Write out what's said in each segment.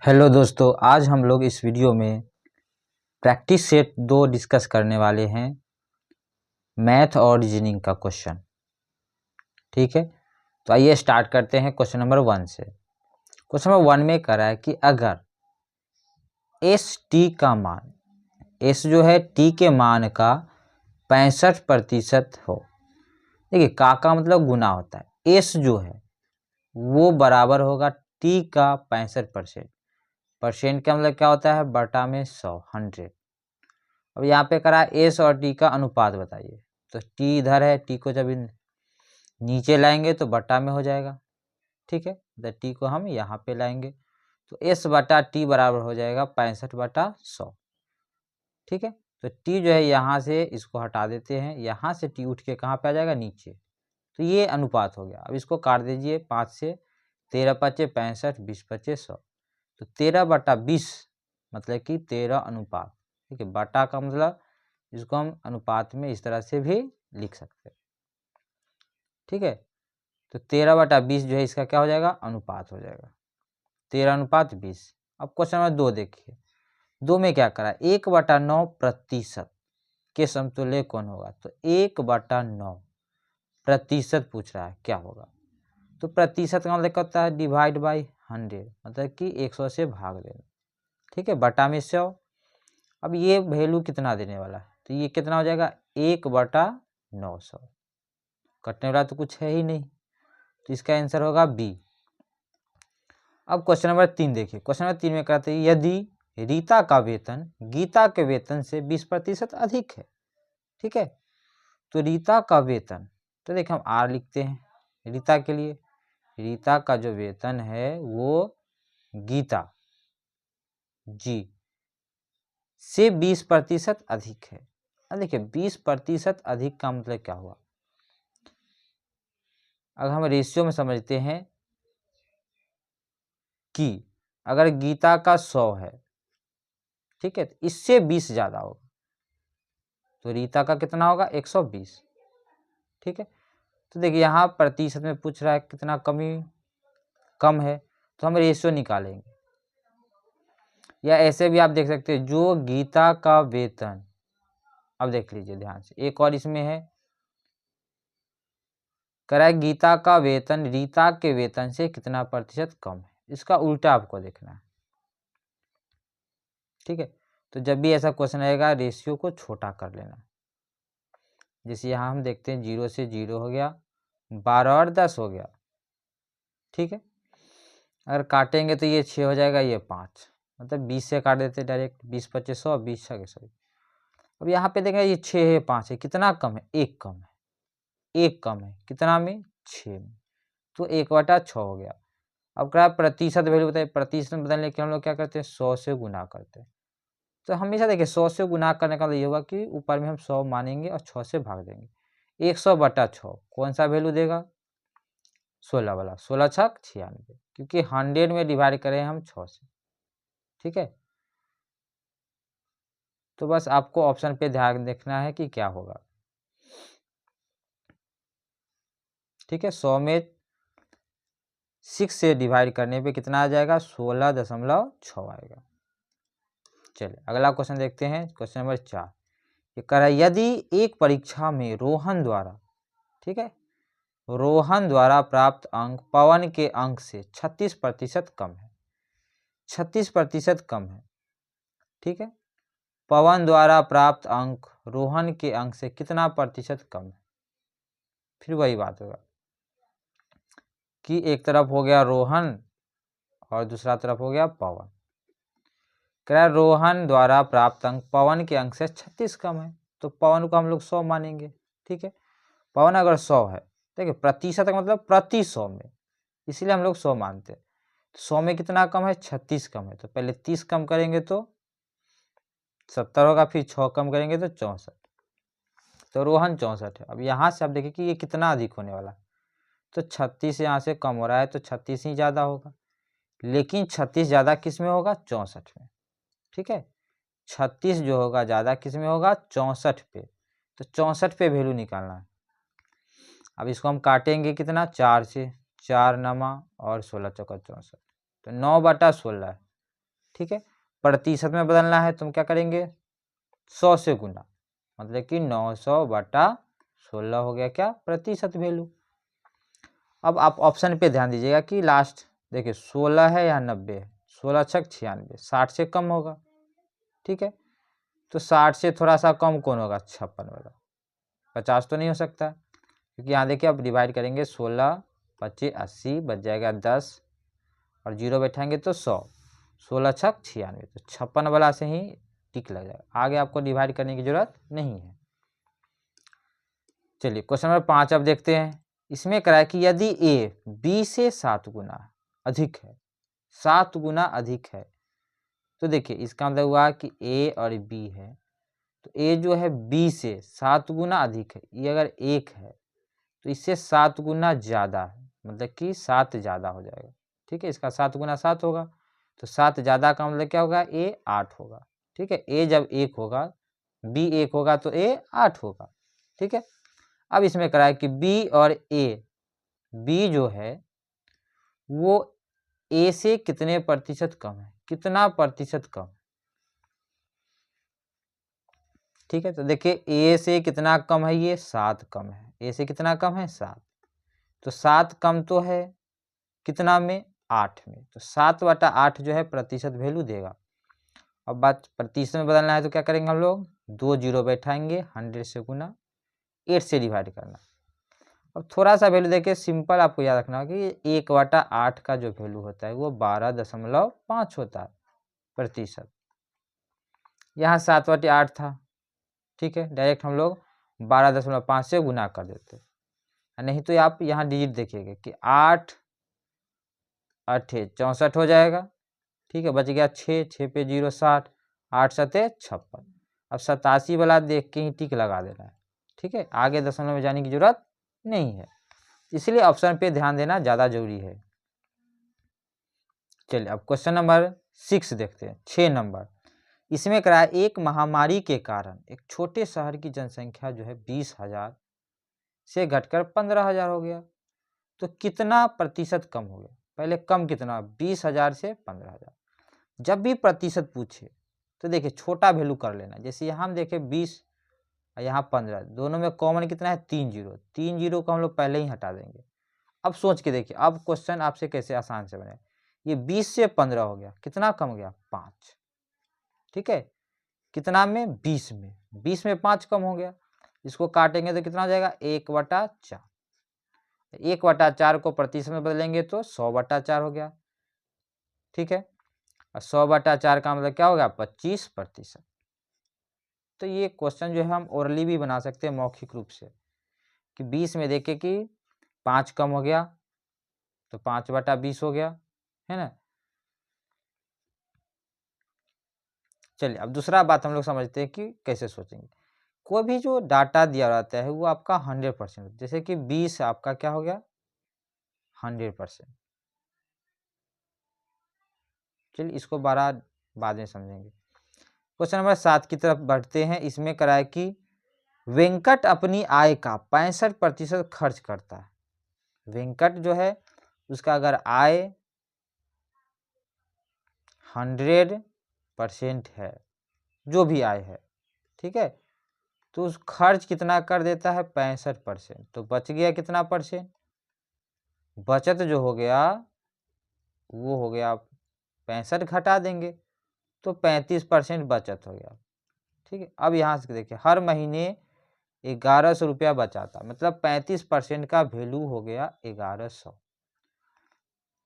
Hello दोस्तों, आज हम लोग इस वीडियो में प्रैक्टिस सेट 2 डिस्कस करने वाले हैं। मैथ और रीजनिंग का क्वेश्चन। ठीक है, तो आइए स्टार्ट करते हैं क्वेश्चन नंबर 1 से। क्वेश्चन नंबर 1 में कह रहा है कि अगर एस टी का मान, एस जो है टी के मान का 65% हो। देखिए का मतलब गुना होता है। एस जो है वो बराबर होगा टी का 65%। परसेंट का मतलब क्या होता है? बटा में 100, 100। अब यहाँ पे करा एस और टी का अनुपात बताइए। तो टी इधर है, टी को जब नीचे लाएंगे तो बटा में हो जाएगा। ठीक है, तो टी को हम यहाँ पे लाएंगे तो एस बटा टी बराबर हो जाएगा 65/100। ठीक है, तो टी जो है यहाँ से इसको हटा देते हैं, यहाँ से टी उठ के कहाँ पे आ जाएगा? नीचे। तो ये अनुपात हो गया। अब इसको काट दीजिए 5 से। 13 पचे 65, 20 पचे 100। तो 13/20 मतलब कि 13 अनुपात। ठीक है, बटा का मतलब इसको हम अनुपात में इस तरह से भी लिख सकते हैं। ठीक है, तो 13/20 जो है इसका क्या हो जाएगा? अनुपात हो जाएगा। 13:20। अब क्वेश्चन नंबर 2 देखिए। 2 में क्या करा? 1/9% के समतुल्य कौन होगा? तो 1/9% पूछ रहा है, क्या होगा? तो प्रतिशत का मतलब होता है डिवाइड बाई 100, मतलब कि 100 से भाग देना। ठीक है, बटा में 100। अब ये वैल्यू कितना देने वाला है? तो ये कितना हो जाएगा? 1/900। कटने वाला तो कुछ है ही नहीं, तो इसका आंसर होगा बी। अब क्वेश्चन नंबर 3 देखिए। क्वेश्चन नंबर 3 में कहते हैं यदि रीता का वेतन गीता के वेतन से 20% अधिक है। ठीक है, तो रीता का वेतन, तो देखिए हम आर लिखते हैं रीता के लिए। रीता का जो वेतन है वो गीता जी से 20% अधिक है। अब देखिए 20% अधिक का मतलब क्या हुआ? अगर हम रेशियो में समझते हैं कि अगर गीता का 100 है, ठीक है, तो इससे 20 ज़्यादा होगा, तो रीता का कितना होगा? 120। ठीक है, तो देखिए यहाँ प्रतिशत में पूछ रहा है कितना कम है, तो हम रेशियो निकालेंगे। या ऐसे भी आप देख सकते हैं जो गीता का वेतन, अब देख लीजिए ध्यान से, एक और इसमें है कह है गीता का वेतन रीता के वेतन से कितना प्रतिशत कम है। इसका उल्टा आपको देखना है। ठीक है, तो जब भी ऐसा क्वेश्चन आएगा रेशियो को छोटा कर लेना। जैसे यहाँ हम देखते हैं 0 से 0 हो गया, 12 और 10 हो गया। ठीक है, अगर काटेंगे तो ये 6 हो जाएगा, ये 5, मतलब 20 से काट देते डायरेक्ट। 20 पच्चीस 100, 20 छः 100। अब यहाँ पे देखें ये 6 है, 5 है, कितना कम है? 1 कम है। 1 कम है कितना में? 6 में। तो 1/6 हो गया। अब क्या प्रतिशत वैल्यू बताइए। प्रतिशत बदलने के हम लोग क्या करते हैं? 100 से गुना करते हैं। तो हमेशा देखिए 100 से गुना करने का मतलब ये होगा कि ऊपर में हम 100 मानेंगे और 6 से भाग देंगे। 100/6 कौन सा वैल्यू देगा? 16 वाला। 16 छक 96, क्योंकि 100 में डिवाइड करें हम 6 से। ठीक है, तो बस आपको ऑप्शन पे ध्यान देखना है कि क्या होगा। ठीक है, 100 में 6 से डिवाइड करने पे कितना आ जाएगा? 16.6 आएगा। चलिए अगला क्वेश्चन देखते हैं। क्वेश्चन नंबर 4 ये कह रहा है यदि एक परीक्षा में रोहन द्वारा, ठीक है, रोहन द्वारा प्राप्त अंक पवन के अंक से 36% कम है। 36% कम है। ठीक है, पवन द्वारा प्राप्त अंक रोहन के अंक से कितना प्रतिशत कम है? फिर वही बात होगा कि एक तरफ हो गया रोहन और दूसरा तरफ हो गया पवन। कह रोहन द्वारा प्राप्त अंक पवन के अंक से 36 कम है, तो पवन को हम लोग 100 मानेंगे। ठीक है, पवन अगर 100 है, देखिए प्रतिशत का मतलब प्रति 100 में, इसलिए हम लोग 100 मानते हैं। 100 में कितना कम है? 36 कम है। तो पहले 30 कम करेंगे तो 70 होगा, फिर 6 कम करेंगे तो 64। तो रोहन 64 है। अब यहाँ से आप देखिए कि ये कितना अधिक होने वाला है। तो 36 यहाँ से कम हो रहा है, तो 36 ही ज़्यादा होगा। लेकिन 36 ज़्यादा किस में होगा? 64 में। ठीक है, 36 जो होगा ज़्यादा किस में होगा? 64 पे। तो 64 पे वैल्यू निकालना है। अब इसको हम काटेंगे कितना? 4 से। 4 नमा और 16 चौका 64, तो 9/16 है। ठीक है, प्रतिशत में बदलना है तो हम क्या करेंगे 100 से गुना, मतलब कि 900/16 हो गया क्या प्रतिशत वैल्यू। अब आप ऑप्शन पे ध्यान दीजिएगा कि लास्ट देखिए 16 है या 90 है, 16 छक 96, 60 से कम होगा, ठीक है। तो 60 से थोड़ा सा कम कौन होगा 56 वाला, 50 तो नहीं हो सकता, क्योंकि यहाँ देखिए अब डिवाइड करेंगे 16 25 80 बच जाएगा 10 और 0 बैठाएंगे तो 100, 16 छक 96, तो 56 वाला से ही टिक लग जाएगा, आगे आपको डिवाइड करने की जरूरत नहीं है। चलिए क्वेश्चन नंबर 5 अब देखते हैं। इसमें करा है कि यदि ए बी से 7 गुना अधिक है, 7 गुना अधिक है, तो देखिए इसका मतलब हुआ कि ए और बी है, तो ए जो है बी से 7 गुना अधिक है, ये अगर 1 है तो इससे 7 गुना ज़्यादा है, मतलब कि 7 ज़्यादा हो जाएगा, ठीक है। इसका 7 गुना 7 होगा, तो 7 ज़्यादा का मतलब क्या होगा ए 8 होगा, ठीक है। ए जब 1 होगा, बी 1 होगा तो ए 8 होगा, ठीक है। अब इसमें करा है कि बी और ए, बी जो है वो ए से कितने प्रतिशत कम है, कितना प्रतिशत कम, ठीक है। तो देखिए ए से कितना कम है, ये 7 कम है, ए से कितना कम है 7, तो 7 कम तो है कितना में 8 में, तो 7/8 जो है प्रतिशत वैल्यू देगा। अब बात प्रतिशत में बदलना है तो क्या करेंगे हम लोग 2 0 बैठाएंगे, 100 से गुना 8 से डिवाइड करना। अब थोड़ा सा वैल्यू देखिए सिंपल, आपको याद रखना कि 1/8 का जो वैल्यू होता है वो 12.5 होता है प्रतिशत, यहाँ 7/8 था, ठीक है। डायरेक्ट हम लोग 12.5 से गुना कर देते, नहीं तो आप यहाँ डिजिट देखिएगा कि 8 8 64 हो जाएगा, ठीक है। बच गया 6, 6 पे 0 60, 8 7 56। अब 87 वाला देख के ही टिक लगा देना है, ठीक है, आगे दशमलव में जाने की जरूरत नहीं है, इसलिए ऑप्शन पे ध्यान देना ज़्यादा जरूरी है। चलिए अब क्वेश्चन नंबर 6 देखते हैं, 6 नंबर। इसमें करा एक महामारी के कारण एक छोटे शहर की जनसंख्या जो है 20,000 से घटकर 15,000 हो गया, तो कितना प्रतिशत कम हो गया, पहले कम कितना 20,000 से 15,000। जब भी प्रतिशत पूछे तो देखिए छोटा वैल्यू कर लेना, जैसे यहाँ हम देखें 20 और यहाँ 15, दोनों में कॉमन कितना है 3 जीरो, 3 जीरो को हम लोग पहले ही हटा देंगे। अब सोच के देखिए, अब क्वेश्चन आपसे कैसे आसान से बने, ये 20 से 15 हो गया, कितना कम हो गया 5, ठीक है। कितना में 20 में, 20 में 5 कम हो गया, इसको काटेंगे तो कितना हो जाएगा 1/4, 1/4 को प्रतिशत में बदलेंगे तो 100/4 हो गया, ठीक है। और 100/4 का मतलब क्या हो गया 25%। तो ये क्वेश्चन जो है हम ओरली भी बना सकते हैं मौखिक रूप से, कि 20 में देखे कि 5 कम हो गया तो 5/20 हो गया, है ना। चलिए अब दूसरा बात हम लोग समझते हैं कि कैसे सोचेंगे। कोई भी जो डाटा दिया रहता है वो आपका 100%, जैसे कि 20 आपका क्या हो गया 100%। चलिए इसको बाद में समझेंगे। क्वेश्चन नंबर 7 की तरफ बढ़ते हैं। इसमें कराए कि वेंकट अपनी आय का 65% खर्च करता है। वेंकट जो है उसका अगर आय 100% है, जो भी आय है, ठीक है, तो उस खर्च कितना कर देता है 65%, तो बच गया कितना परसेंट, बचत जो हो गया वो हो गया 65 घटा देंगे तो 35% बचत हो गया, ठीक है। अब यहाँ से देखिए हर महीने 1100 रुपया बचाता, मतलब 35% का वैल्यू हो गया 1100,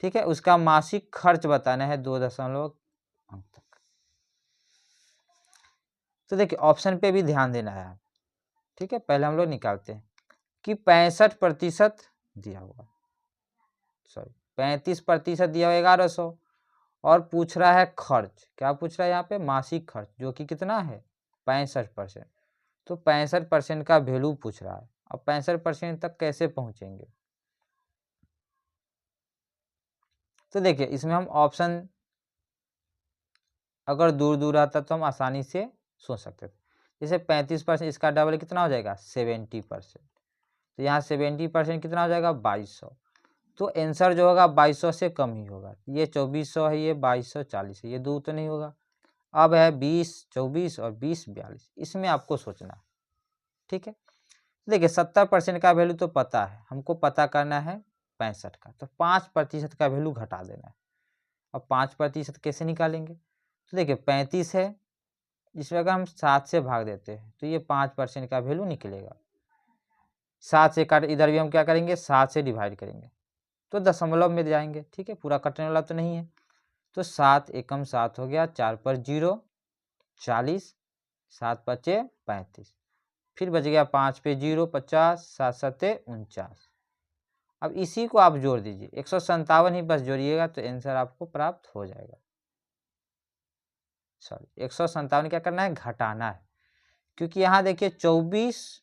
ठीक है। उसका मासिक खर्च बताना है 2 अंक तक। तो देखिए ऑप्शन पे भी ध्यान देना है, ठीक है। पहले हम लोग निकालते हैं कि 65% दिया हुआ, सॉरी 35% दिया हुआ 1100, और पूछ रहा है खर्च, क्या पूछ रहा है यहाँ पे मासिक खर्च, जो कि कितना है 65%, तो 65% का वैल्यू पूछ रहा है। अब 65% तक कैसे पहुंचेंगे, तो देखिए इसमें हम ऑप्शन अगर दूर दूर आता तो हम आसानी से सोच सकते थे। जैसे 35%, इसका डबल कितना हो जाएगा 70%, तो यहाँ 70% कितना हो जाएगा 2200, तो आंसर जो होगा 2200 से कम ही होगा। ये 2400 है, ये 2240 है, ये दो तो नहीं होगा। अब है 20, 24 और 20, 42, इसमें आपको सोचना है। ठीक है, देखिए 70% का वैल्यू तो पता है, हमको पता करना है 65 का, तो 5% का वैल्यू घटा देना है। अब 5% कैसे निकालेंगे? तो देखिए 35 है, इसमें अगर हम 7 से भाग देते हैं तो ये 5% का वैल्यू निकलेगा। 7 से काट, इधर भी हम क्या करेंगे, 7 से डिवाइड करेंगे तो दशमलव में जाएंगे। ठीक है, पूरा कटने वाला तो नहीं है। तो 7 एकम 7 हो गया, 4 पर 0, 40, 7 पचे 35, फिर बच गया 5 पे 0, 50, 7 सत्ते 49। अब इसी को आप जोड़ दीजिए, 157 ही बस जोड़िएगा तो आंसर आपको प्राप्त हो जाएगा। सॉरी, 157 क्या करना है, घटाना है, क्योंकि यहाँ देखिए 24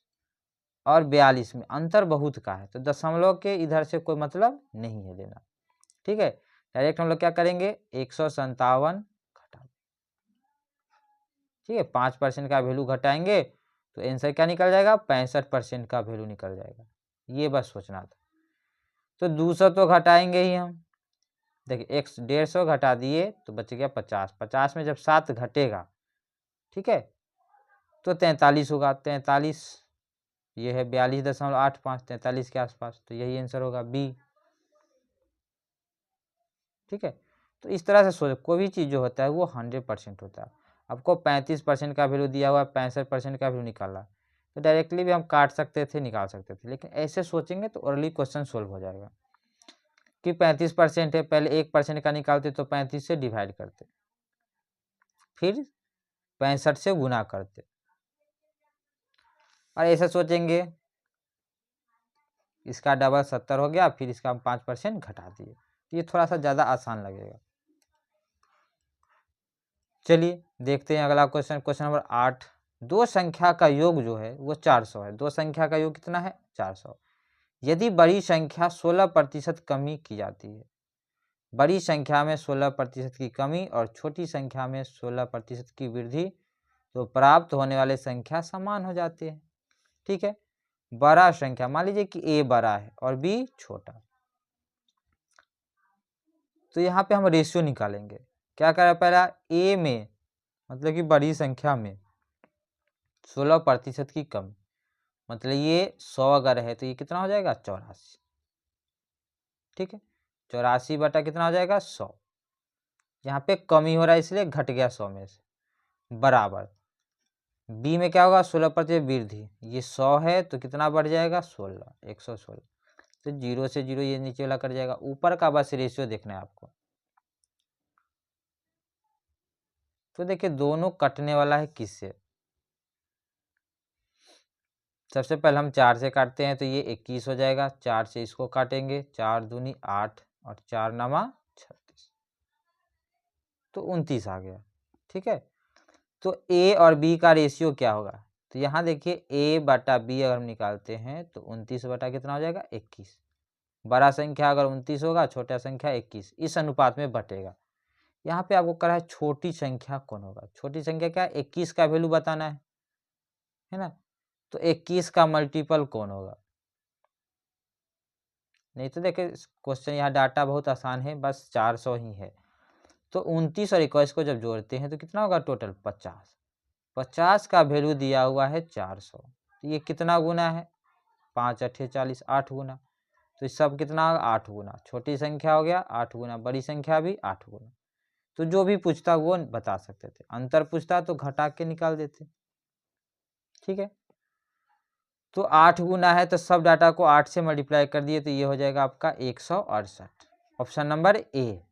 और 42 में अंतर बहुत का है, तो दशमलव के इधर से कोई मतलब नहीं है लेना। ठीक है, डायरेक्ट हम लोग क्या करेंगे, 157 घटा, ठीक है, 5% का वैल्यू घटाएंगे तो आंसर क्या निकल जाएगा, 65% का वैल्यू निकल जाएगा। ये बस सोचना था। तो 200 तो घटाएंगे ही हम, देखिए 150 घटा दिए तो बच गया 50, 50 में जब 7 घटेगा, ठीक है, तो 43 होगा, 43, ये है 42.85, 43 के आसपास, तो यही आंसर होगा बी। ठीक है, तो इस तरह से सोचो, कोई भी चीज़ जो होता है वो 100% होता है। आपको 35% का वैल्यू दिया हुआ है, 65% का वैल्यू निकाला, तो डायरेक्टली भी हम काट सकते थे, निकाल सकते थे, लेकिन ऐसे सोचेंगे तो ओरली क्वेश्चन सोल्व हो जाएगा कि 35% है, पहले 1% का निकालते तो 35 से डिवाइड करते, फिर 65 से गुना करते, और ऐसा सोचेंगे इसका डबल 70 हो गया, फिर इसका हम 5% घटा दिए, तो ये थोड़ा सा ज़्यादा आसान लगेगा। चलिए देखते हैं अगला क्वेश्चन, क्वेश्चन नंबर 8। दो संख्या का योग जो है वो 400 है। दो संख्या का योग कितना है, 400। यदि बड़ी संख्या 16% कमी की जाती है, बड़ी संख्या में 16% की कमी और छोटी संख्या में 16% की वृद्धि, तो प्राप्त होने वाले संख्या समान हो जाते हैं। ठीक है, बड़ा संख्या, मान लीजिए कि ए बड़ा है और बी छोटा, तो यहाँ पे हम रेशियो निकालेंगे। क्या करें, पहला ए में, मतलब कि बड़ी संख्या में 16% की कमी, मतलब ये 100 अगर है तो ये कितना हो जाएगा, 84। ठीक है, 84 बटा कितना हो जाएगा, 100। यहाँ पे कमी हो रहा है इसलिए घट गया 100 में से, बराबर बी में क्या होगा, 16% वृद्धि, ये 100 है तो कितना बढ़ जाएगा, 16, 116, तो 0 से 0 ये नीचे वाला कट जाएगा, ऊपर का बस रेशियो देखना है आपको। तो देखिए दोनों कटने वाला है किससे, सबसे पहले हम 4 से काटते हैं तो ये 21 हो जाएगा, 4 से इसको काटेंगे, 4 दूनी 8 और 4 नमा 36, तो 29 आ गया। ठीक है, तो ए और बी का रेशियो क्या होगा, तो यहाँ देखिए ए बटा बी अगर हम निकालते हैं तो 29 बटा कितना हो जाएगा, 21। बड़ा संख्या अगर 29 होगा, छोटा संख्या 21, इस अनुपात में बटेगा। यहाँ पे आपको कहा है छोटी संख्या कौन होगा, छोटी संख्या क्या है, 21 का वैल्यू बताना है ना, तो 21 का मल्टीपल कौन होगा। नहीं तो देखिए क्वेश्चन यहाँ डाटा बहुत आसान है, बस 400 ही है, तो 29 और 21 को जब जोड़ते हैं तो कितना होगा टोटल, 50। 50 का वैल्यू दिया हुआ है 400, तो ये कितना गुना है, 5 8 40, 8 गुना, तो इस सब कितना होगा, 8 गुना। छोटी संख्या हो गया 8 गुना, बड़ी संख्या भी 8 गुना। तो जो भी पूछता वो बता सकते थे, अंतर पूछता तो घटा के निकाल देते। ठीक है, तो 8 गुना है तो सब डाटा को 8 से मल्टीप्लाई कर दिए तो ये हो जाएगा आपका 168, ऑप्शन नंबर ए।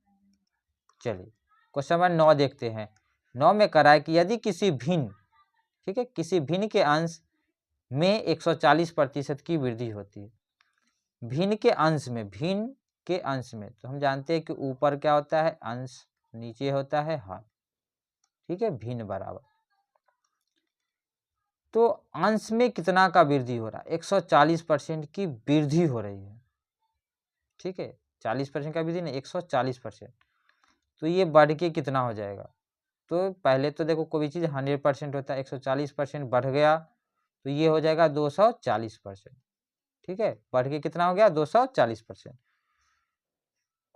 चलिए क्वेश्चन नंबर 9 देखते हैं। 9 में करा है कि यदि किसी भिन्न, ठीक है, किसी भिन्न के अंश में 140% की वृद्धि होती है, भिन्न के अंश में, भिन्न के अंश में, तो हम जानते हैं कि ऊपर क्या होता है, अंश, नीचे होता है हर। ठीक है, भिन्न बराबर, तो अंश में कितना का वृद्धि हो रहा है, 140% की वृद्धि हो रही है। ठीक है, 40% का वृद्धि नहीं, 140%, तो ये बढ़ के कितना हो जाएगा, तो पहले तो देखो कोई भी चीज़ 100% होता है, 140% बढ़ गया तो ये हो जाएगा 240%। ठीक है, बढ़ के कितना हो गया, 240%।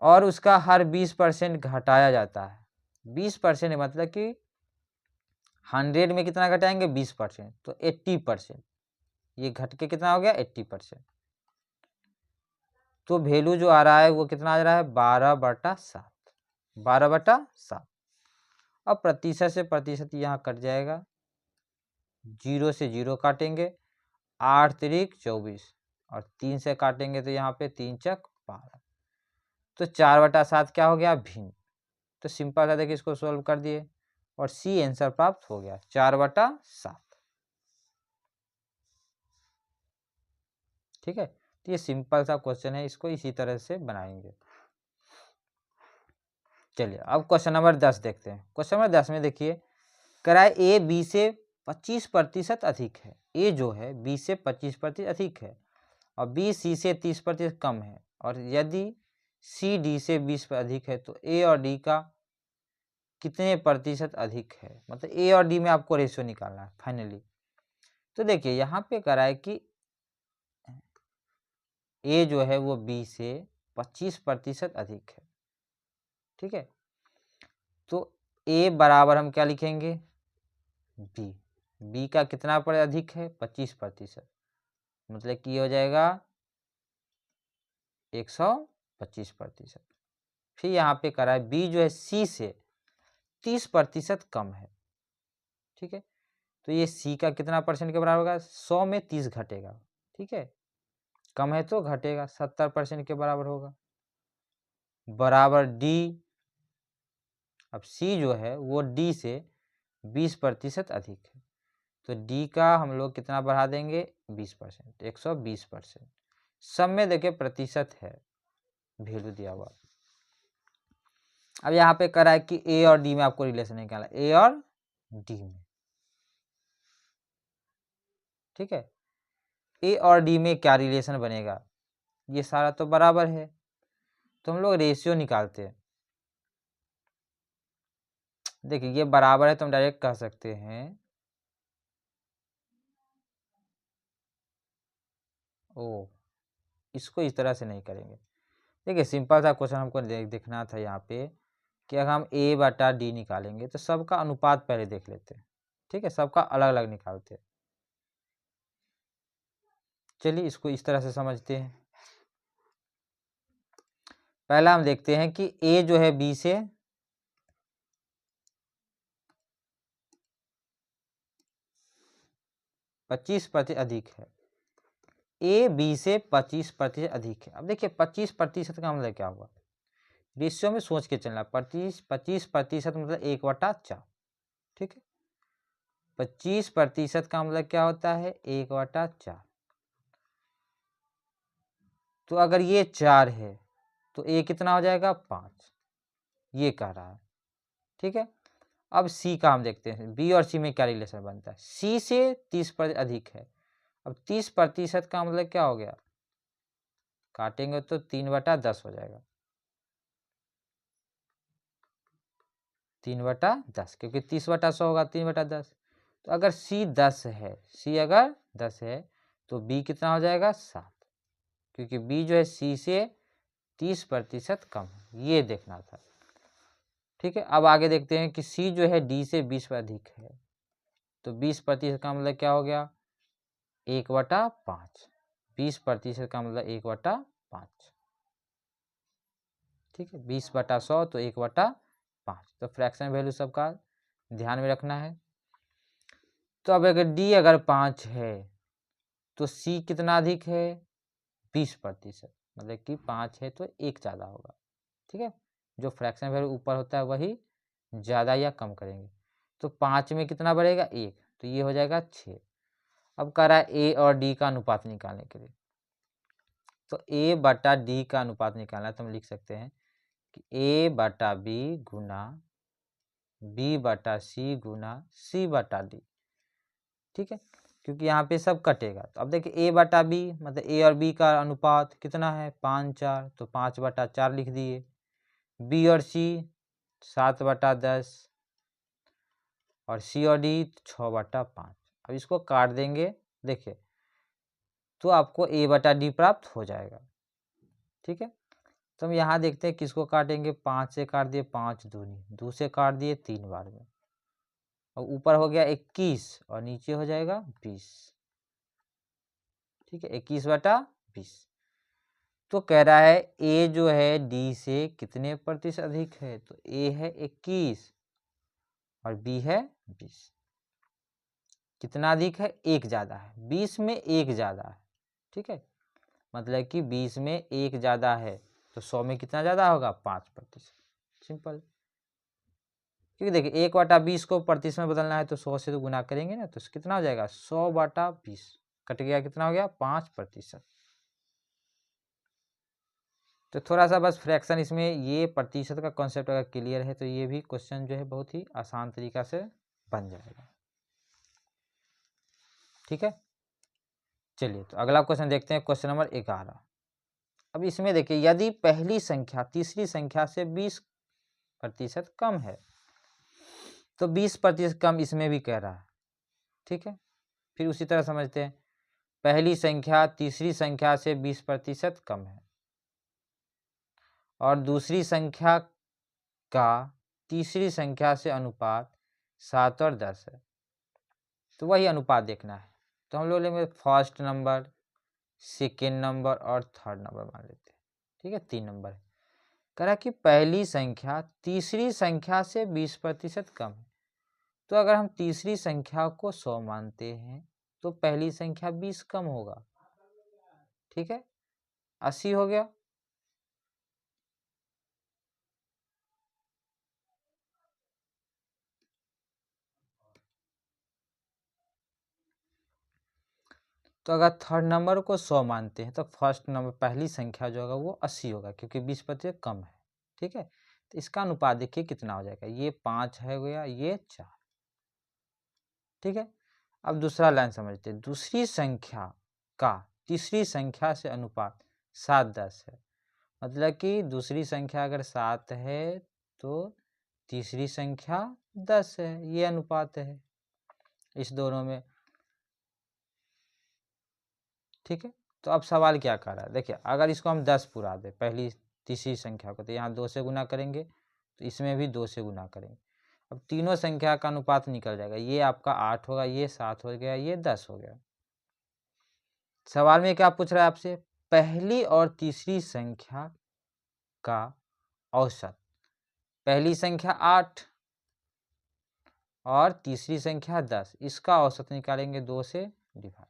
और उसका हर 20% घटाया जाता है। 20% मतलब कि 100 में कितना घटाएंगे 20%, तो 80%। ये घट के कितना हो गया 80%। तो वैल्यू जो आ रहा है वो कितना आ रहा है 12/7। 12/7। अब प्रतिशत से प्रतिशत यहाँ कट जाएगा, 0 से 0 काटेंगे, 8 तिरिक 24 और 3 से काटेंगे तो यहाँ पे 3 चक 12। तो 4/7 क्या हो गया भिन्न। तो सिंपल था, देखिए इसको सोल्व कर दिए और सी आंसर प्राप्त हो गया 4/7। ठीक है, तो ये सिंपल सा क्वेश्चन है, इसको इसी तरह से बनाएंगे। चलिए अब क्वेश्चन नंबर 10 देखते हैं। क्वेश्चन नंबर 10 में देखिए कराए ए बी से 25% अधिक है। ए जो है बी से 25% अधिक है और बी सी से 30% कम है, और यदि सी डी से 20 पर अधिक है तो ए और डी का कितने प्रतिशत अधिक है। मतलब ए और डी में आपको रेशियो निकालना है फाइनली। तो देखिए यहाँ पे कराए कि ए जो है वो बी से 25% अधिक है। ठीक है, तो ए बराबर हम क्या लिखेंगे बी। बी का कितना पर अधिक है 25%, मतलब कि हो जाएगा 125%। फिर यहाँ पे करा है बी जो है सी से 30% कम है। ठीक है, तो ये सी का कितना परसेंट के बराबर होगा 100 में 30 घटेगा। ठीक है, कम है तो घटेगा 70% के बराबर होगा, बराबर डी। अब सी जो है वो डी से 20% अधिक है, तो डी का हम लोग कितना बढ़ा देंगे 20%, 120%। सब में देखिए प्रतिशत है वैल्यू दिया हुआ। अब यहाँ पे करा है कि ए और डी में आपको रिलेशन निकालना, ए और डी में। ठीक है, ए और डी में क्या रिलेशन बनेगा, ये सारा तो बराबर है, तो हम लोग रेशियो निकालते हैं। देखिए ये बराबर है तो हम डायरेक्ट कह सकते हैं ओ, इसको इस तरह से नहीं करेंगे। देखिए सिंपल सा क्वेश्चन हमको देखना था यहाँ पे कि अगर हम ए बटा डी निकालेंगे तो सबका अनुपात पहले देख लेते हैं। ठीक है, सबका अलग अलग निकालते हैं। चलिए इसको इस तरह से समझते हैं। पहला हम देखते हैं कि ए जो है बी से 25% अधिक है। ए बी से 25% अधिक है। अब देखिए 25% का मतलब क्या हुआ, रेशियो में सोच के चलना। 25% मतलब 1/4। ठीक है, 25% का मतलब क्या होता है 1/4। तो अगर ये 4 है तो ए कितना हो जाएगा 5, ये कह रहा है। ठीक है, अब सी का हम देखते हैं, बी और सी में क्या रिलेशन बनता है। सी से 30% अधिक है। अब 30% का मतलब क्या हो गया, काटेंगे तो 3/10 हो जाएगा, 3/10, क्योंकि 30/100 होगा 3/10। तो अगर सी 10 है, सी अगर 10 है तो बी कितना हो जाएगा 7, क्योंकि बी जो है सी से 30% कम है, ये देखना था। ठीक है, अब आगे देखते हैं कि सी जो है डी से 20 पर अधिक है, तो 20% का मतलब क्या हो गया 1/5। 20% का मतलब 1/5। ठीक है, 20/100 तो 1/5। तो फ्रैक्शन वैल्यू सबका ध्यान में रखना है। तो अब अगर डी अगर 5 है तो सी कितना अधिक है 20%, मतलब कि 5 है तो एक ज़्यादा होगा। ठीक है, जो फ्रैक्शन वैल्यू ऊपर होता है वही ज़्यादा या कम करेंगे। तो 5 में कितना बढ़ेगा 1, तो ये हो जाएगा 6। अब कह रहा है ए और डी का अनुपात निकालने के लिए, तो ए बटा डी का अनुपात निकालना है, तो हम लिख सकते हैं कि ए बटा बी गुना बी बटा सी गुना सी बटा डी। ठीक है, क्योंकि यहाँ पे सब कटेगा। तो अब देखिए ए बटा बी मतलब ए और बी का अनुपात कितना है 5/4, तो 5/4 लिख दिए। बी और सी 7/10 और सी और डी 6/5। अब इसको काट देंगे देखिए, तो आपको ए बटा डी प्राप्त हो जाएगा। ठीक है, तो हम यहाँ देखते हैं किसको काटेंगे, 5 से काट दिए, 5 दूनी, 2 से काट दिए 3 बार में, और ऊपर हो गया 21 और नीचे हो जाएगा 20। ठीक है, 21/20। तो कह रहा है ए जो है डी से कितने प्रतिशत अधिक है, तो ए है 21 और बी है 20। कितना अधिक है, 1 ज़्यादा है, 20 में 1 ज़्यादा है। ठीक है, मतलब कि 20 में 1 ज़्यादा है, तो 100 में कितना ज़्यादा होगा, 5%। सिंपल। क्योंकि देखिए 1/20 को प्रतिशत में बदलना है तो 100 से तो गुना करेंगे ना, तो कितना हो जाएगा, 100/20 कट गया, कितना हो गया, 5%। तो थोड़ा सा बस फ्रैक्शन इसमें ये प्रतिशत का कॉन्सेप्ट अगर क्लियर है तो ये भी क्वेश्चन जो है बहुत ही आसान तरीका से बन जाएगा। ठीक है, चलिए तो अगला क्वेश्चन देखते हैं, क्वेश्चन नंबर 11। अब इसमें देखिए यदि पहली संख्या तीसरी संख्या से 20% कम है, तो 20% कम इसमें भी कह रहा है। ठीक है, फिर उसी तरह समझते हैं, पहली संख्या तीसरी संख्या से 20% कम है और दूसरी संख्या का तीसरी संख्या से अनुपात 7 और 10 है, तो वही अनुपात देखना है। तो हम लोग लेंगे फर्स्ट नंबर, सेकेंड नंबर और थर्ड नंबर मान लेते हैं। ठीक है, 3 नंबर है। कह रहा कि पहली संख्या तीसरी संख्या से 20% कम है, तो अगर हम तीसरी संख्या को 100 मानते हैं तो पहली संख्या 20 कम होगा। ठीक है, 80 हो गया। तो अगर थर्ड नंबर को 100 मानते हैं तो फर्स्ट नंबर पहली संख्या जो होगा वो 80 होगा, क्योंकि 20% कम है। ठीक है, तो इसका अनुपात देखिए कितना हो जाएगा, ये 5 है गया, ये 4। ठीक है, अब दूसरा लाइन समझते हैं, दूसरी संख्या का तीसरी संख्या से अनुपात 7-10 है, मतलब कि दूसरी संख्या अगर 7 है तो तीसरी संख्या 10 है, ये अनुपात है इस दोनों में। ठीक है, तो अब सवाल क्या कर रहा है, देखिए अगर इसको हम 10 पूरा दें पहली तीसरी संख्या को, तो यहाँ 2 से गुना करेंगे, तो इसमें भी 2 से गुना करेंगे। अब तीनों संख्या का अनुपात निकल जाएगा, ये आपका 8 होगा, ये 7 हो गया, ये 10 हो गया। सवाल में क्या पूछ रहा है आपसे, पहली और तीसरी संख्या का औसत, पहली संख्या 8 और तीसरी संख्या 10, इसका औसत निकालेंगे 2 से डिवाइड।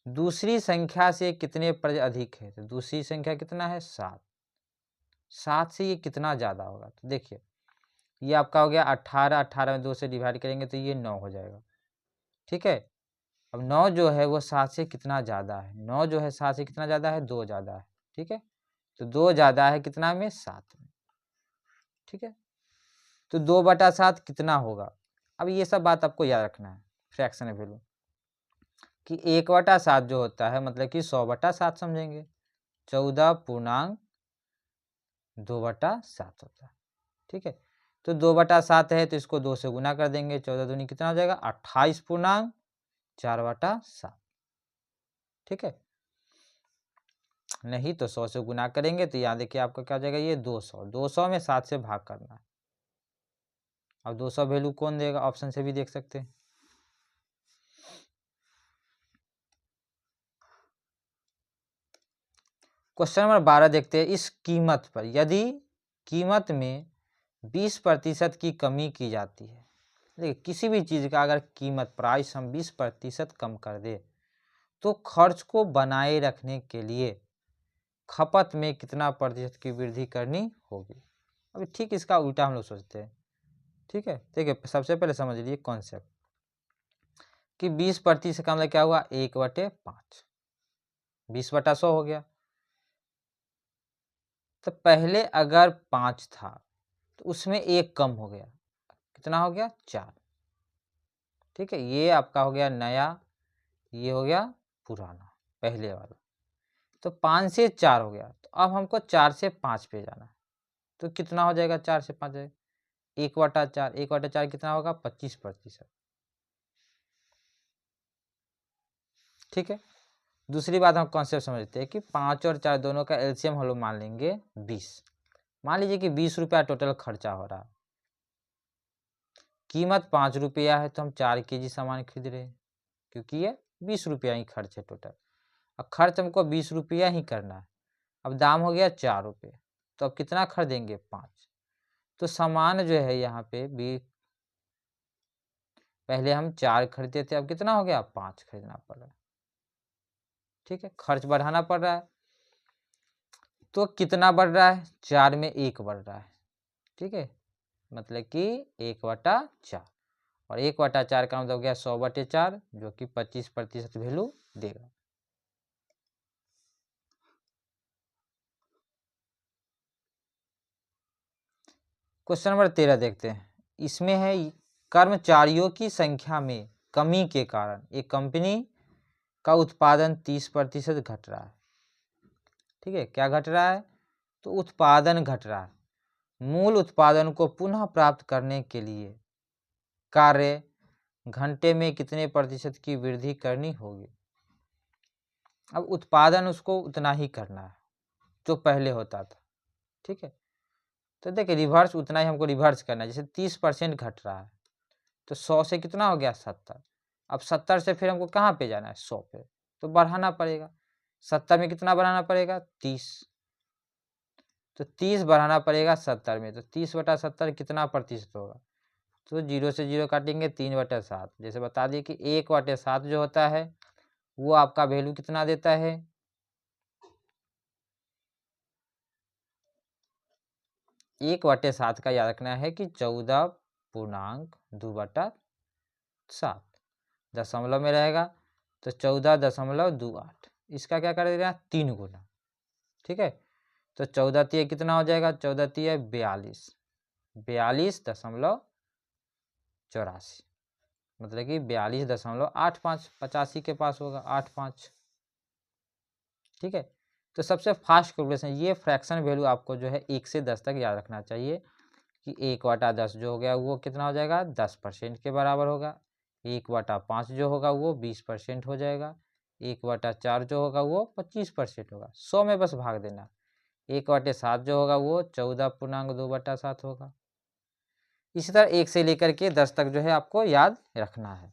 दूसरी संख्या से कितने पर अधिक है, तो दूसरी संख्या कितना है, 7। 7 से ये कितना ज़्यादा होगा, तो देखिए ये आपका हो गया 18, 18 में 2 से डिवाइड करेंगे तो ये 9 हो जाएगा। ठीक है, अब 9 जो है वो 7 से कितना ज़्यादा है, 9 जो है 7 से कितना ज़्यादा है, 2 ज़्यादा है। ठीक है, तो 2 ज़्यादा है कितना में, 7 में। ठीक है, तो 2/7 कितना होगा, अब ये सब बात आपको याद रखना है फ्रैक्शन वैल्यू, कि 1/7 जो होता है मतलब कि 100/7 समझेंगे, 14.2/7 होता है। ठीक है, तो 2/7 है तो इसको 2 से गुना कर देंगे, 14 दूनी कितना हो जाएगा, 28.4/7। ठीक है, नहीं तो 100 से गुना करेंगे तो यहाँ देखिए आपका क्या हो जाएगा, ये 200, 200 में 7 से भाग करना है। अब 200 वैल्यू कौन देगा, ऑप्शन से भी देख सकते हैं। क्वेश्चन नंबर 12 देखते हैं, इस कीमत पर यदि कीमत में 20% की कमी की जाती है, देखिए किसी भी चीज़ का अगर कीमत प्राइस हम 20% कम कर दे तो खर्च को बनाए रखने के लिए खपत में कितना प्रतिशत की वृद्धि करनी होगी। अभी ठीक इसका उल्टा हम लोग सोचते हैं। ठीक है, देखिए सबसे पहले समझ लीजिए कॉन्सेप्ट कि 20% का मतलब क्या हुआ, 1/5, 20/100 हो गया। तो पहले अगर 5 था तो उसमें 1 कम हो गया, कितना हो गया, 4। ठीक है, ये आपका हो गया नया, ये हो गया पुराना पहले वाला, तो 5 से 4 हो गया। तो अब हमको 4 से 5 पे जाना है, तो कितना हो जाएगा, 4 से 5 जाएगा, 1/4, 1/4 कितना होगा, 25%। ठीक है, दूसरी बात हम कॉन्सेप्ट समझते हैं कि 5 और 4 दोनों का एलसीएम हम लोग मान लेंगे 20। मान लीजिए कि 20 रुपया टोटल खर्चा हो रहा है, कीमत 5 रुपया है, तो हम 4 kg सामान खरीद रहे हैं क्योंकि ये 20 रुपया ही खर्च है टोटल। अब खर्च हमको 20 रुपया ही करना है। अब दाम हो गया 4 रुपये, तो अब कितना खरीदेंगे 5। तो सामान जो है यहाँ पे भी पहले हम 4 खरीदते थे, अब कितना हो गया 5 खरीदना पड़ रहा है। ठीक है, खर्च बढ़ाना पड़ रहा है। तो कितना बढ़ रहा है, 4 में 1 बढ़ रहा है। ठीक है, मतलब कि 1/4 और 1/4 का मतलब हो गया 100/4 जो कि 25% वैल्यू देगा। क्वेश्चन नंबर 13 देखते हैं। इसमें है कर्मचारियों की संख्या में कमी के कारण एक कंपनी का उत्पादन 30% घट रहा है। ठीक है, क्या घट रहा है, तो उत्पादन घट रहा है। मूल उत्पादन को पुनः प्राप्त करने के लिए कार्य घंटे में कितने प्रतिशत की वृद्धि करनी होगी। अब उत्पादन उसको उतना ही करना है जो पहले होता था। ठीक है, तो देखिए रिवर्स उतना ही हमको रिवर्स करना है। जैसे 30% घट रहा है तो 100 से कितना हो गया 70। अब 70 से फिर हमको कहाँ पे जाना है 100 पे, तो बढ़ाना पड़ेगा। 70 में कितना बढ़ाना पड़ेगा 30, तो 30 बढ़ाना पड़ेगा 70 में, तो 30/70 कितना प्रतिशत होगा। तो 0 से 0 काटेंगे 3/7। जैसे बता दिए कि 1/7 जो होता है वो आपका वैल्यू कितना देता है 1/7 का याद रखना है कि 14.2/7 दशमलव में रहेगा, तो 14.28। इसका क्या कर देगा 3 गुना। ठीक है, तो 14 तिया कितना हो जाएगा, 14 तिया 42, 42.84, मतलब कि 42.85 85 के पास होगा 85। ठीक है, तो सबसे फास्ट कैलकुलेशन ये फ्रैक्शन वैल्यू आपको जो है 1 से 10 तक याद रखना चाहिए कि 1/10 जो हो गया वो कितना हो जाएगा 10% के बराबर होगा। 1/5 जो होगा वो 20% हो जाएगा। 1/4 जो होगा वो 25% होगा। 100 में बस भाग देना। 1/7 जो होगा वो 14.2/7 होगा। इसी तरह 1 से लेकर के 10 तक जो है आपको याद रखना है।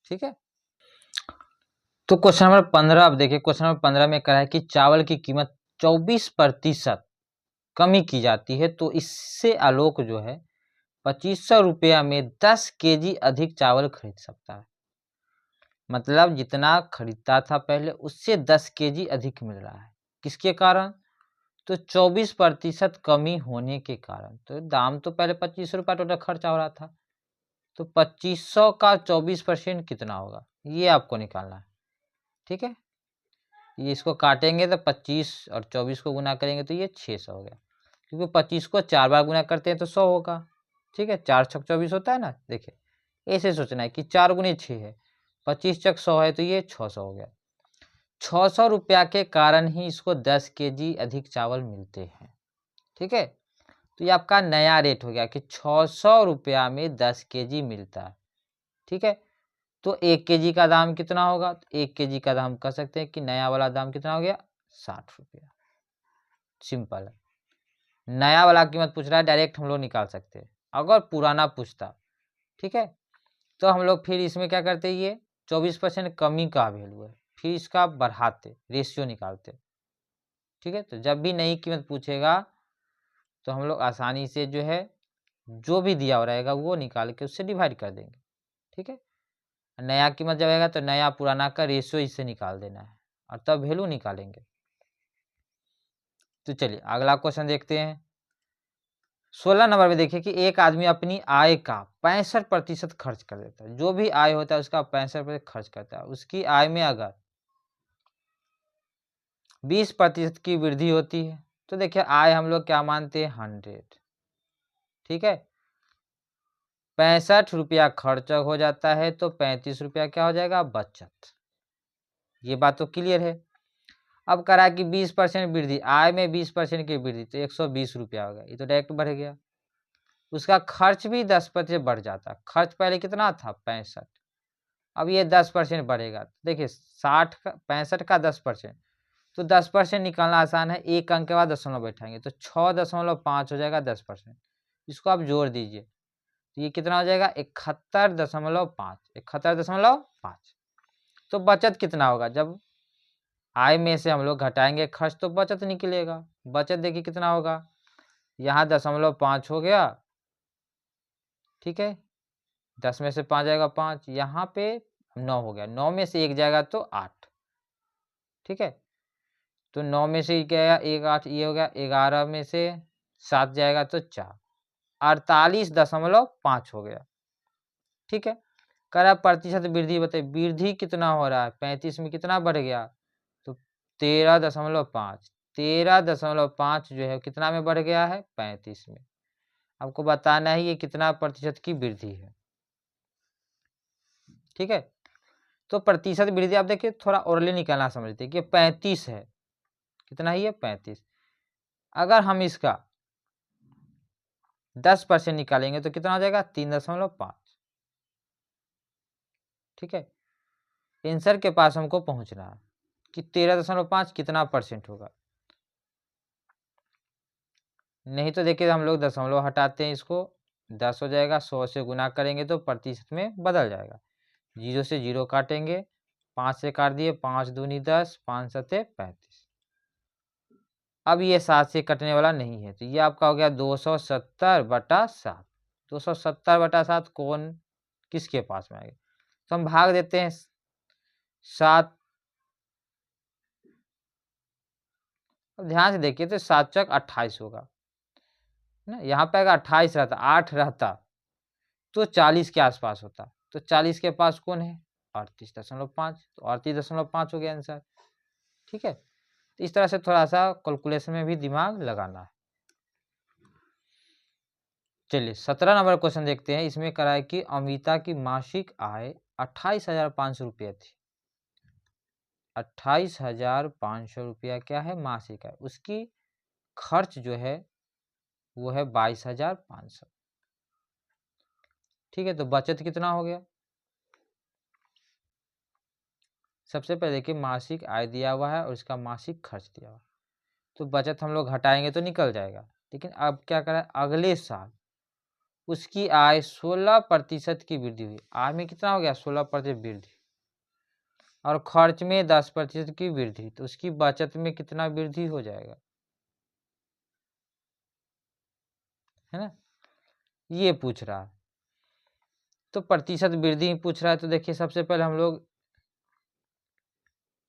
ठीक है, तो क्वेश्चन नंबर 15 अब देखिए। क्वेश्चन नंबर 15 में कहा है कि चावल की कीमत 24% कमी की जाती है, तो इससे आलोक जो है 2500 रुपया में 10 kg अधिक चावल खरीद सकता है। मतलब जितना खरीदता था पहले उससे 10 kg अधिक मिल रहा है। किसके कारण, तो 24% कमी होने के कारण। तो दाम तो पहले 2500 रुपया टोटल खर्चा हो रहा था, तो 2500 का 24% कितना होगा ये आपको निकालना है। ठीक है, ये इसको काटेंगे तो 25 और 24 को गुना करेंगे तो ये 600 हो गया, क्योंकि 25 को 4 बार गुना करते हैं तो 100 होगा। ठीक है, 4 छक 24 होता है ना। देखिए ऐसे सोचना है कि 4 गुने 6 है, 25 चक 100 है, तो ये 600 हो गया। 600 रुपया के कारण ही इसको 10 kg अधिक चावल मिलते हैं। ठीक है, तो ये आपका नया रेट हो गया कि 600 रुपया में 10 kg मिलता है। ठीक है, तो 1 kg का दाम कितना होगा, तो 1 kg का दाम कह सकते हैं कि नया वाला दाम कितना हो गया 60 रुपया। सिंपल है, नया वाला कीमत पूछ रहा है डायरेक्ट हम लोग निकाल सकते हैं। अगर पुराना पूछता, ठीक है, तो हम लोग फिर इसमें क्या करते, ये 24% कमी का वैल्यू है, फिर इसका बढ़ाते रेशियो निकालते। ठीक है, तो जब भी नई कीमत पूछेगा तो हम लोग आसानी से जो है जो भी दिया हो रहेगा वो निकाल के उससे डिवाइड कर देंगे। ठीक है, नया कीमत जब आएगा तो नया पुराना का रेशियो इससे निकाल देना है और तब वैल्यू निकालेंगे। तो चलिए अगला क्वेश्चन देखते हैं। 16 नंबर में देखिए कि एक आदमी अपनी आय का 65% खर्च कर देता है। जो भी आय होता है उसका 65% खर्च करता है। उसकी आय में अगर 20% की वृद्धि होती है तो देखिए आय हम लोग क्या मानते हैं 100। ठीक है, 65 रुपया खर्च हो जाता है तो 35 रुपया क्या हो जाएगा बचत। ये बात तो क्लियर है। अब करा कि 20% वृद्धि, आय में 20% की वृद्धि तो 120 रुपया हो गया, ये तो डायरेक्ट बढ़ गया। उसका खर्च भी 10% बढ़ जाता। खर्च पहले कितना था 65, अब ये 10% बढ़ेगा, देखिए 60 का 65 का 10%, तो 10% निकालना आसान है, एक अंक के बाद दशमलव बैठाएंगे तो 6.5 हो जाएगा 10%। इसको आप जोड़ दीजिए तो ये कितना हो जाएगा 71.5, 71.5। तो बचत कितना होगा, जब आय में से हम लोग घटाएंगे खर्च तो बचत निकलेगा। बचत देखिए कितना होगा, यहाँ 0.5 हो गया, ठीक है, 10 में से 5 जाएगा 5, यहाँ पे 9 हो गया, 9 में से 1 जाएगा तो 8, ठीक है, तो 9 में से क्या 1 8 ये हो गया, 11 में से 7 जाएगा तो 4, 48.5 हो गया, ठीक है। करा प्रतिशत वृद्धि बताइए, वृद्धि कितना हो रहा है, 35 में कितना बढ़ गया, तो 13.5, 13.5 जो है कितना में बढ़ गया है 35 में। आपको बताना है ये कितना प्रतिशत की वृद्धि है, ठीक है। तो प्रतिशत वृद्धि आप देखिए थोड़ा ओरली निकालना समझते कि 35 है, कितना ही है 35, अगर हम इसका 10% निकालेंगे तो कितना हो जाएगा 3.5, ठीक है। आंसर के पास हमको पहुंचना है कि 13.5 कितना परसेंट होगा। नहीं तो देखिए हम लोग दशमलव हटाते हैं, इसको 10 हो जाएगा, 100 से गुना करेंगे तो प्रतिशत में बदल जाएगा, 0 से 0 काटेंगे, 5 से काट दिए, 5 दूनी 10, 5 सते 35। अब ये 7 से कटने वाला नहीं है तो ये आपका हो गया 270/7। 270/7 कौन किसके पास में आएगा, तो हम भाग देते हैं 7। अब ध्यान से देखिए तो 7 चौक 28 होगा ना, यहाँ पे अगर 28 रहता, 8 रहता तो 40 के आसपास होता, तो 40 के पास कौन है 38.5, तो 38.5 हो गया आंसर, ठीक है। तो इस तरह से थोड़ा सा कैलकुलेशन में भी दिमाग लगाना है। चलिए 17 नंबर क्वेश्चन देखते हैं, इसमें करा है कि अमिता की मासिक आय 28,500 रुपया थी, 28,500 रुपया क्या है मासिक आय, उसकी खर्च जो है वो है 22,500, ठीक है। तो बचत कितना हो गया, सबसे पहले देखिए मासिक आय दिया हुआ है और इसका मासिक खर्च दिया हुआ है, तो बचत हम लोग घटाएंगे तो निकल जाएगा। लेकिन अब क्या करें, अगले साल उसकी आय 16% की वृद्धि हुई, आय में कितना हो गया 16% वृद्धि, और खर्च में 10% की वृद्धि, तो उसकी बचत में कितना वृद्धि हो जाएगा, है ना, ये पूछ रहा है। तो प्रतिशत वृद्धि पूछ रहा है तो देखिए सबसे पहले हम लोग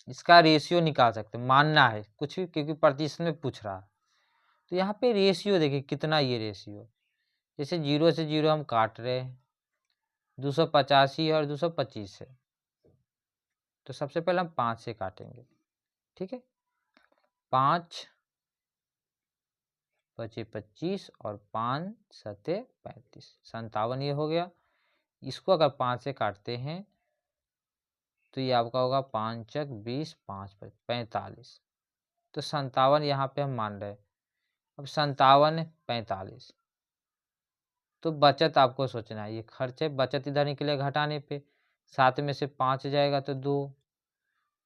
इसका रेशियो निकाल सकते हैं, मानना है कुछ भी क्योंकि प्रतिशत में पूछ रहा है। तो यहाँ पे रेशियो देखिए कितना, ये रेशियो जैसे 0 से 0 हम काट रहे हैं, 285 और 225 है, तो सबसे पहले हम 5 से काटेंगे, ठीक है, 5 पचे 25 और 5 सते 35, 57 ये हो गया। इसको अगर 5 से काटते हैं तो ये आपका होगा 5 चक 20, 5 45, तो 57 यहाँ पे हम मान रहे हैं। अब 57 45, तो बचत आपको सोचना है, ये खर्च है, बचत इधर निकले घटाने पे, 7 में से 5 जाएगा तो 2,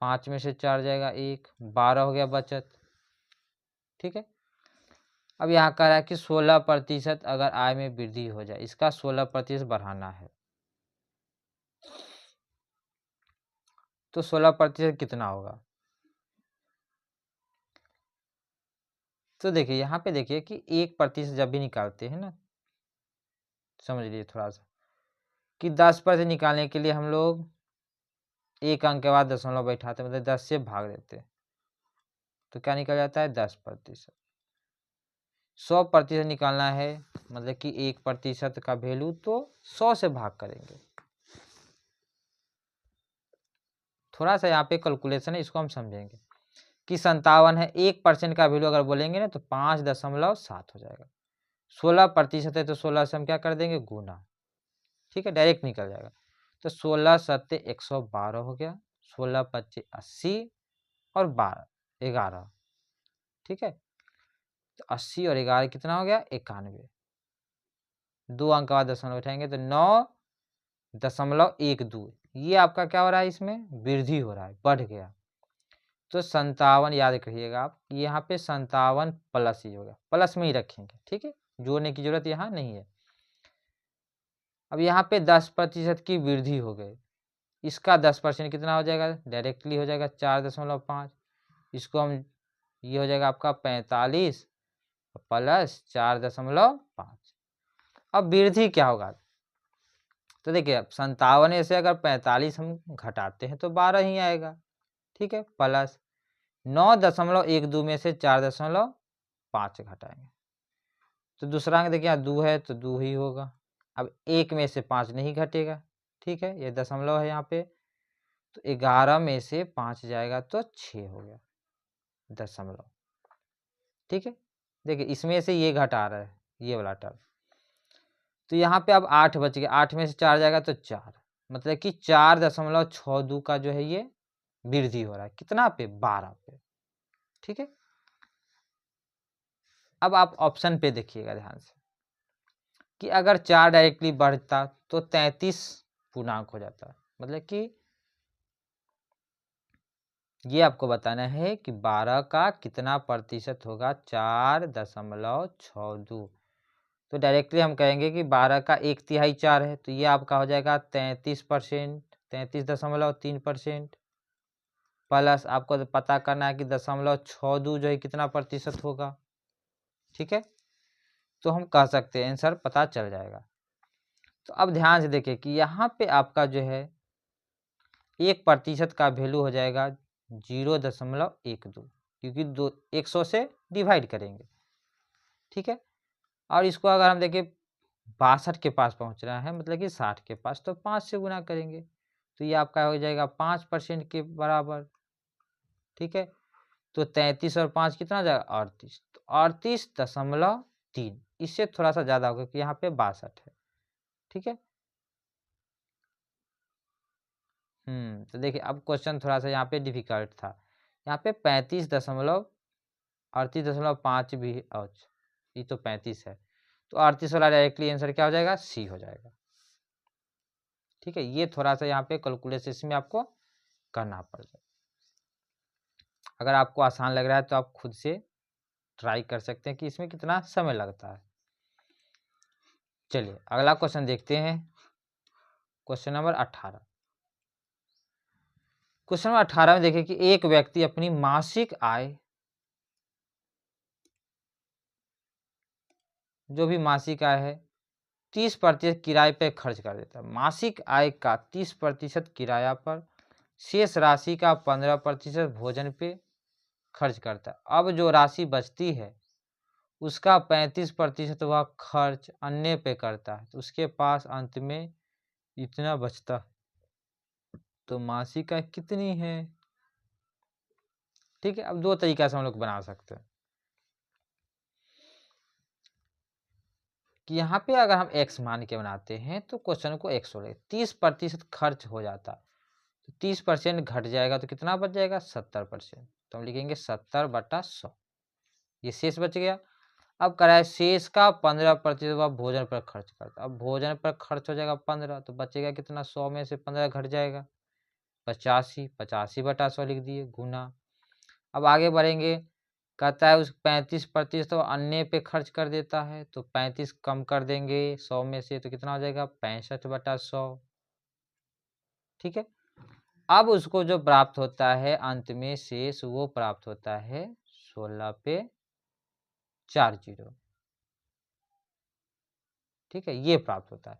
5 में से 4 जाएगा 1, 12 हो गया बचत, ठीक है। अब यहाँ कह रहा है कि 16% अगर आय में वृद्धि हो जाए, इसका 16% बढ़ाना है, तो 16% कितना होगा, तो देखिए यहाँ पे देखिए कि 1% जब भी निकालते हैं ना, समझ लीजिए थोड़ा सा कि 10% निकालने के लिए हम लोग एक अंक के बाद दशमलव बैठाते, मतलब 10 से भाग देते, तो क्या निकल जाता है 10%। 100% निकालना है, मतलब कि 1% का वैल्यू तो 100 से भाग करेंगे। थोड़ा सा यहाँ पे कैलकुलेशन है, इसको हम समझेंगे कि 57 है, 1% का वैल्यू अगर बोलेंगे ना तो 5.7 हो जाएगा, 16% है तो 16 से हम क्या कर देंगे गुना, ठीक है, डायरेक्ट निकल जाएगा। तो 16 सत्ते 112 हो गया, 16 पच्चे 80 और 11, ठीक है, तो 80 और 11 कितना हो गया 91, 2 अंक बाद दशमलव उठाएंगे तो 9.12, ये आपका क्या हो रहा है, इसमें वृद्धि हो रहा है, बढ़ गया। तो 57 याद रखिएगा आप, यहाँ पे 57 प्लस ही होगा, प्लस में ही रखेंगे, ठीक है, जोड़ने की जरूरत यहाँ नहीं है। अब यहाँ पे 10% की वृद्धि हो गई, इसका 10% कितना हो जाएगा, डायरेक्टली हो जाएगा 4.5, इसको हम, ये हो जाएगा आपका 45 प्लस 4.5। अब वृद्धि क्या होगा, तो देखिए 57 से अगर 45 हम घटाते हैं तो 12 ही आएगा, ठीक है, प्लस 9.12 में से 4.5 घटाएंगे तो दूसरा अंक देखिए यहाँ 2 है तो 2 ही होगा। अब 1 में से 5 नहीं घटेगा, ठीक है, ये दशमलव है यहाँ पे, तो 11 में से 5 जाएगा तो 6 हो गया दशमलव, ठीक है। देखिए इसमें से ये घटा रहा है, ये वाला टर्म, तो यहाँ पे अब 8 बच गया, 8 में से 4 जाएगा तो 4, मतलब कि 4.62 का जो है ये वृद्धि हो रहा है, कितना पे, 12 पे, ठीक है। अब आप ऑप्शन पे देखिएगा ध्यान से कि अगर 4 डायरेक्टली बढ़ता तो 33 पूर्णांक हो जाता, मतलब कि ये आपको बताना है कि 12 का कितना प्रतिशत होगा, 4.62। तो डायरेक्टली हम कहेंगे कि 12 का 1/3 4 है, तो ये आपका हो जाएगा 33%, 33.3%, प्लस आपको तो पता करना है कि 0.62 जो है कितना प्रतिशत होगा, ठीक है। तो हम कह सकते हैं आंसर पता चल जाएगा। तो अब ध्यान से देखिए कि यहाँ पे आपका जो है 1% का वैल्यू हो जाएगा 0.12, क्योंकि 100 से डिवाइड करेंगे, ठीक है। और इसको अगर हम देखें 62 के पास पहुंच रहा है, मतलब कि 60 के पास, तो 5 से गुना करेंगे तो ये आपका हो जाएगा 5% के बराबर, ठीक है। तो 33 और 5 कितना हो जाएगा, 38, तो 38.3, इससे थोड़ा सा ज़्यादा होगा कि यहाँ पे 62 है, ठीक है। तो देखिए अब क्वेश्चन थोड़ा सा यहाँ पे डिफिकल्ट था, यहाँ पे 38.5 भी, ये तो 35 है, तो 38 वाला डायरेक्टली आंसर क्या हो जाएगा, सी हो जाएगा, ठीक है। ये थोड़ा सा यहाँ पे कैलकुलेशन में आपको करना पड़ जाए। अगर आपको आसान लग रहा है तो आप खुद से ट्राई कर सकते हैं कि इसमें कितना समय लगता है। चलिए अगला क्वेश्चन देखते हैं, क्वेश्चन नंबर 18। क्वेश्चन नंबर 18 में देखिए कि एक व्यक्ति अपनी मासिक आय, जो भी मासिक आय है, 30% किराए पर खर्च कर देता है। मासिक आय का 30% किराया पर, शेष राशि का 15% भोजन पे खर्च करता है। अब जो राशि बचती है उसका 35% वह खर्च अन्य पे करता है, तो उसके पास अंत में इतना बचता है, तो मासिक आय कितनी है, ठीक है। अब दो तरीका से हम लोग बना सकते हैं कि यहाँ पे अगर हम x मान के बनाते हैं तो क्वेश्चन को x हो, 30% खर्च हो जाता, तो 30% घट जाएगा तो कितना बच जाएगा, 70%, तो हम लिखेंगे 70/100, ये शेष बच गया। अब कराए शेष का 15% वह भोजन पर खर्च करता, अब भोजन पर खर्च हो जाएगा 15, तो बचेगा कितना, 100 में से 15 घट जाएगा 85, 85/100 लिख दिए, गुना। अब आगे बढ़ेंगे, कहता है उस 35% तो अन्य पे खर्च कर देता है, तो 35 कम कर देंगे 100 में से, तो कितना हो जाएगा 65/100, ठीक है। अब उसको जो प्राप्त होता है अंत में शेष, वो प्राप्त होता है 16 पे 4 जीरो, ठीक है, ये प्राप्त होता है।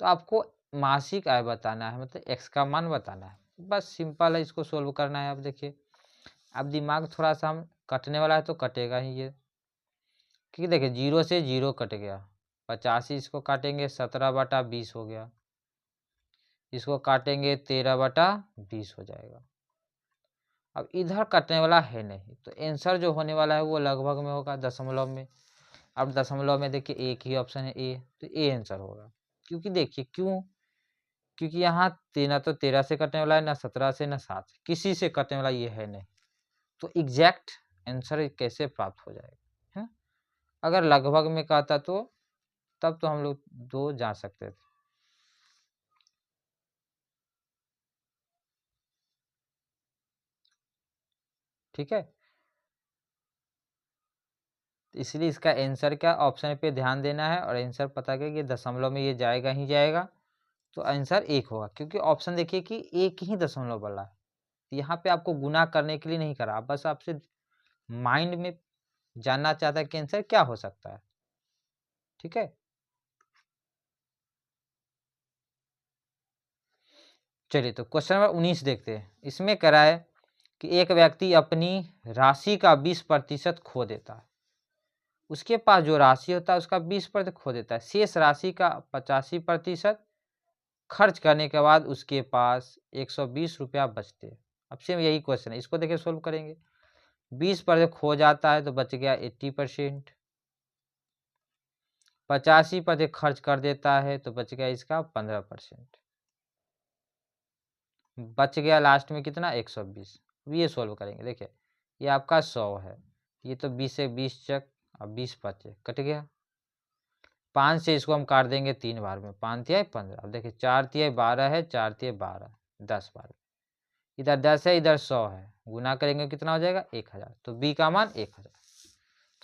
तो आपको मासिक आय बताना है, मतलब x का मान बताना है, बस सिंपल है, इसको सोल्व करना है। अब देखिए अब दिमाग थोड़ा सा हम कटने वाला है तो कटेगा ही ये, क्योंकि देखिए 0 से 0 कट गया, 85 इसको काटेंगे 17/20 हो गया, इसको काटेंगे 13/20 हो जाएगा। अब इधर कटने वाला है नहीं, तो आंसर जो होने वाला है वो लगभग में होगा दशमलव में। अब दशमलव में देखिए एक ही ऑप्शन है ए, तो ए आंसर होगा, क्योंकि देखिए क्यों, क्योंकि यहाँ ना तो 13 से कटने वाला है, ना 17 से, ना 7 से, किसी से कटने वाला ये है नहीं, तो एग्जैक्ट आंसर कैसे प्राप्त हो जाएगा, है। अगर लगभग में कहता तो तब तो हम लोग 2 जा सकते थे। ठीक है, इसलिए इसका आंसर क्या, ऑप्शन पे ध्यान देना है और आंसर पता करें कि दशमलव में ये जाएगा ही जाएगा, तो आंसर 1 होगा, क्योंकि ऑप्शन देखिए कि एक ही दशमलव वाला है। यहाँ पे आपको गुना करने के लिए नहीं करा, बस आपसे माइंड में जानना चाहता है कि आंसर क्या हो सकता है। ठीक है, चलिए तो क्वेश्चन नंबर 19 देखते हैं। इसमें करा है कि एक व्यक्ति अपनी राशि का 20% खो देता है। उसके पास जो राशि होता है उसका 20% खो देता है, शेष राशि का 85% खर्च करने के बाद उसके पास 120 रुपया बचते हैं। अब सेम यही क्वेश्चन है, इसको देखिए सोल्व करेंगे। 20% खो जाता है तो बच गया 80%, 85% खर्च कर देता है तो बच गया इसका 15%, बच गया लास्ट में कितना 120। ये सोल्व करेंगे, देखिए ये आपका 100 है, ये तो 20 से 20 चक, अब 20 बचे कट गया, 5 से इसको हम काट देंगे 3 बार में, 5 तिहाई 15, अब देखिए 4 तिहाई 12 है, 4 तिहाई 12, 10 बार, इधर 10 है इधर 100 है, गुना करेंगे कितना हो जाएगा 1000, तो बी का मान 1000,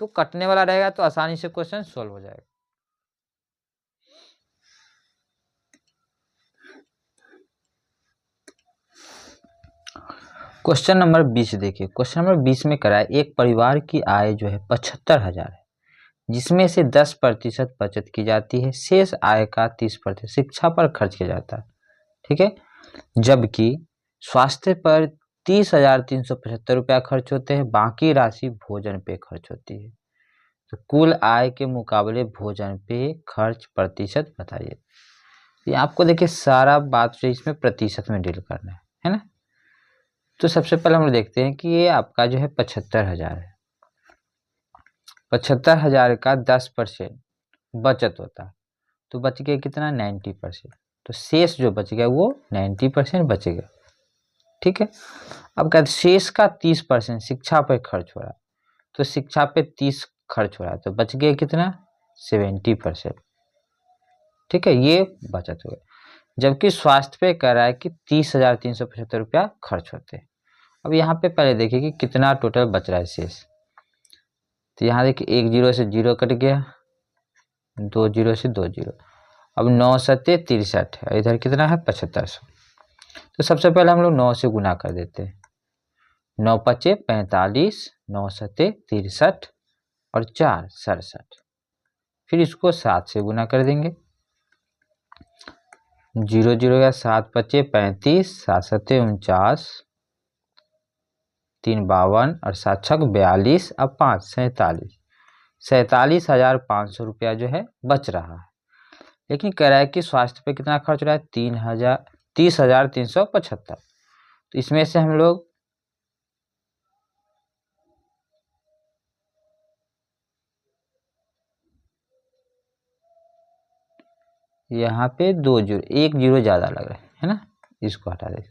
तो कटने वाला रहेगा तो आसानी से क्वेश्चन सोल्व हो जाएगा। क्वेश्चन नंबर 20 देखिए, क्वेश्चन नंबर 20 में करा है एक परिवार की आय जो है 75,000 है, जिसमें से 10% बचत की जाती है, शेष आय का 30% शिक्षा पर खर्च किया जाता है। ठीक है, जबकि स्वास्थ्य पर 30,375 रुपया खर्च होते हैं, बाकी राशि भोजन पे खर्च होती है। तो कुल आय के मुकाबले भोजन पे खर्च प्रतिशत बताइए। ये आपको देखिए सारा बात जो इसमें प्रतिशत में डील करना है ना। तो सबसे पहले हम लोग देखते हैं कि ये आपका जो है 75,000 है, 75,000 का 10% बचत होता है, तो बच गया कितना 90%, तो शेष जो बच गया वो 90% बचेगा। ठीक है, अब कहते शेष का 30% शिक्षा पर खर्च हो रहा है, तो शिक्षा पे 30 खर्च हो रहा है, तो बच गया कितना 70%। ठीक है, ये बचत हो गया, जबकि स्वास्थ्य पे कह रहा है कि 30,375 रुपया खर्च होते हैं। अब यहाँ पे पहले देखिए कि कितना टोटल बच रहा है शेष, तो यहाँ देखिए 1 जीरो से 0 कट गया, 2 जीरो से 2 जीरो, अब 9 सत्ते 63 है, इधर कितना है 7500, तो सबसे पहले हम लोग 9 से गुना कर देते हैं, 9 पचे 45, 9 सत्ते 63 और 4 67, फिर इसको 7 से गुना कर देंगे, 0 0 या 7 पचे 35, 7 सत्ते 49, 3 52 और 7 छक 42, अब 5 47, 47,500 रुपया जो है बच रहा है। लेकिन कह रहा है कि स्वास्थ्य पे कितना खर्च हो रहा है 30,375, तो इसमें से हम लोग यहाँ पे 2 जीरो, 1 जीरो ज्यादा लग रहा है ना, इसको हटा दे।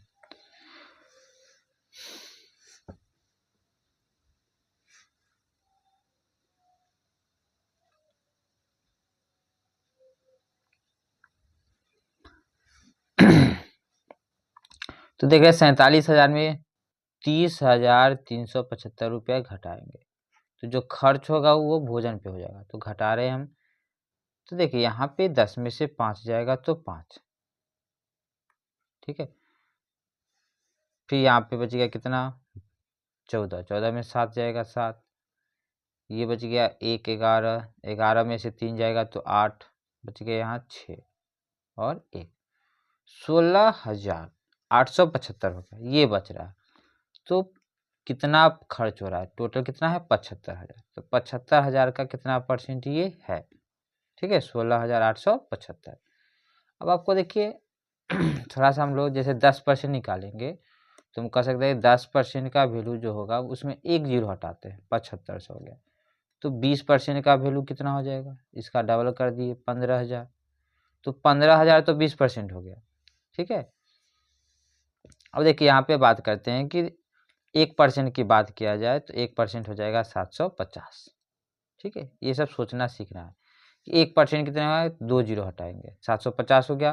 तो देखिए 47,000 में 30,375 रुपया घटाएंगे, तो जो खर्च होगा वो भोजन पे हो जाएगा, तो घटा रहे हैं हम, तो देखिए यहाँ पे 10 में से 5 जाएगा तो 5। ठीक है, फिर यहाँ पे बच गया कितना 14, 14 में 7 जाएगा 7, ये बच गया 1 11, 11 में से 3 जाएगा तो 8, बच गया यहाँ 6 और 1, 16,875 रुपये ये बच रहा है। तो कितना खर्च हो रहा है, टोटल कितना है 75,000, तो 75,000 का कितना परसेंट ये है। ठीक है, 16,875। अब आपको देखिए थोड़ा सा हम लोग जैसे 10% निकालेंगे, तो हम कह सकते हैं 10% का वैल्यू जो होगा उसमें 1 जीरो हटाते हैं, 75 से हो गया, तो 20% का वैल्यू कितना हो जाएगा, इसका डबल कर दिए 15,000, तो 15,000 तो 20% हो गया। ठीक है, अब देखिए यहाँ पे बात करते हैं कि 1% की बात किया जाए तो 1% हो जाएगा 750। ठीक है, ये सब सोचना सीखना है कि 1% कितना है, 2 जीरो हटाएंगे 750 हो गया,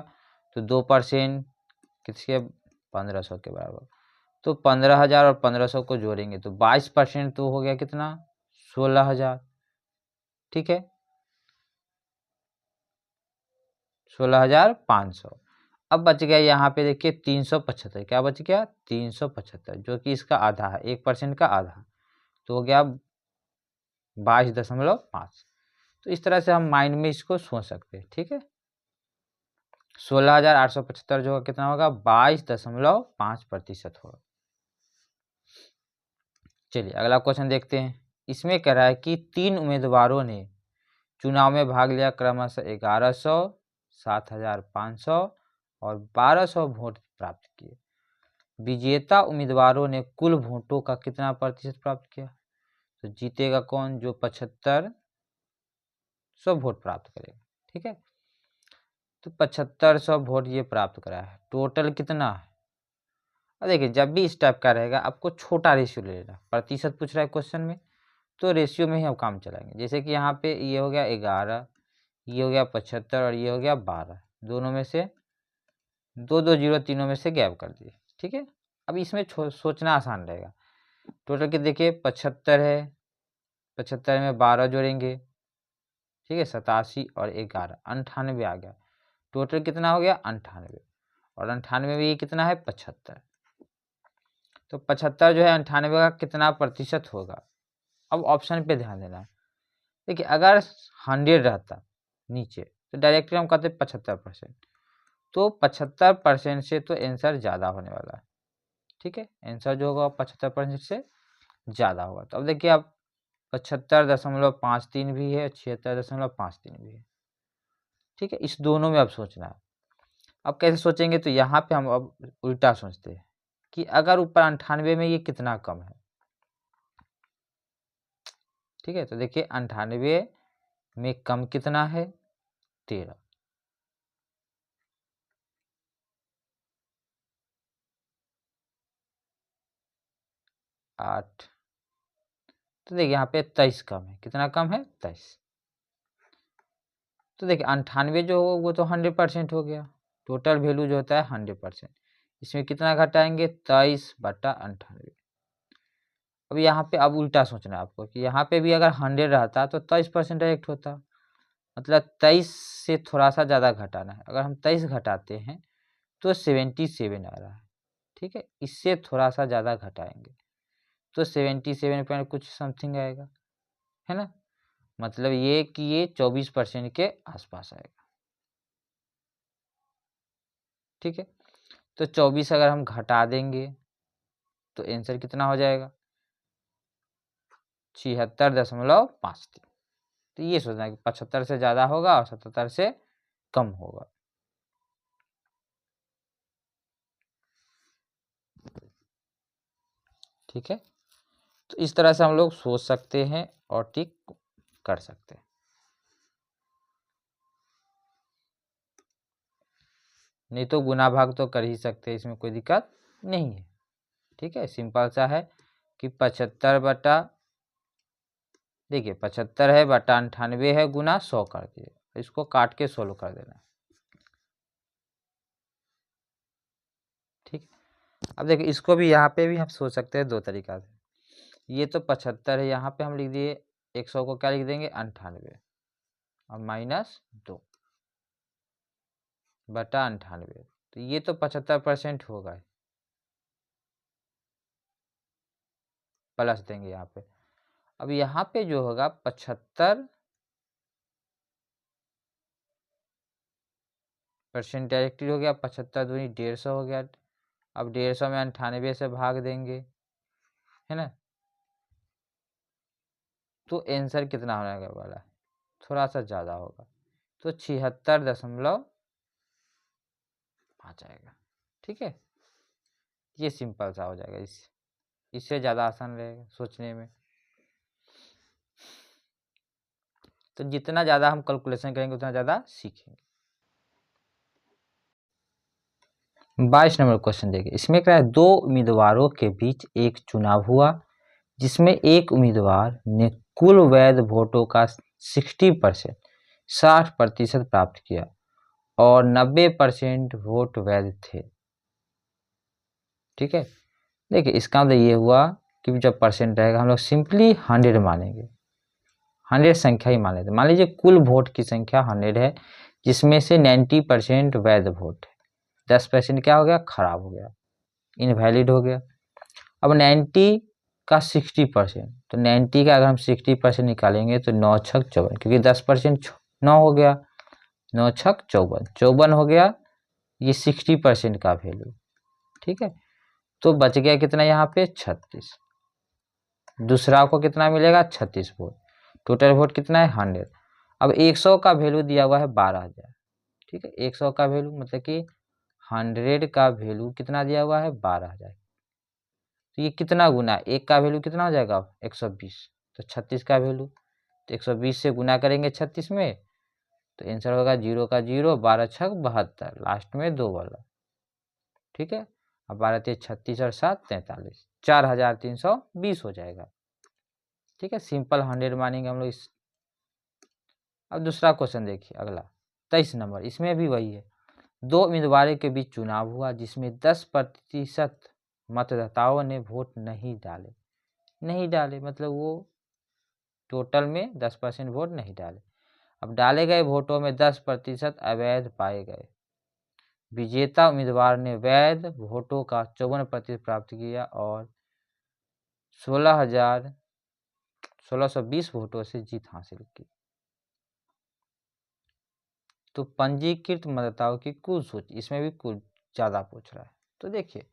तो 2% किसके 1500 के बराबर, तो 15,000 और 1,500 को जोड़ेंगे तो 22% तो हो गया कितना, 16,000। ठीक है, 16,500। अब बच गया यहाँ पे देखिए 375, क्या बच गया 375, जो कि इसका आधा है, 1% का आधा, तो हो गया 22.5। तो इस तरह से हम माइंड में इसको सोच सकते हैं। ठीक है, 16,875 जो कितना होगा, 22.5% होगा। चलिए अगला क्वेश्चन देखते हैं। इसमें कह रहा है कि 3 उम्मीदवारों ने चुनाव में भाग लिया, क्रमशः 1100, 7,500 और 1,200 वोट प्राप्त किए। विजेता उम्मीदवारों ने कुल वोटों का कितना प्रतिशत प्राप्त किया? तो जीतेगा कौन? जो 7,500 वोट प्राप्त करेगा। ठीक है, तो 7,500 वोट ये प्राप्त करा है। टोटल कितना है? अब देखिए जब भी इस टाइप का रहेगा आपको छोटा रेशियो ले लेना। प्रतिशत पूछ रहा है क्वेश्चन में, तो रेशियो में ही हम काम चलाएंगे। जैसे कि यहाँ पे ये हो गया 11, ये हो गया 75 और ये हो गया 12, दोनों में से 2 0 तीनों में से गैप कर दिए। ठीक है, अब इसमें सोचना आसान रहेगा। टोटल के देखिए 75 है, 75 में 12 जोड़ेंगे, ठीक है, 87 और 11, 98 आ गया। टोटल कितना हो गया? 98, और 98 में ये कितना है? 75। तो 75 जो है 98 का कितना प्रतिशत होगा? अब ऑप्शन पे ध्यान देना है। देखिए अगर 100 रहता नीचे तो डायरेक्टली हम कहते 75%, तो 75% से तो आंसर ज़्यादा होने वाला है। ठीक है, आंसर जो होगा 75% से ज़्यादा होगा। तो अब देखिए आप 75.53 भी है, 76.53 भी है। ठीक है, इस दोनों में अब सोचना है। अब कैसे सोचेंगे? तो यहाँ पे हम अब उल्टा सोचते हैं कि अगर ऊपर 98 में ये कितना कम है। ठीक है, तो देखिए 98 में कम कितना है? 13। आठ, तो देखिए यहाँ पे 23 कम है। कितना कम है? 23। तो देखिए 98 जो हो वो तो 100% हो गया। टोटल वैल्यू जो होता है 100%। इसमें कितना घटाएंगे? 23/98। अब यहाँ पे अब उल्टा सोचना है आपको कि यहाँ पे भी अगर 100 रहता तो 23% डायरेक्ट होता। मतलब 23 से थोड़ा सा ज़्यादा घटाना है। अगर हम 23 घटाते हैं तो 77 आ रहा है। ठीक है, इससे थोड़ा सा ज़्यादा घटाएंगे तो 77 पॉइंट कुछ समथिंग आएगा, है ना। मतलब ये कि ये 24% के आसपास आएगा। ठीक है, तो 24 अगर हम घटा देंगे तो आंसर कितना हो जाएगा? 76.53। तो ये सोचना है कि 75 से ज़्यादा होगा और 77 से कम होगा। ठीक है, तो इस तरह से हम लोग सोच सकते हैं और टिक कर सकते हैं। नहीं तो गुना भाग तो कर ही सकते हैं, इसमें कोई दिक्कत नहीं है। ठीक है, सिंपल सा है कि 75 बटा, देखिए 75 है बटा 98 है गुना 100 कर दिए, इसको काट के 16 कर देना। ठीक, अब देखिए इसको भी यहाँ पे भी हम सोच सकते हैं दो तरीका से। ये तो 75 है, यहाँ पे हम लिख दिए 100 को क्या लिख देंगे? 98 और -2 बटा 98। तो ये तो 75% होगा, प्लस देंगे यहाँ पे। अब यहाँ पे जो होगा 75% डायरेक्टली हो गया, 75 दूनी 150 हो गया। अब 150 में 98 से भाग देंगे, है ना, तो आंसर कितना होने वाला है? थोड़ा सा ज़्यादा होगा, तो 76.5 आएगा। ठीक है, ये सिंपल सा हो जाएगा। इससे ज़्यादा आसान रहेगा सोचने में। तो जितना ज़्यादा हम कैलकुलेशन करेंगे उतना ज़्यादा सीखेंगे। 22 नंबर क्वेश्चन देखिए, इसमें क्या है? 2 उम्मीदवारों के बीच एक चुनाव हुआ जिसमें एक उम्मीदवार ने कुल वैध वोटों का 60% प्राप्त किया और 90% वोट वैध थे। ठीक है, देखिए इसका मतलब ये हुआ कि जब परसेंट रहेगा हम लोग सिंपली 100 मानेंगे, 100 संख्या ही मान लेते। मान लीजिए कुल वोट की संख्या 100 है, जिसमें से 90% वैध वोट है, 10% क्या हो गया, खराब हो गया, इनवैलिड हो गया। अब 90 का 60%, तो 90 का अगर हम 60% निकालेंगे तो 9 छक 54, क्योंकि 10% 9 हो गया, 9 छक 54, 54 हो गया ये 60% का वैल्यू। ठीक है, तो बच गया कितना यहाँ पे 36, दूसरा को कितना मिलेगा 36 वोट, टोटल वोट कितना है 100। अब 100 का वैल्यू दिया हुआ है 12,000। ठीक है, 100 का वैल्यू मतलब कि 100 का वैल्यू कितना दिया हुआ है 12,000। तो ये कितना गुना, एक का वैल्यू कितना हो जाएगा 120, तो 36 का वैल्यू, तो 120 से गुना करेंगे 36 में, तो आंसर होगा 0 का 0, 12 छक 72, लास्ट में 2 वाला। ठीक है, अब 12 3 36 और 7 43, 4320 हो जाएगा। ठीक है, सिंपल 100 मानेंगे हम लोग इस। अब दूसरा क्वेश्चन देखिए अगला 23 नंबर, इसमें भी वही है। दो उम्मीदवारों के बीच चुनाव हुआ जिसमें 10% मतदाताओं ने वोट नहीं डाले। नहीं डाले मतलब वो टोटल में 10% वोट नहीं डाले। अब डाले गए वोटों में 10% अवैध पाए गए। विजेता उम्मीदवार ने वैध वोटों का 54% प्राप्त किया और 16,20 वोटों से जीत हासिल की। तो पंजीकृत मतदाताओं की कुल सूची, इसमें भी कुल ज़्यादा पूछ रहा है। तो देखिए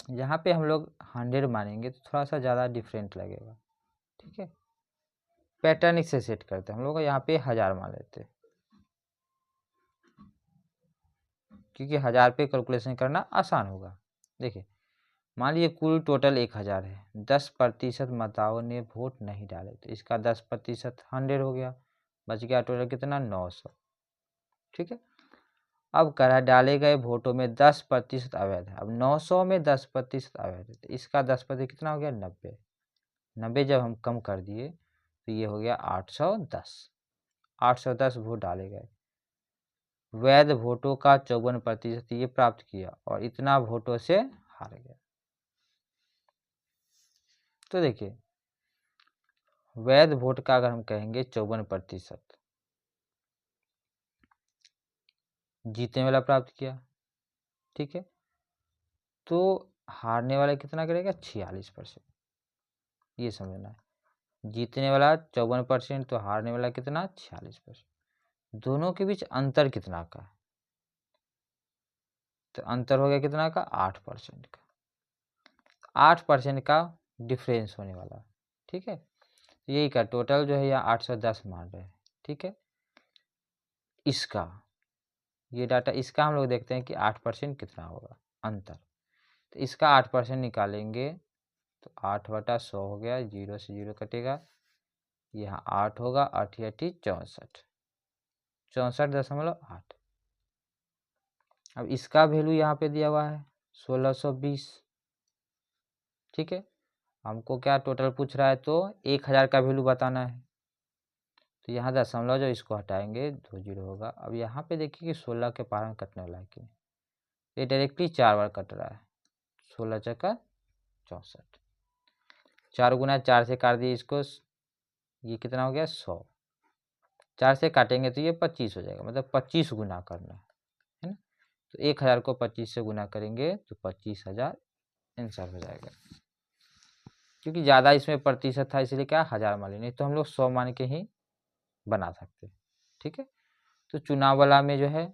यहाँ पे हम लोग 100 मानेंगे तो थोड़ा सा ज़्यादा डिफरेंट लगेगा। ठीक है, पैटर्न से सेट करते हैं हम लोग, यहाँ पे 1000 मान लेते हैं, क्योंकि 1000 पे कैलकुलेशन करना आसान होगा। देखिए मान लीजिए कुल टोटल 1000 है, 10% मतदाताओं ने वोट नहीं डाले, तो इसका 10% 100 हो गया, बच गया टोटल कितना 900। ठीक है, अब करा डाले गए वोटों में 10% अवैध है। अब 900 में 10% अवैध है, तो इसका 10% कितना हो गया 90। 90 जब हम कम कर दिए तो ये हो गया 810। 810 वोट डाले गए, वैध वोटों का 54% ये प्राप्त किया और इतना वोटों से हार गया। तो देखिए वैध वोट का अगर हम कहेंगे 54%, जीतने वाला प्राप्त किया। ठीक है, तो हारने वाला कितना करेगा 46%, ये समझना है। जीतने वाला 54%, तो हारने वाला कितना 46%। दोनों के बीच अंतर कितना का है, तो अंतर हो गया कितना का 8% का, 8% का डिफरेंस होने वाला। ठीक है, यही का टोटल जो है यहाँ 810 मान रहे हैं। ठीक है, इसका ये डाटा, इसका हम लोग देखते हैं कि 8% कितना होगा अंतर। तो इसका 8% निकालेंगे तो 8/100 हो गया, 0 से 0 कटेगा, यहाँ 8 होगा, 8 8 64, 64.8। अब इसका वैल्यू यहाँ पे दिया हुआ है 1620। ठीक है, हमको क्या टोटल पूछ रहा है, तो 1000 का वैल्यू बताना है, तो यहाँ दशमलव जो इसको हटाएंगे 2 0 होगा। अब यहाँ पे देखिए कि 16 के पार में कटने वाला है कि ये डायरेक्टली 4 बार कट रहा है, 16 चक्का 64, 4 गुना 4 से काट दिए इसको, ये कितना हो गया 100, 4 से काटेंगे तो ये 25 हो जाएगा, मतलब 25 गुना करना है ना। तो 1000 को 25 से गुना करेंगे तो 25,000 आंसर हो जाएगा। क्योंकि ज़्यादा इसमें प्रतिशत था इसलिए क्या 1000 मान ली, नहीं तो हम लोग 100 मान के ही बना सकते। ठीक है, तो चुनाव वाला में जो है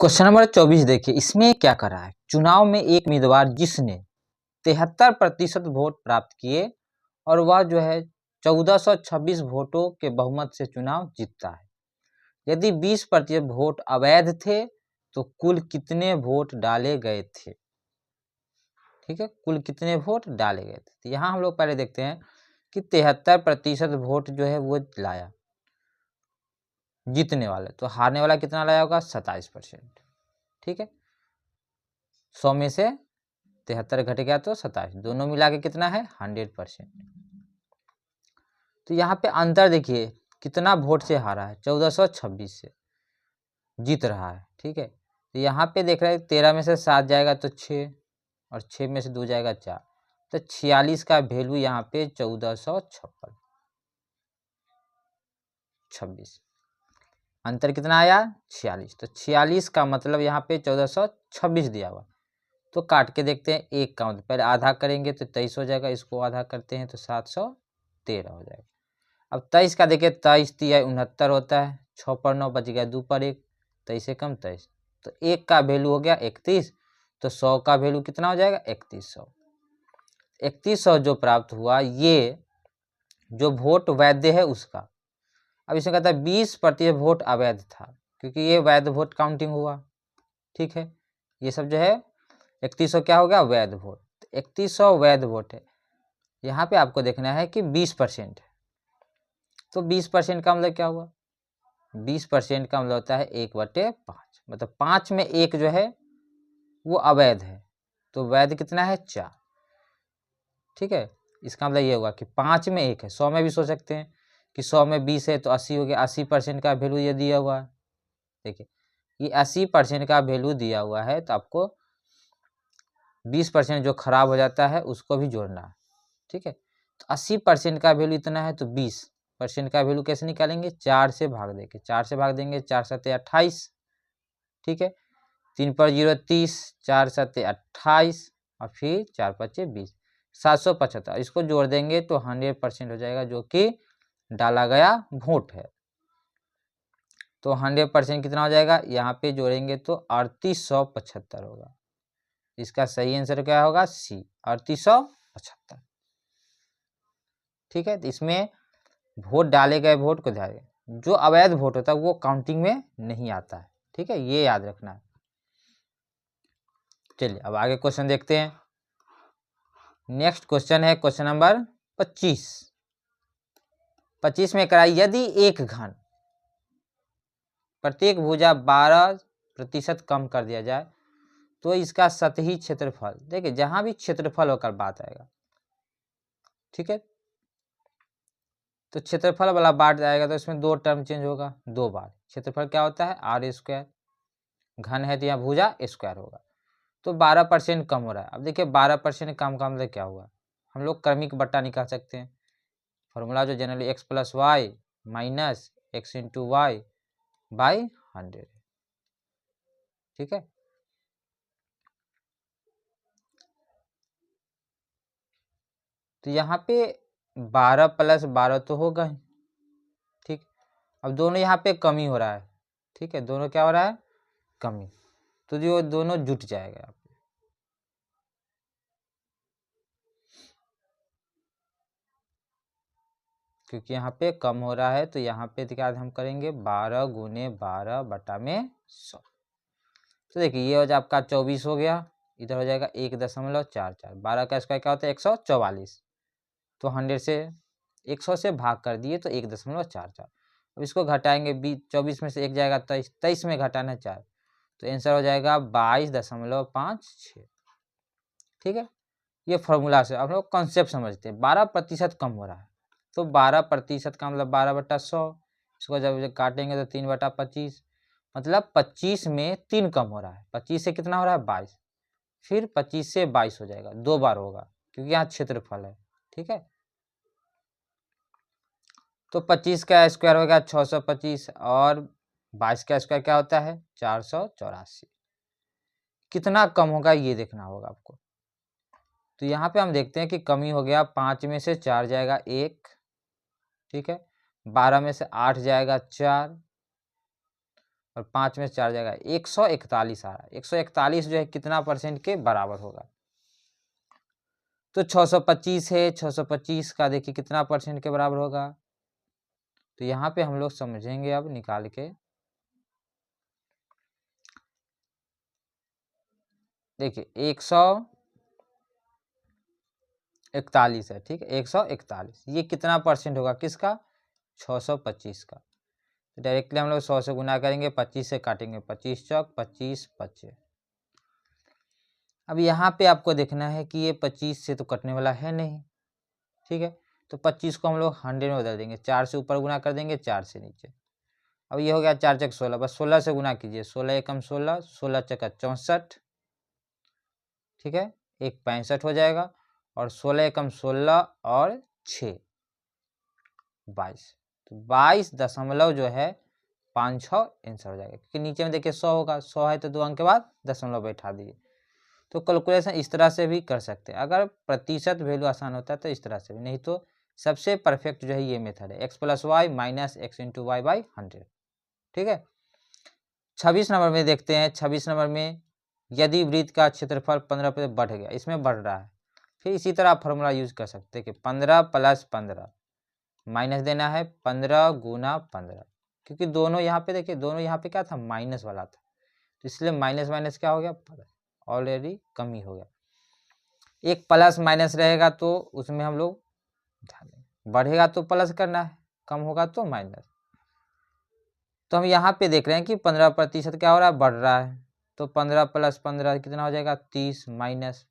क्वेश्चन नंबर 24 देखिए, इसमें क्या करा है। चुनाव में एक उम्मीदवार जिसने 73% वोट प्राप्त किए और वह जो है 1426 वोटों के बहुमत से चुनाव जीतता है। यदि 20% वोट अवैध थे तो कुल कितने वोट डाले गए थे। ठीक है, कुल कितने वोट डाले गए थे। तो यहाँ हम लोग पहले देखते हैं कि 73% वोट जो है वो लाया जीतने वाले, तो हारने वाला कितना लाया होगा 27%। ठीक है, 100 में से 73 घट गया तो 27, दोनों मिला के कितना है 100%। तो यहाँ पे अंतर देखिए कितना वोट से हारा है 1426 से, जीत रहा है। ठीक है, तो यहाँ पे देख रहे हैं 13 में से 7 जाएगा तो 6 और 6 में से 2 जाएगा 4, तो 46 का वैल्यू यहाँ पे 1426। अंतर कितना आया 46, तो 46 का मतलब यहाँ पे 1426 दिया हुआ। तो काट के देखते हैं, एक का मतलब पहले आधा करेंगे तो 23 हो जाएगा, इसको आधा करते हैं तो 713 हो जाएगा। अब 23 का देखिए 23 तिया 69 होता है, 6 पर 9 बच गया 2 पर 1, 23 से कम 23, तो 1 का वैल्यू हो गया 31, तो 100 का वैल्यू कितना हो जाएगा 3100। 3100 जो प्राप्त हुआ, ये जो वोट वैध है उसका। अब इसमें कहता है 20% वोट अवैध था, क्योंकि ये वैध वोट काउंटिंग हुआ। ठीक है, ये सब जो है 3100 क्या हो गया वैध वोट, 3100 वैध वोट है। यहाँ पे आपको देखना है कि 20% है, तो 20% का मतलब क्या हुआ, 20% का मतलब होता है 1/5, मतलब 5 में 1 जो है वो अवैध है, तो वैध कितना है 4। ठीक है, इसका मतलब ये हुआ कि 5 में 1 है। 100 में भी सोच सकते हैं कि 100 में 20 है तो 80 हो गया, 80% का वैल्यू ये दिया हुआ है। देखिए ये 80% का वैल्यू दिया हुआ है, तो आपको 20% जो खराब हो जाता है उसको भी जोड़ना है। ठीक है, तो 80% का वैल्यू इतना है, तो 20% का वैल्यू कैसे निकालेंगे, 4 से भाग देंगे, 4 से भाग देंगे, 4 सत्ते 28। ठीक है, 3 पर 0 30, 4 सत्ते 28 और फिर 4 पच्चे 20, 775। इसको जोड़ देंगे तो 100% हो जाएगा, जो कि डाला गया वोट है। तो 100% कितना हो जाएगा, यहाँ पे जोड़ेंगे तो 3875 होगा। इसका सही आंसर क्या होगा, सी 3875। ठीक है, तो इसमें वोट डाले गए वोट को ध्यान, जो अवैध वोट होता है वो काउंटिंग में नहीं आता है। ठीक है, ये याद रखना है। चलिए अब आगे क्वेश्चन देखते हैं। नेक्स्ट क्वेश्चन है क्वेश्चन नंबर 25। 25 में कराई, यदि एक घन प्रत्येक भुजा 12% कम कर दिया जाए तो इसका सतही क्षेत्रफल, देखिए जहां भी क्षेत्रफल होकर बात आएगा, ठीक है, तो क्षेत्रफल वाला बात आएगा तो इसमें 2 टर्म चेंज होगा, 2 बार। क्षेत्रफल क्या होता है r², घन है तो यहाँ भुजा स्क्वायर होगा, तो 12% कम हो रहा है। अब देखिए 12% कम का मतलब क्या हुआ, हम लोग क्रमिक बट्टा निकाल सकते हैं। फॉर्मूला जो generally x + y minus x × y by 100। ठीक है, तो यहाँ पे 12 + 12 तो होगा ही। ठीक, अब दोनों यहाँ पे कमी हो रहा है। ठीक है, दोनों क्या हो रहा है, कमी, तो जो दोनों जुट जाएगा यहाँ पे। क्योंकि यहाँ पे कम हो रहा है, तो यहाँ पे क्या हम करेंगे 12 × 12 बटा में 100। तो देखिए ये हो जाए आपका 24 हो गया, इधर हो जाएगा 1.44। 12 का स्क्वायर क्या होता है 144, तो 100 से 100 से भाग कर दिए तो 1.44। अब इसको घटाएंगे, 24 में से 1 जाएगा 23, 23 में घटाना 4, तो आंसर हो जाएगा 22.56। ठीक है, ये फॉर्मूला से आप लोग कॉन्सेप्ट समझते हैं। 12% कम हो रहा है, तो 12% का मतलब 12/100, इसको जब काटेंगे तो 3/25, मतलब 25 में 3 कम हो रहा है। 25 से कितना हो रहा है 22, फिर 25 से 22 हो जाएगा, 2 बार होगा क्योंकि यहाँ क्षेत्रफल है। ठीक है, तो 25 का स्क्वायर हो गया 625 और 22 का स्क्वायर क्या होता है 484। कितना कम होगा ये देखना होगा आपको। तो यहाँ पे हम देखते हैं कि कमी हो गया, 5 में से 4 जाएगा 1, ठीक है, 12 में से 8 जाएगा 4 और 5 में से 4 जाएगा 141 आ रहा है। 141 जो है कितना % के बराबर होगा, तो 625 है, 625 का देखिए कितना % के बराबर होगा, तो यहाँ पे हम लोग समझेंगे अब निकाल के। देखिए 141 है, ठीक है, 141 ये कितना % होगा किसका 625 का, तो डायरेक्टली हम लोग 100 से गुना करेंगे, 25 से काटेंगे, 25 चौक 25 बचे। अब यहाँ पे आपको देखना है कि ये 25 से तो कटने वाला है नहीं। ठीक है, तो 25 को हम लोग 100 में बदल देंगे, 4 से ऊपर गुना कर देंगे, 4 से नीचे, अब ये हो गया 4 चक 16, बस 16 से गुना कीजिए, 16 एकम 16, 16 चका 64, ठीक है, एक 65 हो जाएगा, और 16 एकम 16 और 6 22, तो 22 जो है 56 आंसर हो जाएगा, क्योंकि नीचे में देखिए 100 होगा, 100 है तो 2 अंक के बाद दशमलव बैठा दीजिए। तो कैलकुलेशन इस तरह से भी कर सकते हैं, अगर प्रतिशत वैल्यू आसान होता है तो इस तरह से भी, नहीं तो सबसे परफेक्ट जो है ये मेथड है, x + y - x × y/100, ठीक है। 26 नंबर में देखते हैं, 26 नंबर में यदि वृत्त का क्षेत्रफल 15% बढ़ गया, इसमें बढ़ रहा है, फिर इसी तरह आप फॉर्मूला यूज कर सकते हैं कि 15 + 15 माइनस देना है 15 × 15, क्योंकि दोनों यहाँ पे देखिए, दोनों यहाँ पे क्या था, माइनस वाला था, तो इसलिए माइनस माइनस क्या हो गया, ऑलरेडी कमी हो गया। एक प्लस माइनस रहेगा तो उसमें हम लोग बढ़ेगा तो प्लस करना है, कम होगा तो माइनस। तो हम यहाँ पे देख रहे हैं कि 15% क्या हो रहा है, बढ़ रहा है, तो 15 + 15 कितना हो जाएगा, 30, माइनस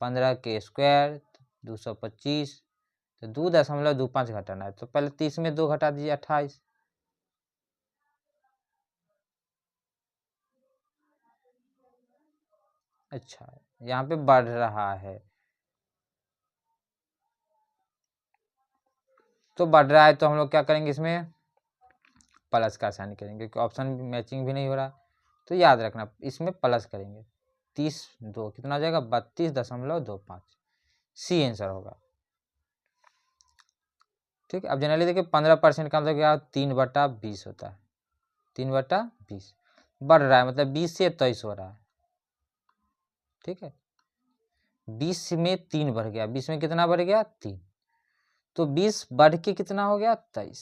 15 के स्क्वायर 225, तो 2.25 घटाना है, तो पहले 30 में 2 घटा दीजिए, 28। अच्छा, यहाँ पे बढ़ रहा है, तो बढ़ रहा है तो हम लोग क्या करेंगे, इसमें प्लस का साइन करेंगे, क्योंकि ऑप्शन मैचिंग भी नहीं हो रहा, तो याद रखना इसमें प्लस करेंगे। 30 2 कितना हो जाएगा, 32.25, सी आंसर होगा, ठीक है। अब जनरली देखिए 15% का मतलब क्या, 3/20 होता है, 3/20 बढ़ रहा है, मतलब 20 से 23 हो रहा है, ठीक है। 20 में 3 बढ़ गया, 20 में कितना बढ़ गया, 3, तो 20 बढ़ के कितना हो गया, 23,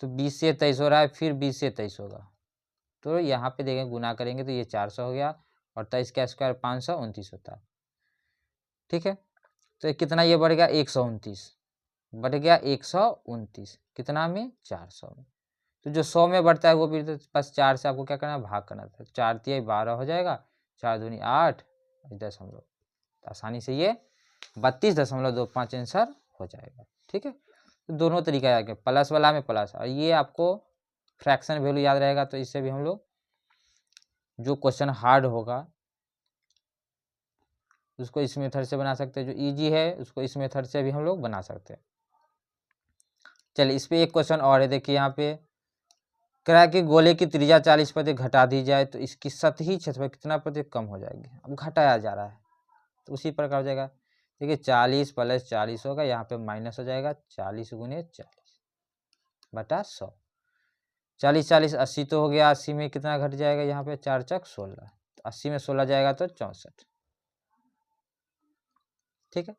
तो 20 से 23 हो रहा है, फिर 20 से 23 होगा, तो यहाँ पे देखें गुना करेंगे तो ये 400 हो गया, और 23 का स्क्वायर 529 होता है, ठीक है। तो कितना ये बढ़ गया, 129, बढ़ गया 129, कितना में, 400 में। तो जो 100 में बढ़ता है वो भी तो बस 4 से आपको क्या करना है, भाग करना था, 4 × 12 हो जाएगा, 4 दूनी 8, 10, तो आसानी से ये 32.25 आंसर हो जाएगा, ठीक है। तो दोनों तरीका है, प्लस वाला में प्लस, और ये आपको फ्रैक्शन वैल्यू याद रहेगा, तो इससे भी हम लोग जो क्वेश्चन हार्ड होगा उसको इस मेथड से बना सकते हैं, जो इजी है उसको इस मेथड से भी हम लोग बना सकते हैं। चलिए इस पे एक क्वेश्चन और है, देखिए यहाँ पे कह रहा है कि गोले की त्रिज्या 40% घटा दी जाए तो इसकी सतही क्षेत्रफल कितना प्रतिशत कम हो जाएगी। अब घटाया जा रहा है तो उसी प्रकार हो जाएगा, देखिए 40 + 40 होगा, यहाँ पे माइनस हो जाएगा, 40 × 40/100, 40 40 80 तो हो गया, 80 में कितना घट जाएगा, यहाँ पे 4 चक 16, 80 में 16 जाएगा तो 64, ठीक है।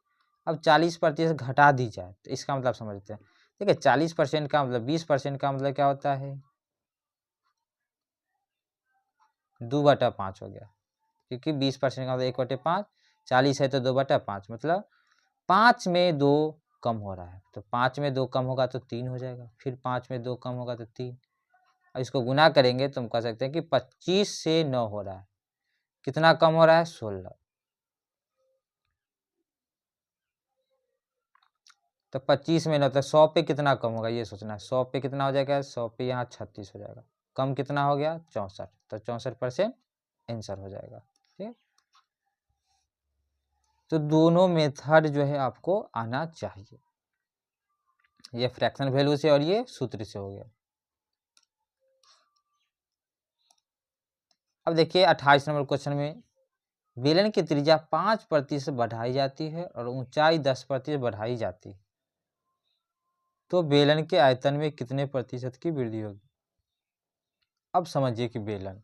अब 40% घटा दी जाए तो इसका मतलब समझते हैं, देखिए 40% का मतलब 20% का मतलब क्या होता है, 2/5 हो गया, क्योंकि 20% का मतलब 1/5, 40 है तो 2/5, मतलब 5 में 2 कम हो रहा है, तो 5 में 2 कम होगा तो 3 हो जाएगा, फिर 5 में 2 कम होगा तो 3, अब इसको गुना करेंगे तो हम कह सकते हैं कि 25 से 9 हो रहा है, कितना कम हो रहा है, 16, तो 25 में 9 तो 100 पे कितना कम होगा ये सोचना है, 100 पे कितना हो जाएगा, 100 पे यहाँ 36 हो जाएगा, कम कितना हो गया, 64, तो 64% आंसर हो जाएगा, ठीक है। तो दोनों मेथड जो है आपको आना चाहिए, ये फ्रैक्शन वैल्यू से और ये सूत्र से हो गया। अब देखिए 28 नंबर क्वेश्चन में बेलन की त्रिज्या 5% बढ़ाई जाती है और ऊंचाई 10% बढ़ाई जाती है, तो बेलन के आयतन में कितने प्रतिशत की वृद्धि होगी। अब समझिए कि बेलन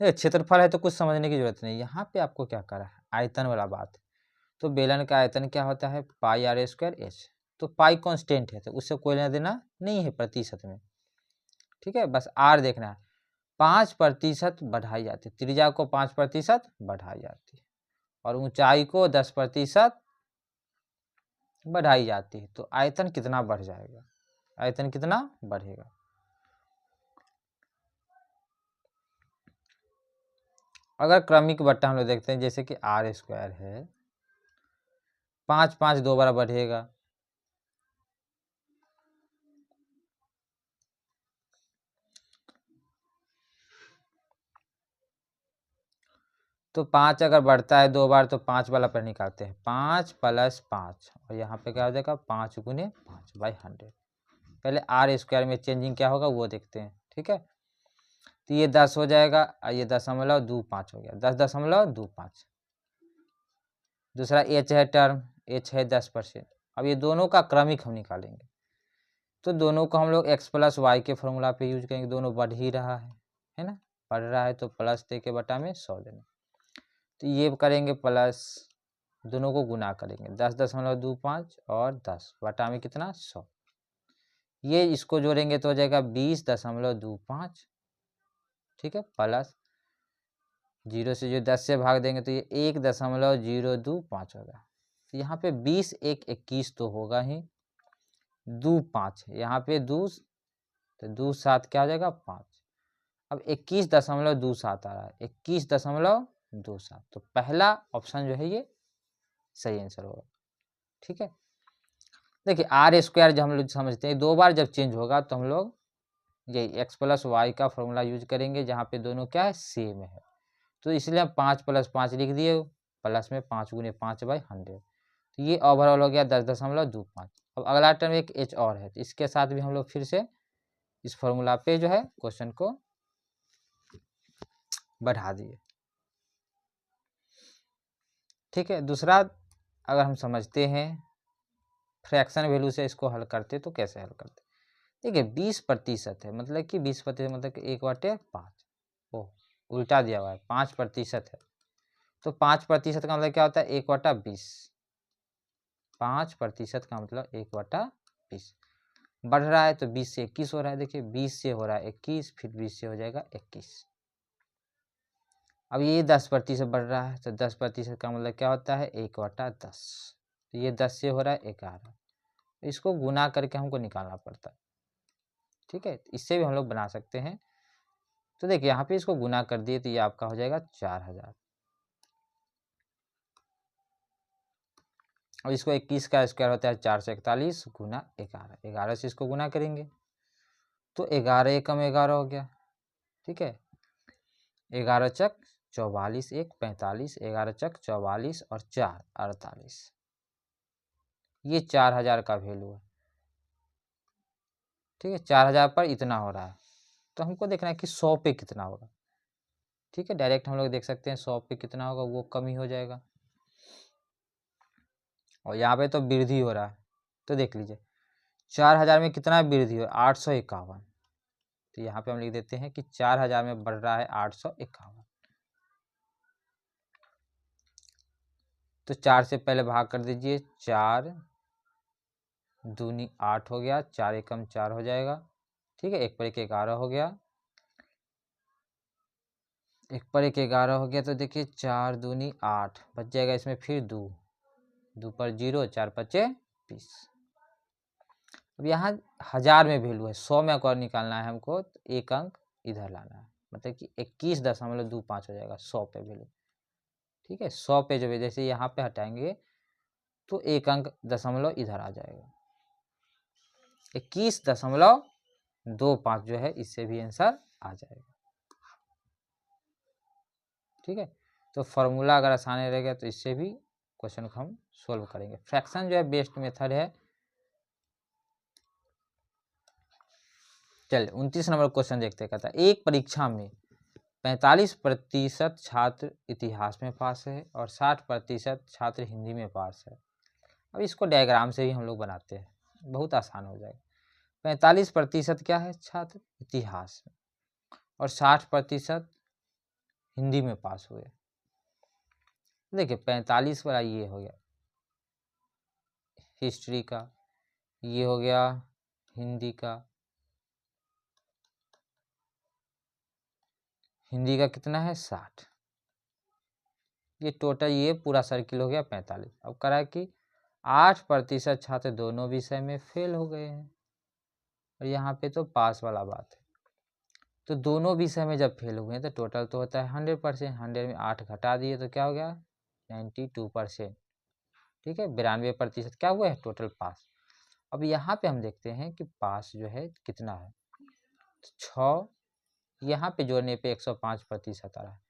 क्षेत्रफल है तो कुछ समझने की जरूरत नहीं, यहाँ पे आपको क्या करा है, आयतन वाला बात, तो बेलन का आयतन क्या होता है, πr²h, तो पाई कांस्टेंट है तो उससे कोई लेना देना नहीं है प्रतिशत में, ठीक है, बस आर देखना है, 5% बढ़ाई जाती है, त्रिज्या को 5% बढ़ाई जाती है और ऊंचाई को 10% बढ़ाई जाती है, तो आयतन कितना बढ़ जाएगा, आयतन कितना बढ़ेगा। अगर क्रमिक बट्टा हम लोग देखते हैं, जैसे कि r² है, 5 5 दो बार बढ़ेगा, तो 5 अगर बढ़ता है दो बार तो 5 वाला पर निकालते हैं, 5 + 5 और यहाँ पे क्या हो जाएगा 5 × 5/100। पहले आर स्क्वायर में चेंजिंग क्या होगा वो देखते हैं, ठीक है। तो ये 10 हो जाएगा और ये 10.25 हो गया, 10.25। दूसरा एच है टर्म, एच है 10%। अब ये दोनों का क्रमिक हम निकालेंगे, तो दोनों को हम लोग x + y के फॉर्मूला पे यूज करेंगे, दोनों बढ़ ही रहा है ना, बढ़ रहा है तो प्लस दे के बटा में 100 देना, तो ये करेंगे प्लस, दोनों को गुना करेंगे 10.25 और 10 बटा में कितना 100, ये इसको जोड़ेंगे तो हो जाएगा 20.25, ठीक है, प्लस 0 से जो 10 से भाग देंगे तो ये 1.025 होगा, तो यहाँ पे 20 1 21 तो होगा ही, 2 5 यहाँ पे 2 तो 2 7 क्या हो जाएगा 5, अब 21.27 आ रहा है, 21.27, तो पहला ऑप्शन जो है ये सही आंसर होगा, ठीक है। देखिए आर स्क्वायर जब हम लोग समझते हैं दो बार जब चेंज होगा तो हम लोग ये x + y का फॉर्मूला यूज करेंगे, जहाँ पे दोनों क्या है सेम है, तो इसलिए हम 5 + 5 लिख दिए, प्लस में 5 × 5/100, तो ये ओवरऑल हो गया 10.25। अब अगला टर्म एक h और है, तो इसके साथ भी हम लोग फिर से इस फॉर्मूला पे जो है क्वेश्चन को बढ़ा दिए, ठीक है। दूसरा अगर हम समझते हैं फ्रैक्शन वैल्यू से इसको हल करते तो कैसे हल करते, देखिए 20% है, मतलब कि 20% मतलब कि 1/5, ओ उल्टा दिया हुआ है, 5% है, तो 5% का मतलब क्या होता है 1/20, 5% का मतलब 1/20, बढ़ रहा है तो 20 से 21 हो रहा है, देखिए 20 से हो रहा है 21, फिर 20 से हो जाएगा 21। अब ये 10% बढ़ रहा है, तो 10% का मतलब क्या होता है 1/10, तो ये 10 से हो रहा है 11, इसको गुना करके हमको निकालना पड़ता है, ठीक है, इससे भी हम लोग बना सकते हैं। तो देखिए यहाँ पे इसको गुना कर दिए तो ये आपका हो जाएगा 4000, और इसको 21 का स्क्वायर होता है 441 गुना 11, 11 से इसको गुना करेंगे तो 11 एकम 11 हो गया, ठीक है, 11 चक 44, 1 45, 11 चक 44 और 4 48, ये 4000 का वैल्यू है, ठीक है, 4000 पर इतना हो रहा है, तो हमको देखना है कि 100 पे कितना होगा, ठीक है, डायरेक्ट हम लोग देख सकते हैं 100 पे कितना होगा, वो कम ही हो जाएगा, और यहाँ पे तो वृद्धि हो रहा है, तो देख लीजिए 4000 में कितना वृद्धि हो 851, तो यहाँ पे हम लिख देते हैं कि 4000 में बढ़ रहा है 851, तो 4 से पहले भाग कर दीजिए, 4 दूनी 8 हो गया, 4 एकम 4 हो जाएगा, ठीक है, 1 पर 1 11 हो गया, 1 पर 1 11 हो गया, तो देखिए 4 दूनी 8 बच जाएगा, इसमें फिर 2 पर 0, 4 5 20। अब यहाँ 1000 में वैल्यू है, 100 में अगर निकालना है हमको तो एक अंक इधर लाना है, मतलब कि 21.25 हो जाएगा 100 पे वैल्यू, ठीक है, 100 पे जब जैसे यहाँ पे हटाएंगे तो एक अंक दशमलव इधर आ जाएगा, 21.25 जो है इससे भी आंसर आ जाएगा, ठीक है। तो फॉर्मूला अगर आसान रहेगा तो इससे भी क्वेश्चन को हम सोल्व करेंगे। फ्रैक्शन जो है बेस्ट मेथड है। चलिए 29 नंबर क्वेश्चन देखते हैं, कहता है एक परीक्षा में 45% छात्र इतिहास में पास है और 60% छात्र हिंदी में पास है। अब इसको डायग्राम से ही हम लोग बनाते हैं, बहुत आसान हो जाएगा। 45% क्या है छात्र इतिहास में और 60% हिंदी में पास हुए। देखिए 45 वाला ये हो गया हिस्ट्री का, ये हो गया हिंदी का, हिंदी का कितना है 60, ये टोटल ये पूरा सर्किल हो गया 45। अब करा है कि 8% छात्र दोनों विषय में फेल हो गए हैं और यहाँ पे तो पास वाला बात है, तो दोनों विषय में जब फेल हुए हैं तो टोटल तो होता है 100%, 100 में 8 घटा दिए तो क्या हो गया 92%। ठीक है, 92% क्या हुआ है टोटल पास। अब यहाँ पे हम देखते हैं कि पास जो है कितना है, 6, यहाँ पे जोड़ने पे 105% आ रहा है।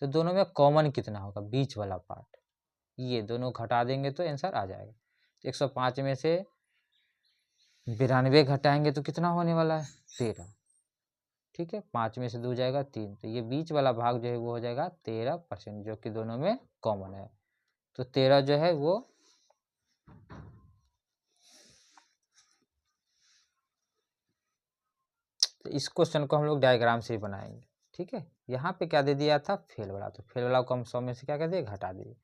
तो दोनों में कॉमन कितना होगा, बीच वाला पार्ट, ये दोनों घटा देंगे तो आंसर आ जाएगा। तो 105 में से 92 घटाएंगे तो कितना होने वाला है, 13। ठीक है, 5 में से 2 जाएगा 3, तो ये बीच वाला भाग जो है वो हो जाएगा 13%, जो कि दोनों में कॉमन है। तो 13 जो है वो तो इस क्वेश्चन को हम लोग डायग्राम से ही बनाएंगे। ठीक है, यहाँ पे क्या दे दिया था, फेल वाला, तो फेल वाला को हम 100 में से क्या कर दिए, घटा दिए।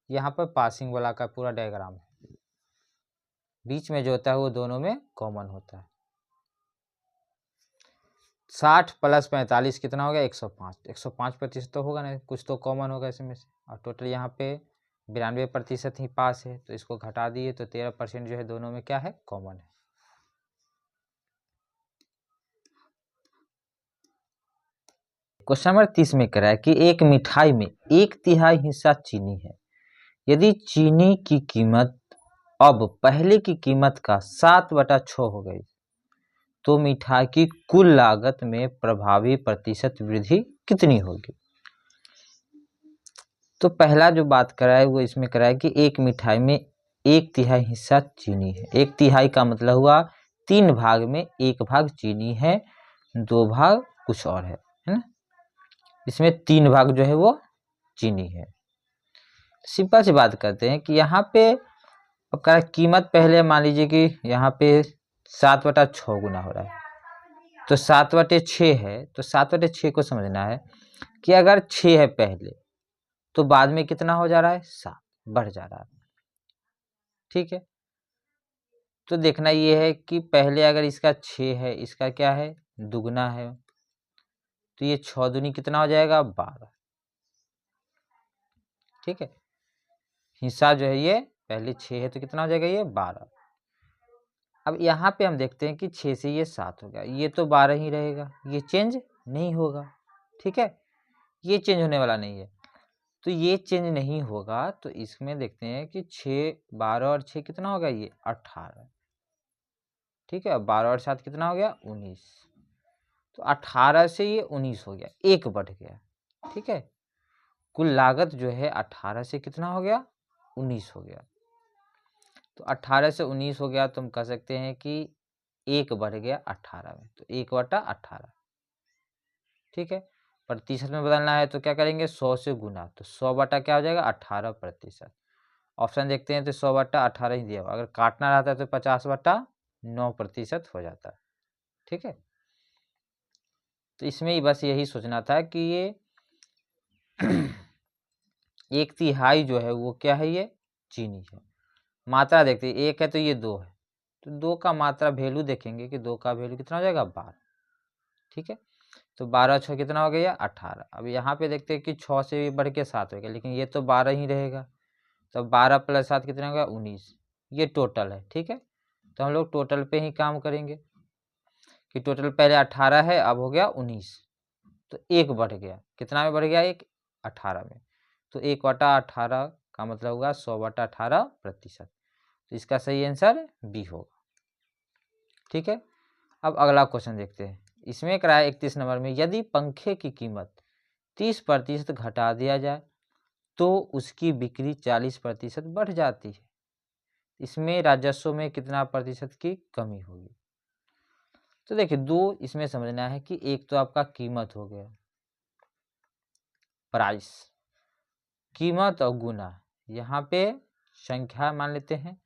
यहाँ पर पासिंग वाला का पूरा डायग्राम है, बीच में जो होता है वो दोनों में कॉमन होता है। 60 + 45 कितना हो गया, 105। 105% तो होगा नहीं, कुछ तो कॉमन होगा इसमें से, और टोटल यहाँ पे 92% ही पास है, तो इसको घटा दिए तो 13% जो है दोनों में क्या है, कॉमन है। क्वेश्चन नंबर 30 में कह रहा है कि एक मिठाई में 1/3 हिस्सा चीनी है, यदि चीनी की कीमत अब पहले की कीमत का 7/6 हो गई तो मिठाई की कुल लागत में प्रभावी प्रतिशत वृद्धि कितनी होगी। तो पहला जो बात कराए वो इसमें कराए कि एक मिठाई में 1/3 हिस्सा चीनी है। 1/3 का मतलब हुआ 3 भाग में 1 भाग चीनी है, 2 भाग कुछ और है ना। इसमें 3 भाग जो है वो चीनी है। सिंपल सी बात करते हैं कि यहाँ पे आपका कीमत पहले मान लीजिए कि यहाँ पे 7/6 गुना हो रहा है, तो 7/6 है, तो 7/6 को समझना है कि अगर 6 है पहले तो बाद में कितना हो जा रहा है, 7 बढ़ जा रहा है। ठीक है, तो देखना ये है कि पहले अगर इसका 6 है, इसका क्या है, दुगना है, तो ये 6 दूनी कितना हो जाएगा, 12। ठीक है, हिस्सा जो है ये पहले 6 है तो कितना हो जाएगा, ये 12। अब यहाँ पे हम देखते हैं कि 6 से ये 7 हो गया, ये तो 12 ही रहेगा, ये चेंज नहीं होगा। ठीक है, ये चेंज होने वाला नहीं है, तो ये चेंज नहीं होगा। तो इसमें देखते हैं कि 6, 12 और 6 कितना हो गया, ये 18। ठीक है, 12 और 7 कितना हो गया, 19। तो 18 से ये 19 हो गया, 1 बढ़ गया। ठीक है, कुल लागत जो है 18 से कितना हो गया, 19 हो गया। तो 18 से 19 हो गया, तो हम कह सकते हैं कि 1 बढ़ गया 18 में, तो 1/18। ठीक है, प्रतिशत में बदलना है तो क्या करेंगे, 100 से गुना, तो 100 बटा क्या हो जाएगा, 18%। ऑप्शन देखते हैं तो 100/18 ही दिया हुआ, अगर काटना रहता है तो 50/9% हो जाता है। ठीक है, तो इसमें ही बस यही सोचना था कि ये 1/3 जो है वो क्या है, ये चीनी है। मात्रा देखते हैं, 1 है तो ये 2 है, तो 2 का मात्रा वैल्यू देखेंगे कि 2 का वैल्यू कितना हो जाएगा, 12। ठीक है, तो 12 6 कितना हो गया, 18। अब यहाँ पे देखते हैं कि 6 से भी बढ़ के 7 हो गया, लेकिन ये तो 12 ही रहेगा, तो 12 + 7 कितना हो गया, 19। ये टोटल है। ठीक है, तो हम लोग टोटल पे ही काम करेंगे कि टोटल पहले 18 है, अब हो गया 19, तो 1 बढ़ गया, कितना में बढ़ गया, 1 18 में, तो 1/18 का मतलब होगा 100/18%। तो इसका सही आंसर बी होगा। ठीक है, अब अगला क्वेश्चन देखते हैं। इसमें कराया 31 नंबर में, यदि पंखे की कीमत 30% घटा दिया जाए तो उसकी बिक्री 40% बढ़ जाती है, इसमें राजस्व में कितना प्रतिशत की कमी होगी। तो देखिए, दो इसमें समझना है कि एक तो आपका कीमत हो गया, प्राइस, कीमत और गुना, यहाँ पे संख्या मान लेते हैं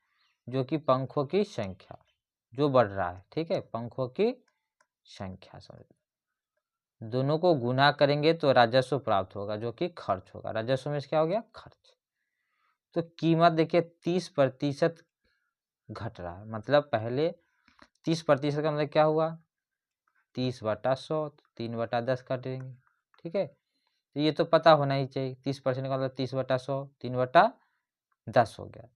जो कि पंखों की संख्या जो बढ़ रहा है। ठीक है, पंखों की संख्या समझ, दोनों को गुना करेंगे तो राजस्व प्राप्त होगा जो कि खर्च होगा, राजस्व में क्या हो गया, खर्च। तो कीमत देखिए 30% घट रहा है, मतलब पहले 30% का मतलब क्या हुआ, 30/100, 3/10 काटेंगे। ठीक है, तो ये तो पता होना ही चाहिए, 30% का मतलब 30/100, 3/10 हो गया।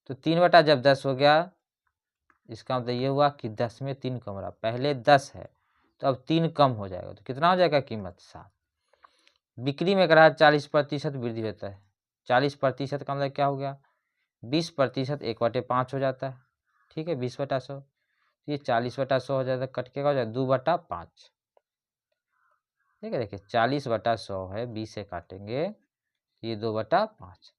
तो 3/10 हो गया, इसका मतलब ये हुआ कि 10 में 3 कम रहा, पहले 10 है तो अब 3 कम हो जाएगा, तो कितना हो जाएगा, कीमत 7। बिक्री में करा 40% वृद्धि होता है, 40% का मतलब क्या हो गया, 20% 1/5 हो जाता है, ठीक है, 20/100। तो ये 40/100 हो जाता है, कट के का हो जाता है 2/5, ठीक है। देखिए 40/100 है, 20 से काटेंगे, ये 2/5।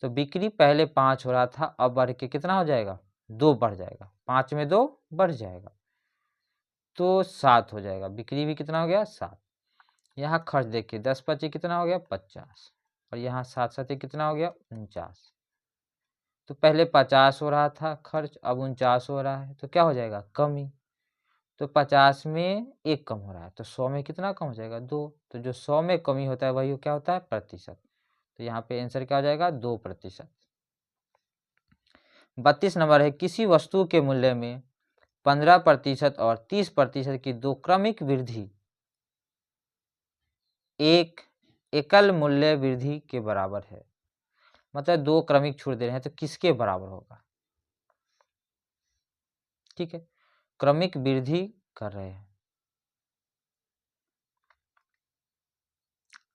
तो बिक्री पहले 5 हो रहा था, अब बढ़ के कितना हो जाएगा, 2 बढ़ जाएगा, 5 में 2 बढ़ जाएगा तो 7 हो जाएगा। बिक्री भी कितना हो गया, 7। यहाँ खर्च देखिए 10/5 कितना हो गया, 50, और यहाँ 7/7 कितना हो गया, 49। तो पहले 50 हो रहा था खर्च, अब 49 हो रहा है, तो क्या हो जाएगा, कमी। तो 50 में 1 कम हो रहा है, तो 100 में कितना कम हो जाएगा, 2। तो जो 100 में कमी होता है वही क्या होता है, प्रतिशत। तो यहाँ पे आंसर क्या हो जाएगा, 2%। 32 नंबर है, किसी वस्तु के मूल्य में 15% और 30% की दो क्रमिक वृद्धि एक एकल मूल्य वृद्धि के बराबर है। मतलब दो क्रमिक छूट दे रहे हैं, तो किसके बराबर होगा, ठीक है, क्रमिक वृद्धि कर रहे हैं।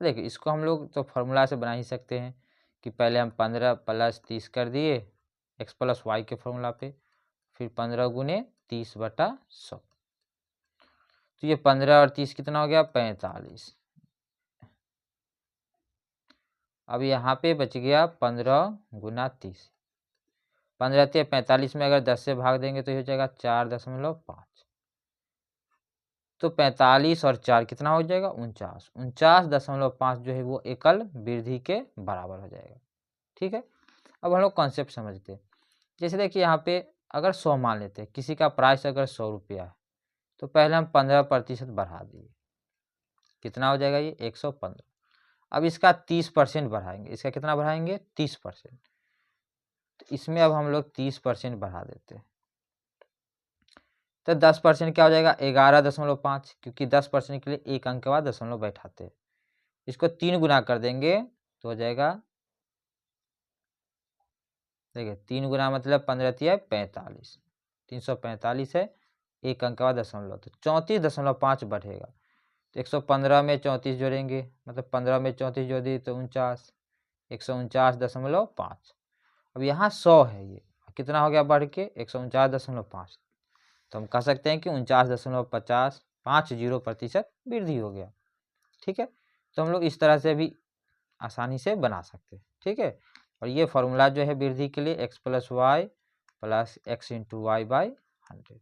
देखिए इसको हम लोग तो फॉर्मूला से बना ही सकते हैं कि पहले हम 15 + 30 कर दिए x + y के फॉर्मूला पे, फिर 15 × 30/100। तो ये 15 और 30 कितना हो गया, 45। अब यहाँ पे बच गया 15 × 30। 15 × 45 में अगर 10 से भाग देंगे तो ये हो जाएगा 4.5। तो 45 और 4 कितना हो जाएगा, 49। 49.5 जो है वो एकल वृद्धि के बराबर हो जाएगा, ठीक है। अब हम लोग कॉन्सेप्ट समझते हैं। जैसे देखिए यहाँ पे अगर 100 मान लेते हैं, किसी का प्राइस अगर 100 रुपया है, तो पहले हम 15% बढ़ा दिए, कितना हो जाएगा ये 115। अब इसका 30% बढ़ाएंगे, इसका कितना बढ़ाएंगे, 30%। तो इसमें अब हम लोग 30% बढ़ा देते हैं, तो 10% क्या हो जाएगा, 11.5, क्योंकि 10% के लिए एक अंक के बाद दशमलव बैठाते हैं। इसको 3 गुना कर देंगे तो हो जाएगा, देखिए 3 गुना मतलब 15 × 45, 345 है, एक अंक के बाद दशमलव, तो 34.5 बढ़ेगा। तो 115 में 34 जोड़ेंगे, मतलब 15 में 34 जोड़ दिए तो 49, 149.5। अब यहाँ 100 है, ये कितना हो गया बढ़ के 149.5। तो हम कह सकते हैं कि 49.50 वृद्धि हो गया, ठीक है। तो हम लोग इस तरह से भी आसानी से बना सकते हैं, ठीक है। और ये फॉर्मूला जो है वृद्धि के लिए x + y + x × y/100।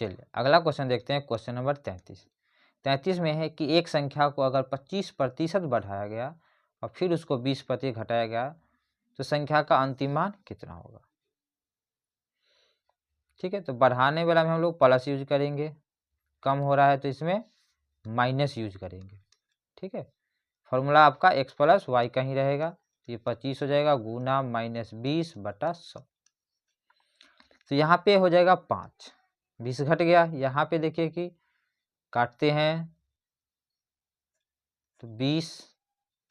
चलिए अगला क्वेश्चन देखते हैं, क्वेश्चन नंबर 33। 33 में है कि एक संख्या को अगर 25% बढ़ाया गया और फिर उसको 20% घटाया गया तो संख्या का अंतिम मान कितना होगा, ठीक है। तो बढ़ाने वाला में हम लोग प्लस यूज करेंगे, कम हो रहा है तो इसमें माइनस यूज करेंगे, ठीक है। फॉर्मूला आपका x + y का ही रहेगा, तो ये 25 हो जाएगा गुना -20/100। तो यहाँ पे हो जाएगा 5, 20 घट गया। यहाँ पे देखिए कि काटते हैं तो 20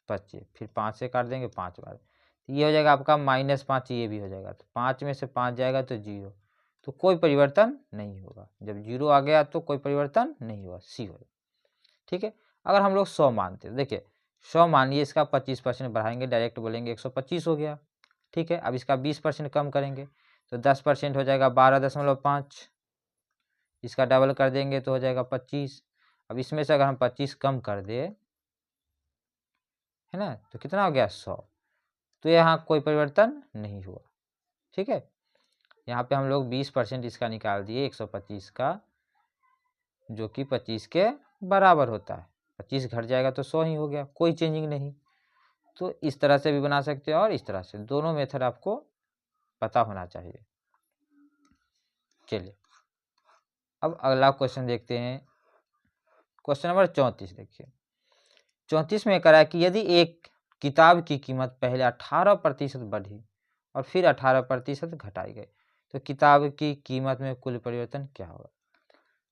25, फिर 5 से काट देंगे 5 बार, तो ये हो जाएगा आपका -5, ये भी हो जाएगा। तो 5 में से 5 जाएगा तो 0, तो कोई परिवर्तन नहीं होगा। जब 0 आ गया तो कोई परिवर्तन नहीं हुआ, सी होगा, ठीक है। अगर हम लोग 100 मानते हैं, देखिए 100 मानिए, इसका 25% बढ़ाएंगे, डायरेक्ट बोलेंगे 125 हो गया, ठीक है। अब इसका 20% कम करेंगे तो 10% हो जाएगा 12.5, इसका डबल कर देंगे तो हो जाएगा 25। अब इसमें से अगर हम 25 कम कर दे, है ना, तो कितना हो गया 100। तो यहाँ कोई परिवर्तन नहीं हुआ, ठीक है। यहाँ पे हम लोग 20% इसका निकाल दिए 125 का, जो कि 25 के बराबर होता है। 25 घट जाएगा तो 100 ही हो गया, कोई चेंजिंग नहीं। तो इस तरह से भी बना सकते हैं और इस तरह से, दोनों मेथड आपको पता होना चाहिए। चलिए अब अगला क्वेश्चन देखते हैं, क्वेश्चन नंबर 34। देखिए 34 में करा है कि यदि एक किताब की कीमत पहले 18% बढ़ी और फिर 18% घटाई गई तो किताब की कीमत में कुल परिवर्तन क्या होगा।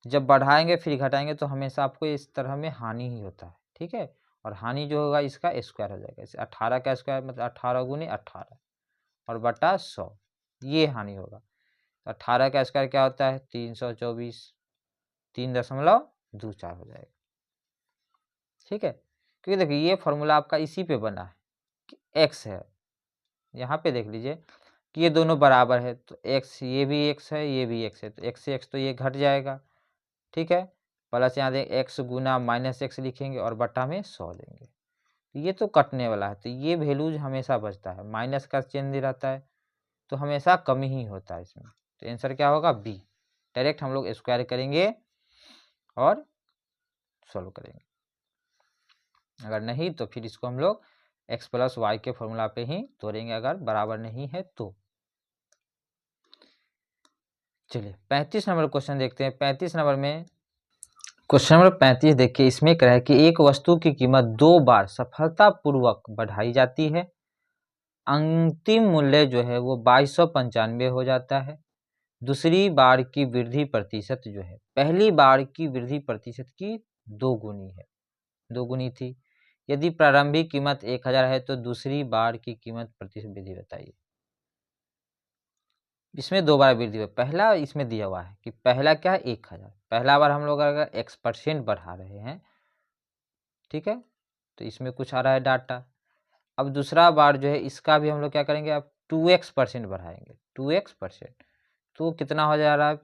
जब बढ़ाएंगे फिर घटाएंगे तो हमेशा आपको इस तरह में हानि ही होता है, ठीक है। और हानि जो होगा इसका स्क्वायर हो जाएगा, इसे 18 का स्क्वायर मतलब 18 × 18 और बटा 100, ये हानि होगा। 18 का स्क्वायर क्या होता है, 324, 3.24 हो जाएगा, ठीक है। क्योंकि देखिए ये फॉर्मूला आपका इसी पे बना है कि x है, यहाँ पे देख लीजिए कि ये दोनों बराबर है, तो x ये भी x है, ये भी x है, तो x से x तो ये घट जाएगा, ठीक है। प्लस यहाँ दें x गुना -x लिखेंगे और बटा में 100 देंगे, ये तो कटने वाला है, तो ये वैल्यूज हमेशा बचता है, माइनस का चिन्ह रहता है तो हमेशा कमी ही होता है इसमें। तो आंसर क्या होगा बी। डायरेक्ट हम लोग स्क्वायर करेंगे और सॉल्व करेंगे, अगर नहीं तो फिर इसको हम लोग x प्लस वाई के फॉर्मूला पे ही तोड़ेंगे, अगर बराबर नहीं है तो। चलिए 35 नंबर क्वेश्चन देखते हैं। 35 नंबर में क्वेश्चन नंबर 35 देखिए, इसमें क्या है कि एक वस्तु की कीमत 2 बार सफलतापूर्वक बढ़ाई जाती है, अंतिम मूल्य जो है वो 2295 हो जाता है। दूसरी बार की वृद्धि प्रतिशत जो है पहली बार की वृद्धि प्रतिशत की 2 गुनी है, 2 गुनी थी। यदि प्रारंभिक कीमत 1000 है तो दूसरी बार की कीमत प्रतिशत वृद्धि बताइए। इसमें 2 बार वृद्धि हुआ, पहला इसमें दिया हुआ है कि पहला क्या है 1000, पहला बार हम लोग अगर x% बढ़ा रहे हैं, ठीक है, तो इसमें कुछ आ रहा है डाटा। अब दूसरा बार जो है इसका भी हम लोग क्या करेंगे, अब 2x% बढ़ाएंगे, 2x%, तो कितना हो जा रहा है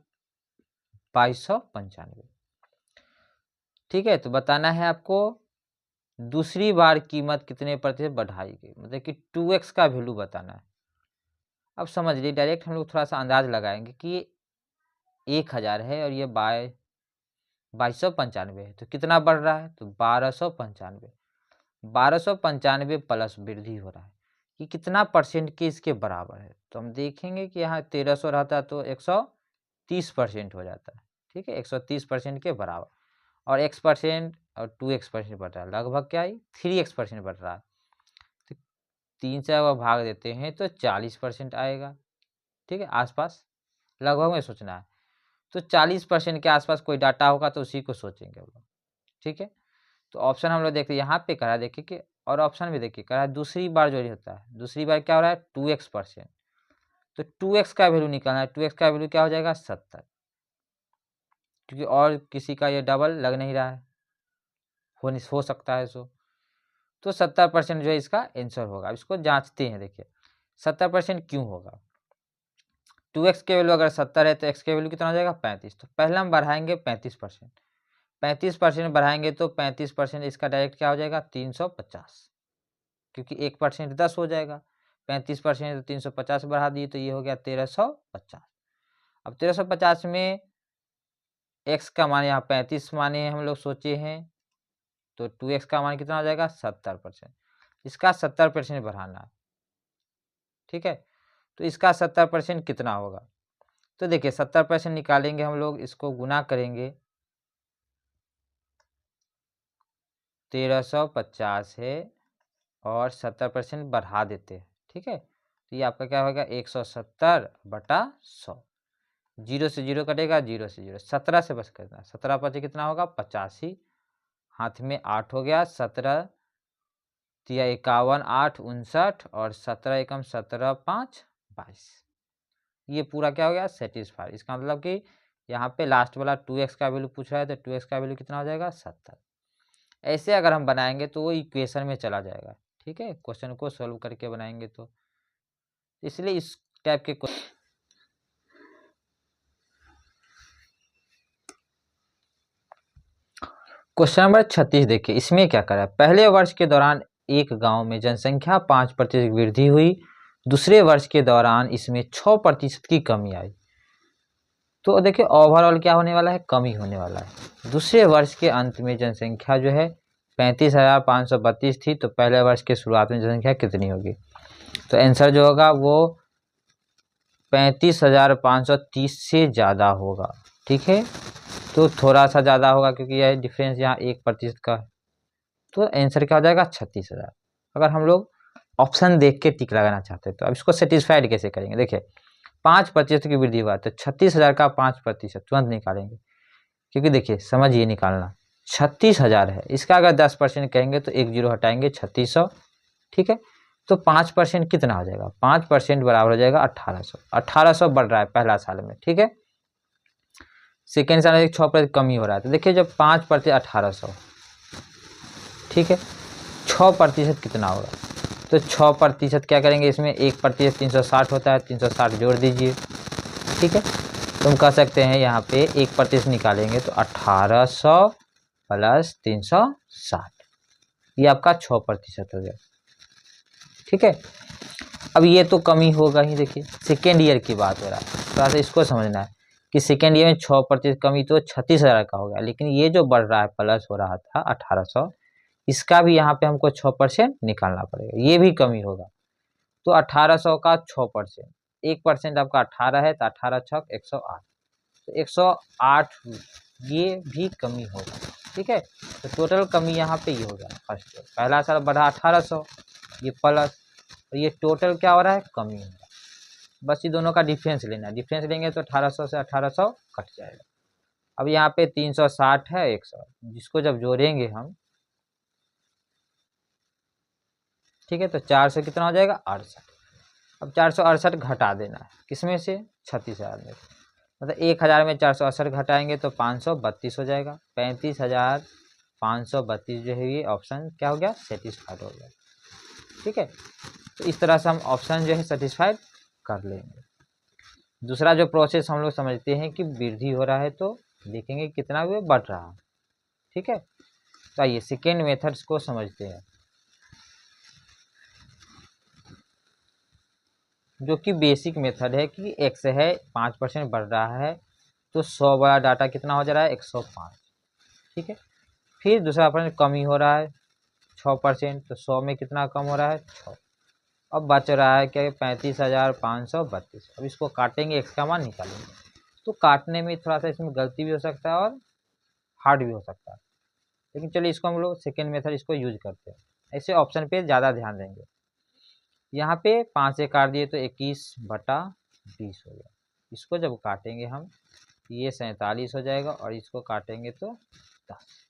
2295, ठीक है। तो बताना है आपको दूसरी बार कीमत कितने प्रतिशत बढ़ाई गई, मतलब कि 2x का वैल्यू बताना है। अब समझ लीजिए डायरेक्ट हम लोग थोड़ा सा अंदाज लगाएंगे कि ये 1000 है और ये 2295 है, तो कितना बढ़ रहा है, तो 1295, 1295 प्लस वृद्धि हो रहा है, कि कितना परसेंट के इसके बराबर है। तो हम देखेंगे कि यहाँ 1300 रहता तो 130% हो जाता है, ठीक है, 130% के बराबर, और x% और 2x% बढ़ रहा है, लगभग क्या है 3x% बढ़ रहा है। तो 3 से अगर भाग देते हैं तो 40% आएगा, ठीक है, आसपास लगभग में सोचना है। तो 40% के आसपास कोई डाटा होगा तो उसी को सोचेंगे हम लोग, ठीक है। तो ऑप्शन हम लोग देखते हैं यहाँ पे करा, देखिए कि और ऑप्शन भी देखिए करा दूसरी बार जो होता है, दूसरी बार क्या हो रहा है 2x%, तो 2x का वैल्यू निकालना है, 2x का वैल्यू क्या हो जाएगा 70, क्योंकि और किसी का ये डबल लग नहीं रहा है, हो सकता है सो, तो 70% जो है इसका आंसर होगा। इसको जांचते हैं, देखिए 70% क्यों होगा, 2x के वैल्यू अगर 70 है तो x के वैल्यू कितना हो जाएगा 35, तो पहले हम बढ़ाएंगे 35%, 35% बढ़ाएंगे तो 35% इसका डायरेक्ट क्या हो जाएगा 350, क्योंकि 1% 10 हो जाएगा, 35% तो 350 बढ़ा दिए तो ये हो गया 1350। अब 1350 में x का मान यहाँ 35 माने हम लोग सोचे हैं, तो 2x का मान कितना हो जाएगा 70%, इसका 70% बढ़ाना है, ठीक है। तो इसका 70% कितना होगा, तो देखिए 70% निकालेंगे हम लोग, इसको गुना करेंगे, 1350 है और 70% बढ़ा देते हैं, ठीक है। तो ये आपका क्या होगा 170/100, 0 से 0 कटेगा, 0 से 0, 17 से बस करना, 17 पचे कितना होगा 85, हाथ में 8 हो गया, 17 तिया 51, 8 59 और 17 एकम 17 5 22, ये पूरा क्या हो गया सेटिस्फाई। इसका मतलब कि यहाँ पे लास्ट वाला 2x का वैल्यू पूछ रहा है, तो 2x का वैल्यू कितना हो जाएगा 70। ऐसे अगर हम बनाएंगे तो वो इक्वेशन में चला जाएगा, ठीक है, क्वेश्चन को सॉल्व करके बनाएंगे तो, इसलिए इस टाइप के क्वेश्चन नंबर 36 देखिए, इसमें क्या करा है, पहले वर्ष के दौरान एक गांव में जनसंख्या 5% वृद्धि हुई, दूसरे वर्ष के दौरान इसमें 6% की कमी आई। तो देखिए ओवरऑल क्या होने वाला है, कमी होने वाला है। दूसरे वर्ष के अंत में जनसंख्या जो है 35,532 थी, तो पहले वर्ष के शुरुआत में जनसंख्या कितनी होगी, तो आंसर जो होगा वो 35,530 से ज़्यादा होगा, ठीक है। तो थोड़ा सा ज़्यादा होगा क्योंकि यह डिफरेंस यहाँ 1% का है, तो आंसर क्या हो जाएगा 36,000। अगर हम लोग ऑप्शन देख के टिक लगाना चाहते हैं तो अब इसको सेटिस्फाइड कैसे करेंगे, देखिए 5% की वृद्धि हुआ तो 36,000 का 5% तुरंत निकालेंगे, क्योंकि देखिए समझिए निकालना 36,000 है, इसका अगर 10% कहेंगे तो 1 0 हटाएंगे 3600, ठीक है। तो 5% कितना हो जाएगा, 5% बराबर हो जाएगा 1800, 1800 बढ़ रहा है पहला साल में, ठीक है। सेकेंड साल में 6% कमी हो रहा है, तो देखिए जब 5% 1800, ठीक है, 6% कितना होगा? तो 6% क्या करेंगे, इसमें 1% 360 होता है, 360 जोड़ दीजिए। ठीक है, तो हम कह सकते हैं यहाँ पे 1% निकालेंगे तो 1800 प्लस 360, ये आपका 6% हो गया। ठीक है, अब ये तो कमी होगा ही। देखिए सेकेंड ईयर की बात हो रहा है, थोड़ा सा इसको समझना है कि सेकेंड ईयर में 6% कमी तो 36,000 का होगा, लेकिन ये जो बढ़ रहा है प्लस हो रहा था 1800, इसका भी यहाँ पे हमको 6% निकालना पड़ेगा, ये भी कमी होगा। तो 1800 का 6%, 1% आपका 18 है, तो 18 छक 108, तो 108 ये भी कमी होगा। ठीक है, तो टोटल कमी यहाँ पे ये होगा। फर्स्ट पहला साल बढ़ा 1800, ये प्लस, और ये टोटल क्या हो रहा है, कमी हो रहा है। बस ये दोनों का डिफरेंस लेना है, डिफरेंस लेंगे तो 1800 से 1800 कट जाएगा। अब यहाँ पे 360 है 100, जिसको जब जोड़ेंगे हम, ठीक है, तो 4 से कितना हो जाएगा 68। अब 468 घटा देना है, किसमें से, 36,000 में। मतलब 1000 में 468 घटाएंगे तो 532 हो जाएगा। 35,532 जो है ये ऑप्शन क्या हो गया, सेटिस्फाइड हो गया। ठीक है, तो इस तरह से हम ऑप्शन जो है सेटिस्फाइड कर लेंगे। दूसरा जो प्रोसेस हम लोग समझते हैं कि वृद्धि हो रहा है तो देखेंगे कितना हुआ, बढ़ रहा है। ठीक है, तो आइए सेकेंड मेथड्स को समझते हैं, जो कि बेसिक मेथड है कि x है 5% बढ़ रहा है, तो 100 वाला डाटा कितना हो जा रहा है, 105। ठीक है, फिर दूसरा ऑप्शन कमी हो रहा है 6%, तो 100 में कितना कम हो रहा है, 6। अब बच रहा है क्या, 35,532। अब इसको काटेंगे, x का मान निकालेंगे, तो काटने में थोड़ा सा इसमें गलती भी हो सकता है और हार्ड भी हो सकता है, लेकिन चलिए इसको हम लोग सेकेंड मेथड इसको यूज करते हैं। ऐसे ऑप्शन पे ज़्यादा ध्यान देंगे। यहाँ पे 5 से काट दिए तो 21/20 हो गया। इसको जब काटेंगे हम, ये 47 हो जाएगा, और इसको काटेंगे तो 10।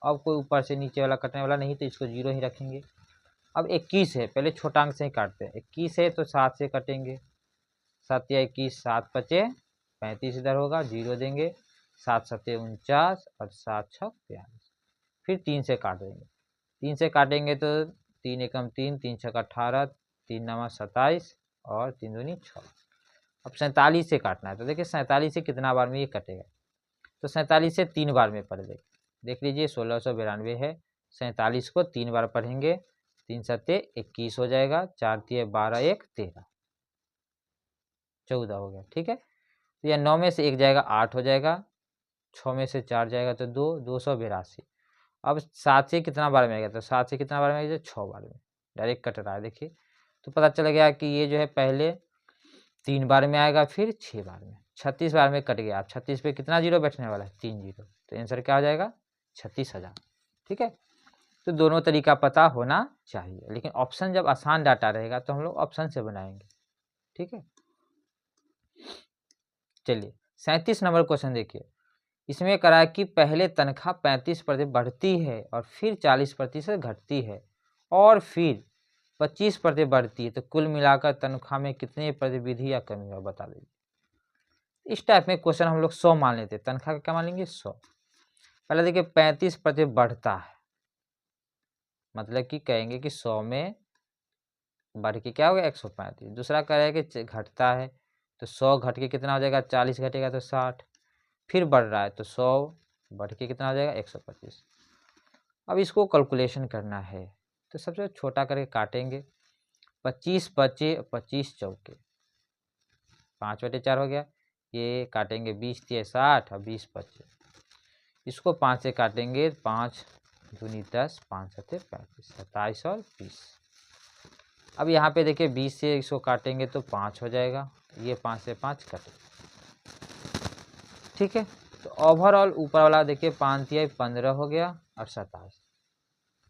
अब कोई ऊपर से नीचे वाला कटने वाला नहीं, तो इसको 0 ही रखेंगे। अब 21 है, पहले छोटा अंक से ही काटते हैं। 21 है तो 7 से कटेंगे, 7 या 21, 7 बचे 35 इधर होगा, 0 देंगे, 7 सत्ते 49 और 7 छक 42। फिर 3 से काट देंगे, 3 से काटेंगे तो 3 एकम 3, 3 छक 18, 3 नमा 27 और 3 दूनी 6। अब 47 से काटना है, तो देखिए 47 से कितना बार में ये कटेगा, तो 47 से 3 बार में पढ़ देख लीजिए 1692 है, 47 को 3 बार पढ़ेंगे, 3 सत्ते 21 हो जाएगा, 4 तिये 12, 1 13, 14 हो गया। ठीक है, तो यह 9 में से 1 जाएगा 8 हो जाएगा, 6 में से 4 जाएगा तो 2, 282। अब 7 से कितना बार में आएगा, तो 7 से कितना बार में आएगा, 6 बार में, डायरेक्ट कट रहा है। देखिए तो पता चल गया कि ये जो है पहले 3 बार में आएगा, फिर 6 बार में, 36 बार में कट गया। अब 36 पे कितना जीरो बैठने वाला है, 3 जीरो, तो आंसर क्या हो जाएगा, 36,000। ठीक है, तो दोनों तरीका पता होना चाहिए, लेकिन ऑप्शन जब आसान डाटा रहेगा तो हम लोग ऑप्शन से बनाएंगे। ठीक है, चलिए 37 नंबर क्वेश्चन देखिए, इसमें करा है कि पहले तनख्वाह 35% बढ़ती है और फिर 40% घटती है और फिर 25% बढ़ती है, तो कुल मिलाकर तनख्वाह में कितने प्रतिविधि या कमी है बता दीजिए। इस टाइप में क्वेश्चन हम लोग 100 मान लेते हैं, तनख्वाह का क्या मान लेंगे, 100। पहले देखिए 35% बढ़ता है, मतलब कि कहेंगे कि 100 में बढ़ के क्या होगा, 135। दूसरा कह रहा है कि घटता है, तो 100 घट के कितना हो जाएगा, 40 घटेगा तो 60। फिर बढ़ रहा है तो 100 बढ़ के कितना हो जाएगा, 125। अब इसको कैलकुलेशन करना है, तो सबसे छोटा करके काटेंगे, 25 बचे 25 चौके 5/4 हो गया, ये काटेंगे 20 तिये 60 और 20 बचे, इसको 5 से काटेंगे, 5 दूनी 10, 5 सत्ते 35, 27 और 20। अब यहाँ पे देखिए 20 से इसको काटेंगे तो 5 हो जाएगा, ये 5 से 5 कटे। ठीक है, तो ओवरऑल ऊपर वाला देखिए 5 तिये 15 हो गया और 27,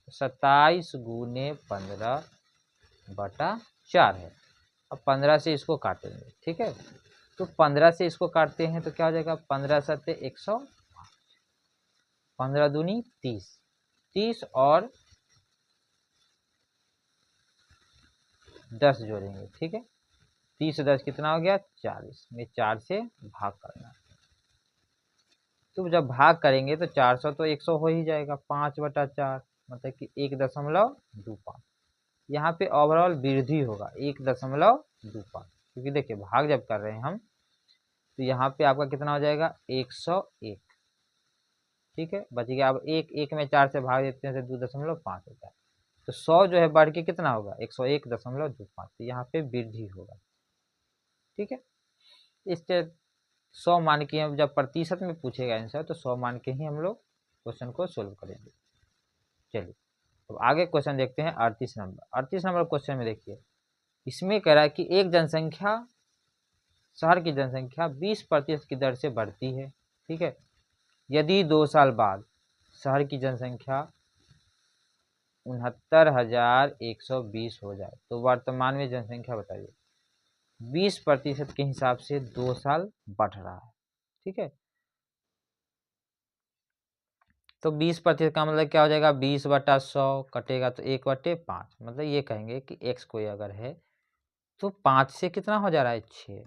27 गुने 15/4 है। अब 15 से इसको काटेंगे। ठीक है, तो 15 से इसको काटते हैं तो क्या हो जाएगा, 15 सत्ते 105, 15 दूनी 30, 30 और 10 जोड़ेंगे। ठीक है, 30 से 10 कितना हो गया, 40 में 4 से भाग करना है। तो जब भाग करेंगे तो 400 तो 100 हो ही जाएगा, 5/4 मतलब कि 1.25। यहाँ पे ओवरऑल वृद्धि होगा 1.25, क्योंकि देखिए भाग जब कर रहे हैं हम तो यहाँ पे आपका कितना हो जाएगा 101। ठीक है, बच गया। अब एक में 4 से भाग देते हैं तो 2.5 होता है। तो 100 जो है बढ़ के कितना होगा 101.25, तो यहाँ पे वृद्धि होगा। ठीक है, इससे 100 मान के हम जब प्रतिशत में पूछेगा आंसर तो 100 मान के ही हम लोग क्वेश्चन को सोल्व करेंगे। चलिए अब आगे क्वेश्चन देखते हैं 38 नंबर। 38 नंबर क्वेश्चन में देखिए, इसमें कह रहा है कि एक जनसंख्या, शहर की जनसंख्या 20% की दर से बढ़ती है। ठीक है, यदि 2 साल बाद शहर की जनसंख्या 69,120 हो जाए तो वर्तमान में जनसंख्या बताइए। 20% के हिसाब से 2 साल बढ़ रहा है। ठीक है, तो 20% का मतलब क्या हो जाएगा 20/100 कटेगा तो 1/5। मतलब ये कहेंगे कि x कोई अगर है तो 5 से कितना हो जा रहा है 6,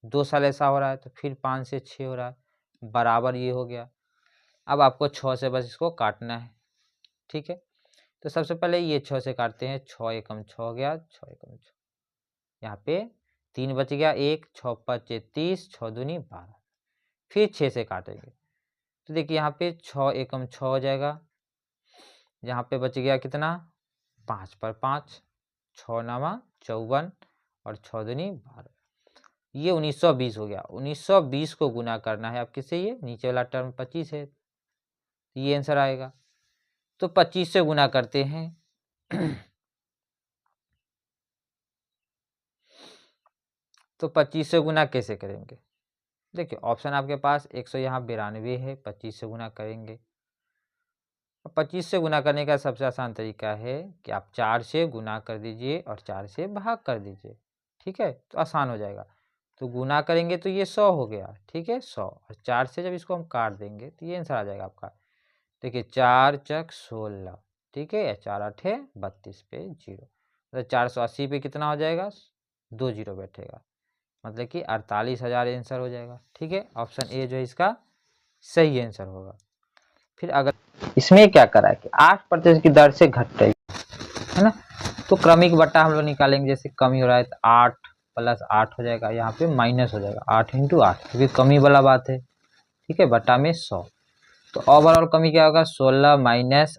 2 साल ऐसा हो रहा है तो फिर 5 से 6 हो रहा है, बराबर ये हो गया। अब आपको 6 से बस इसको काटना है। ठीक है, तो सबसे पहले ये 6 से काटते हैं, 6 एकम 6 हो गया, 6 एकम 6, यहाँ पे 3 बच गया, 1 6 5 30, 6 दूनी 12। फिर 6 से काटेंगे तो देखिए यहाँ पे 6 एकम 6 हो जाएगा, यहाँ पे बच गया कितना 5 पर 5, 6 नामा 54 और 6 दूनी 12। ये 1920 हो गया। 1920 को गुना करना है आप किससे, ये नीचे वाला टर्म 25 है, ये आंसर आएगा। तो 25 से गुना करते हैं तो 25 से गुना कैसे करेंगे, देखिए ऑप्शन आपके पास 100 यहाँ 92 है, 25 से गुना करेंगे। 25 से गुना करने का सबसे आसान तरीका है कि आप 4 से गुना कर दीजिए और 4 से भाग कर दीजिए। ठीक है, तो आसान हो जाएगा। तो गुना करेंगे तो ये 100 हो गया। ठीक है, 100 और 4 से जब इसको हम काट देंगे तो ये आंसर आ जाएगा आपका। देखिए 4 चक 16, ठीक है, 4 8 32 पे 0, मतलब 480 पे कितना हो जाएगा 2 0 बैठेगा, मतलब कि 48,000 आंसर हो जाएगा। ठीक है, ऑप्शन ए जो है इसका सही आंसर होगा। फिर अगर इसमें क्या करा है कि 8% की दर से घट रही है ना, तो क्रमिक बट्टा हम लोग निकालेंगे। जैसे कमी हो रहा है तो 8 + 8 हो जाएगा, यहाँ पे माइनस हो जाएगा 8 × 8, क्योंकि कमी वाला बात है। ठीक है, बट्टा में 100, तो ओवरऑल कमी क्या होगा 16 -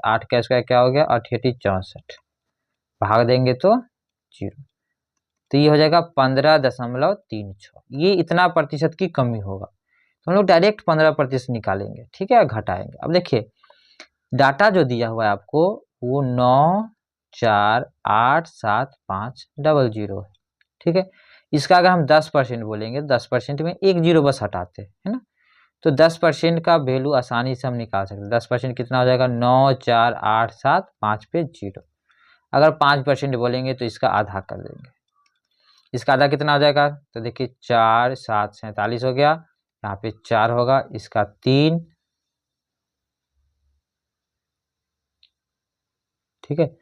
8 का स्क्वायर क्या हो गया 88 64, भाग देंगे तो 0, तो ये हो जाएगा 15.36। ये इतना प्रतिशत की कमी होगा, तो हम लोग डायरेक्ट 15% निकालेंगे। ठीक है, घटाएंगे। अब देखिए डाटा जो दिया हुआ है आपको वो 9 4 8 7 5 00 है। ठीक है, इसका अगर हम 10% बोलेंगे 10% में एक 0 बस हटाते हैं, है ना, तो 10% का वैल्यू आसानी से हम निकाल सकते हैं। 10% कितना हो जाएगा 9 4 8 7 5 पे 0। अगर 5% बोलेंगे तो इसका आधा कर देंगे। इसका आधा कितना हो जाएगा, तो देखिए 4 7 47 हो गया, यहाँ पे 4 होगा, इसका 3। ठीक है,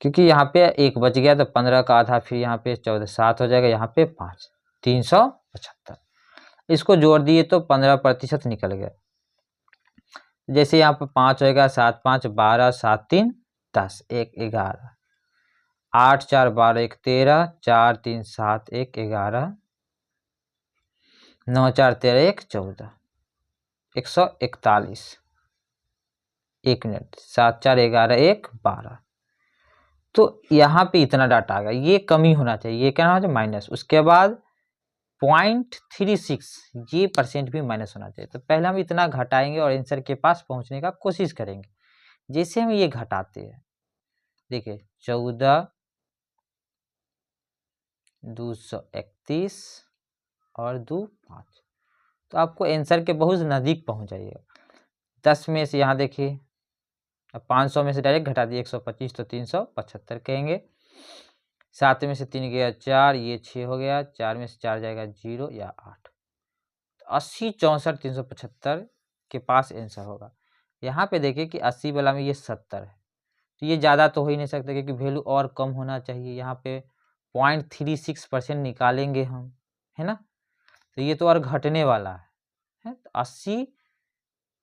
क्योंकि यहाँ पे 1 बच गया तो 15 का आधा, फिर यहाँ पे 14 7 हो जाएगा, यहाँ पे 5 375। इसको जोड़ दिए तो 15% निकल गया। जैसे यहाँ पे 5 होएगा 7 5 12 7 3 10 1 11 8 4 12 1 13 4 3 7 1 11 9 4 13 1 14 141। 1 मिनट 7 4 11 1 12। तो यहाँ पे इतना डाटा आ गया, ये कमी होना चाहिए, ये क्या होना चाहिए माइनस। उसके बाद 0.36 ये % भी माइनस होना चाहिए। तो पहले हम इतना घटाएंगे और आंसर के पास पहुंचने का कोशिश करेंगे। जैसे हम ये घटाते हैं, देखिए 14 231 और 2 5, तो आपको आंसर के बहुत नज़दीक पहुंच जाइएगा। 10 में से यहाँ देखिए, अब 500 में से डायरेक्ट घटा दिए 125, तो 375 कहेंगे। 7 में से 3 गया 4, ये 6 हो गया, 4 में से 4 जाएगा 0 या 8, तो 80 64 375 के पास आंसर होगा। यहाँ पे देखिए कि 80 वाला में ये 70 है, तो ये ज़्यादा तो हो ही नहीं सकता, क्योंकि वैल्यू और कम होना चाहिए। यहाँ पे 0.36% निकालेंगे हम, है ना, तो ये तो और घटने वाला है, तो 80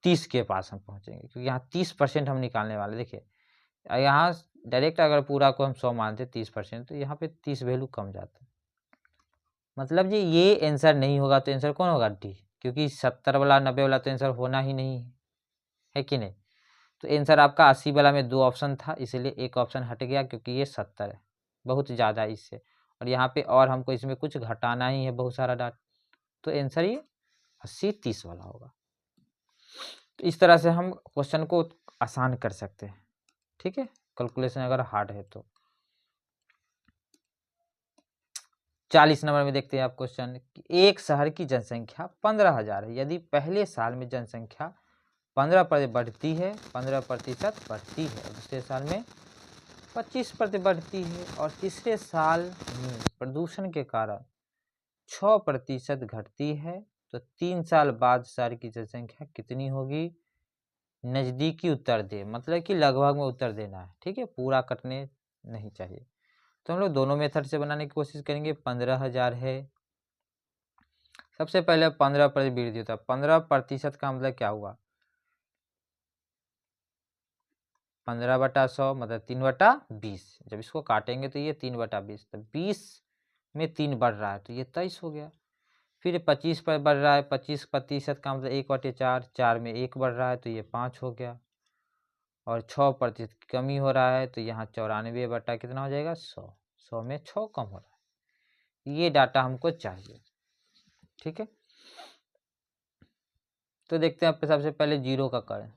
30 के पास हम पहुँचेंगे, क्योंकि यहाँ 30% हम निकालने वाले। देखिए यहाँ डायरेक्ट अगर पूरा को हम 100 मानते 30%, तो यहाँ पे 30 वैल्यू कम जाता है। मतलब जी ये आंसर नहीं होगा तो आंसर कौन होगा? डी, क्योंकि 70 वाला 90 वाला तो आंसर होना ही नहीं है कि नहीं। तो आंसर आपका 80 वाला में 2 ऑप्शन था, इसलिए एक ऑप्शन हट गया क्योंकि ये 70 है, बहुत ज़्यादा इससे। और यहाँ पे और हमको इसमें कुछ घटाना ही है, बहुत सारा डाटा, तो आंसर ये 80-30 वाला होगा। तो इस तरह से हम क्वेश्चन को आसान कर सकते हैं, ठीक है, कैलकुलेशन अगर हार्ड है तो। 40 नंबर में देखते हैं आप क्वेश्चन, एक शहर की जनसंख्या 15,000 है, यदि पहले साल में जनसंख्या 15% बढ़ती है, 15% बढ़ती है, दूसरे साल में 25% बढ़ती है, और तीसरे साल में प्रदूषण के कारण 6% घटती है, तो 3 साल बाद शहर की जनसंख्या कितनी होगी? नज़दीकी उत्तर दे, मतलब कि लगभग में उत्तर देना है, ठीक है, पूरा कटने नहीं चाहिए। तो हम लोग दोनों मेथड से बनाने की कोशिश करेंगे। 15,000 है, सबसे पहले 15% वृद्धि होता है। 15% का मतलब क्या हुआ? 15/100 मतलब 3/20। जब इसको काटेंगे तो ये 3/20, तो 20 में 3 बढ़ रहा है तो ये 23 हो गया। फिर 25 पर बढ़ रहा है, 25% का मतलब 1/4, 4 में 1 बढ़ रहा है तो ये 5 हो गया। और 6% की कमी हो रहा है तो यहाँ 94 बटा कितना हो जाएगा? 100। 100 में 6 कम हो रहा है, ये डाटा हमको चाहिए, ठीक है। तो देखते हैं आप सबसे पहले जीरो का करें।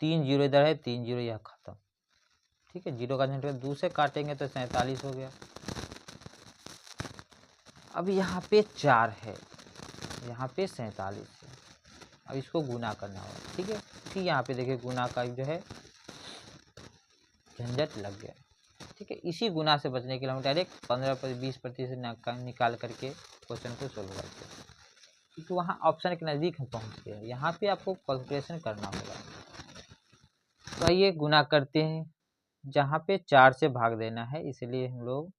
3 जीरो इधर है, 3 जीरो यह खत्म, ठीक है। जीरो का झंडा 2 से काटेंगे तो 47 हो गया। अब यहाँ पे 4 है, यहाँ पे 47 है, अब इसको गुना करना होगा, ठीक है। फिर यहाँ पे देखिए गुना का जो है झंझट लग गया, ठीक है। इसी गुना से बचने के लिए हम डायरेक्ट 15-20% निकाल करके क्वेश्चन को सोल्व करते हैं, क्योंकि वहाँ ऑप्शन के नज़दीक हम पहुँच गए हैं। यहाँ पे आपको कैलकुलेशन करना होगा। तो आइए गुना करते हैं, जहाँ पे 4 से भाग देना है, इसलिए हम लोग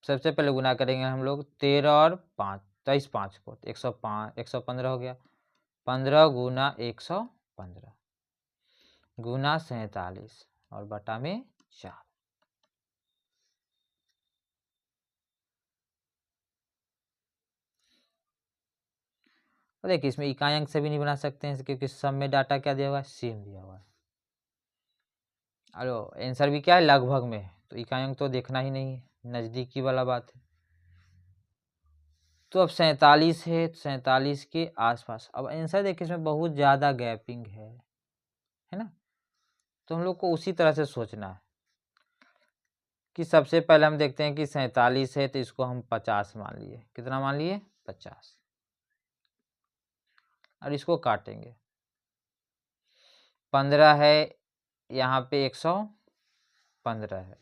सबसे पहले गुना करेंगे हम लोग 13 और 5, 23 5 को, 105 115 हो गया। 15 गुना 115 गुना 47 और बटा में 4। और देखिए इसमें इकाई अंक से भी नहीं बना सकते हैं क्योंकि सब में डाटा क्या दिया हुआ है? सेम दिया हुआ है। अरे आंसर भी क्या है? लगभग में है, तो इकाई अंक तो देखना ही नहीं है, नज़दीकी वाला बात है। तो अब 47 है, 47 के आसपास। अब आंसर देखिए इसमें बहुत ज़्यादा गैपिंग है ना। तो हम लोग को उसी तरह से सोचना है कि सबसे पहले हम देखते हैं कि 47 है तो इसको हम 50 मान लिए। कितना मान लिए? 50। और इसको काटेंगे, 15 है, यहाँ पे 115 है,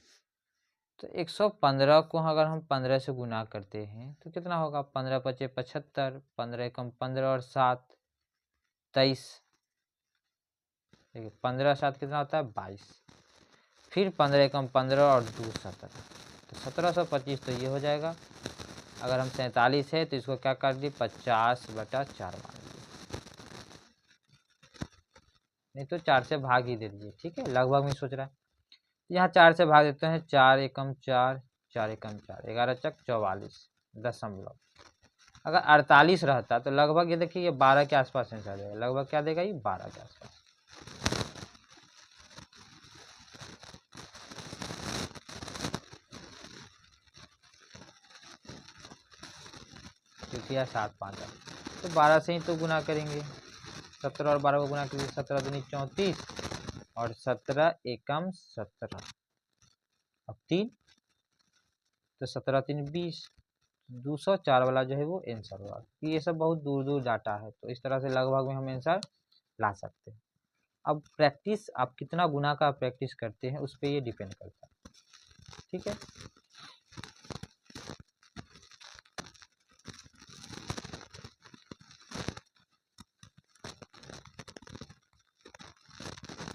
तो 115 को अगर हम 15 से गुना करते हैं तो कितना होगा? 15 पचे 75, 15 एकम 15 और 7 23। देखिए 15 7 कितना होता है? 22। फिर 15 एकम 15 और 2 17, तो 1725 तो ये हो जाएगा। अगर हम 47 है तो इसको क्या कर दिए? 50/4 मान लीजिए, नहीं तो 4 से भाग ही दे दीजिए, ठीक है, लगभग में सोच रहा है। यहाँ 4 से भाग देते हैं, 4 एकम 4, 4 एकम 4, 11 चक 44 दशमलव। अगर 48 रहता तो लगभग ये देखिए ये 12 के आसपास आंसर देगा। लगभग क्या देगा? ये 12 के आसपास। क्योंकि यह 7 5 है तो 12 से ही तो गुना करेंगे। 17 और 12 को गुना करेंगे, 17 दूनी 34 और 17 एकम 17, अब 3 तो 17 3 20, 204 वाला जो है वो आंसर होगा। ये सब बहुत दूर दूर डाटा है, तो इस तरह से लगभग में हम आंसर ला सकते हैं। अब प्रैक्टिस आप कितना गुना का प्रैक्टिस करते हैं उस पर ये डिपेंड करता है, ठीक है।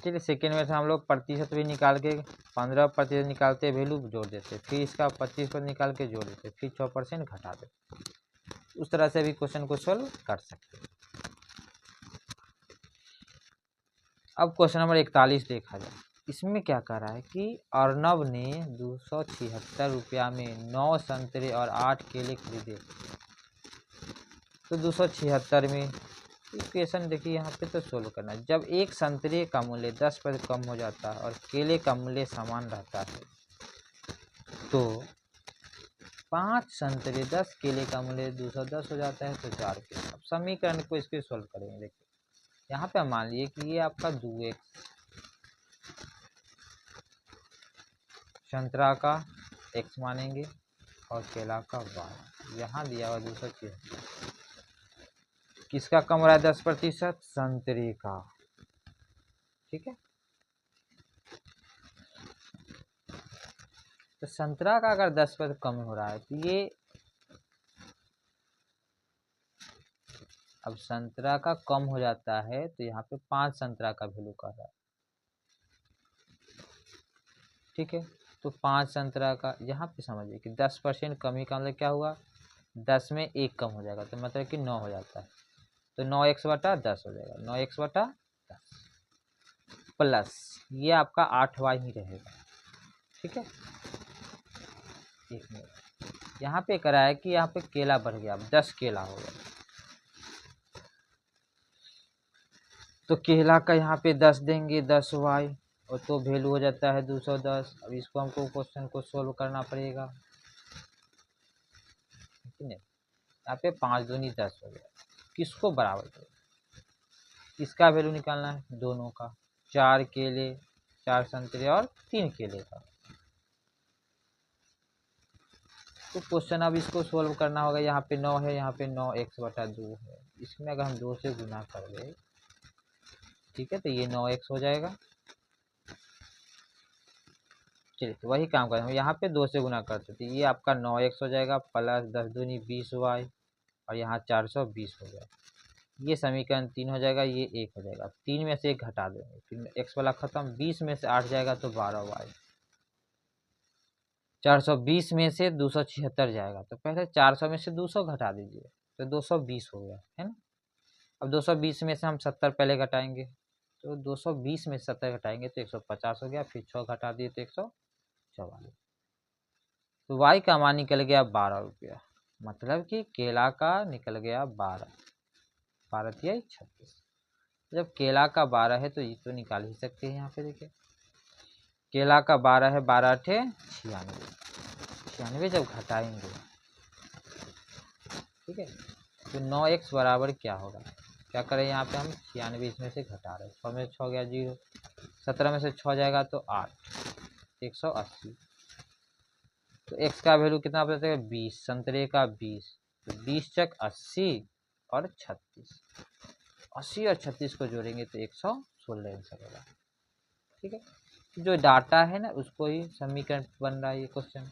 चलिए सेकेंड में से हम लोग प्रतिशत भी निकाल के 15% निकालते वैल्यू जोड़ देते, फिर इसका 25% निकाल के जोड़ देते, फिर 6% घटा देते। उस तरह से भी क्वेश्चन को सोल्व कर सकते हैं। अब क्वेश्चन नंबर 41 देखा जाए। इसमें क्या कह रहा है कि अर्नब ने 276 रुपया में 9 संतरे और 8 केले खरीदे। तो 276 में इक्वेशन देखिए यहाँ पे तो सोल्व करना है। जब एक संतरे का मूल्य 10% कम हो जाता है और केले का मूल्य समान रहता है तो 5 संतरे 10 केले का मूल्य 210 हो जाता है तो 4 केले। अब समीकरण को इसके सोल्व करेंगे। देखिए यहाँ पे मान लीजिए कि ये आपका 2x संतरा का x मानेंगे और केला का y। यहाँ दिया हुआ 276 किसका कम हो रहा है 10%? संतरे का। ठीक है, तो संतरा का अगर 10% कम हो रहा है तो ये अब संतरा का कम हो जाता है तो यहाँ पे 5 संतरा का वैल्यू कर रहा है। ठीक है, तो 5 संतरा का यहाँ पे समझिए कि 10% कमी का मतलब क्या हुआ, 10 में 1 कम हो जाएगा तो मतलब कि 9 हो जाता है। तो 9x बटा 10 हो जाएगा, 9x बटा 10 प्लस ये आपका 8y ही रहेगा। ठीक है, एक मिनट, यहाँ पे करा है कि यहाँ पे केला बढ़ गया, अब 10 केला हो गया तो केला का यहाँ पे 10 देंगे, 10y और तो वैल्यू हो जाता है 210। अब इसको हमको क्वेश्चन को सोल्व करना पड़ेगा। ठीक है, यहाँ पे 5 दूनी 10 हो गया। किसको बराबर करें, किसका वैल्यू निकालना है, दोनों का। 4 केले, 4 संतरे और 3 केले का। तो क्वेश्चन अब इसको सोल्व करना होगा। यहाँ पे 9 है, यहाँ पे 9x बटा 2 है। इसमें अगर हम 2 से गुना कर दे, ठीक है, तो ये 9x हो जाएगा। चलिए तो वही काम करें, हम यहाँ पे 2 से गुना करते थे, ये आपका 9x हो जाएगा प्लस 10 दूनी 20y और यहाँ 420 हो गया। ये समीकरण 3 हो जाएगा, ये 1 हो जाएगा। 3 में से 1 घटा देंगे, फिर x वाला खत्म। 20 में से 8 जाएगा तो 12y। 420 में से 276 जाएगा तो पहले 400 में से 200 घटा दीजिए तो 220 हो गया, है ना। अब 220 में से हम 70 पहले घटाएंगे तो 220 में से 70 घटाएंगे तो 150 हो गया। फिर 6 घटा दिए तो 144। तो y का मान निकल गया 12 रुपया। मतलब कि केला का निकल गया 12, 12 36। जब केला का 12 है तो ये तो निकाल ही सकते हैं। यहाँ पे देखिए केला का 12 है, 12 8 96, 96 जब घटाएंगे, ठीक है, तो 9x बराबर क्या होगा, क्या करें यहाँ पे हम 96 इसमें से घटा रहे हैं। 6 में 6 गया 0, 17 में से 6 जाएगा तो 8, 180। तो x का वैल्यू कितना बता है 20, संतरे का 20, तो 20 चक 80 और 36, 80 और 36 को जोड़ेंगे तो 116 आंसर होगा। ठीक है, जो डाटा है ना उसको ही समीकरण बन रहा है ये क्वेश्चन।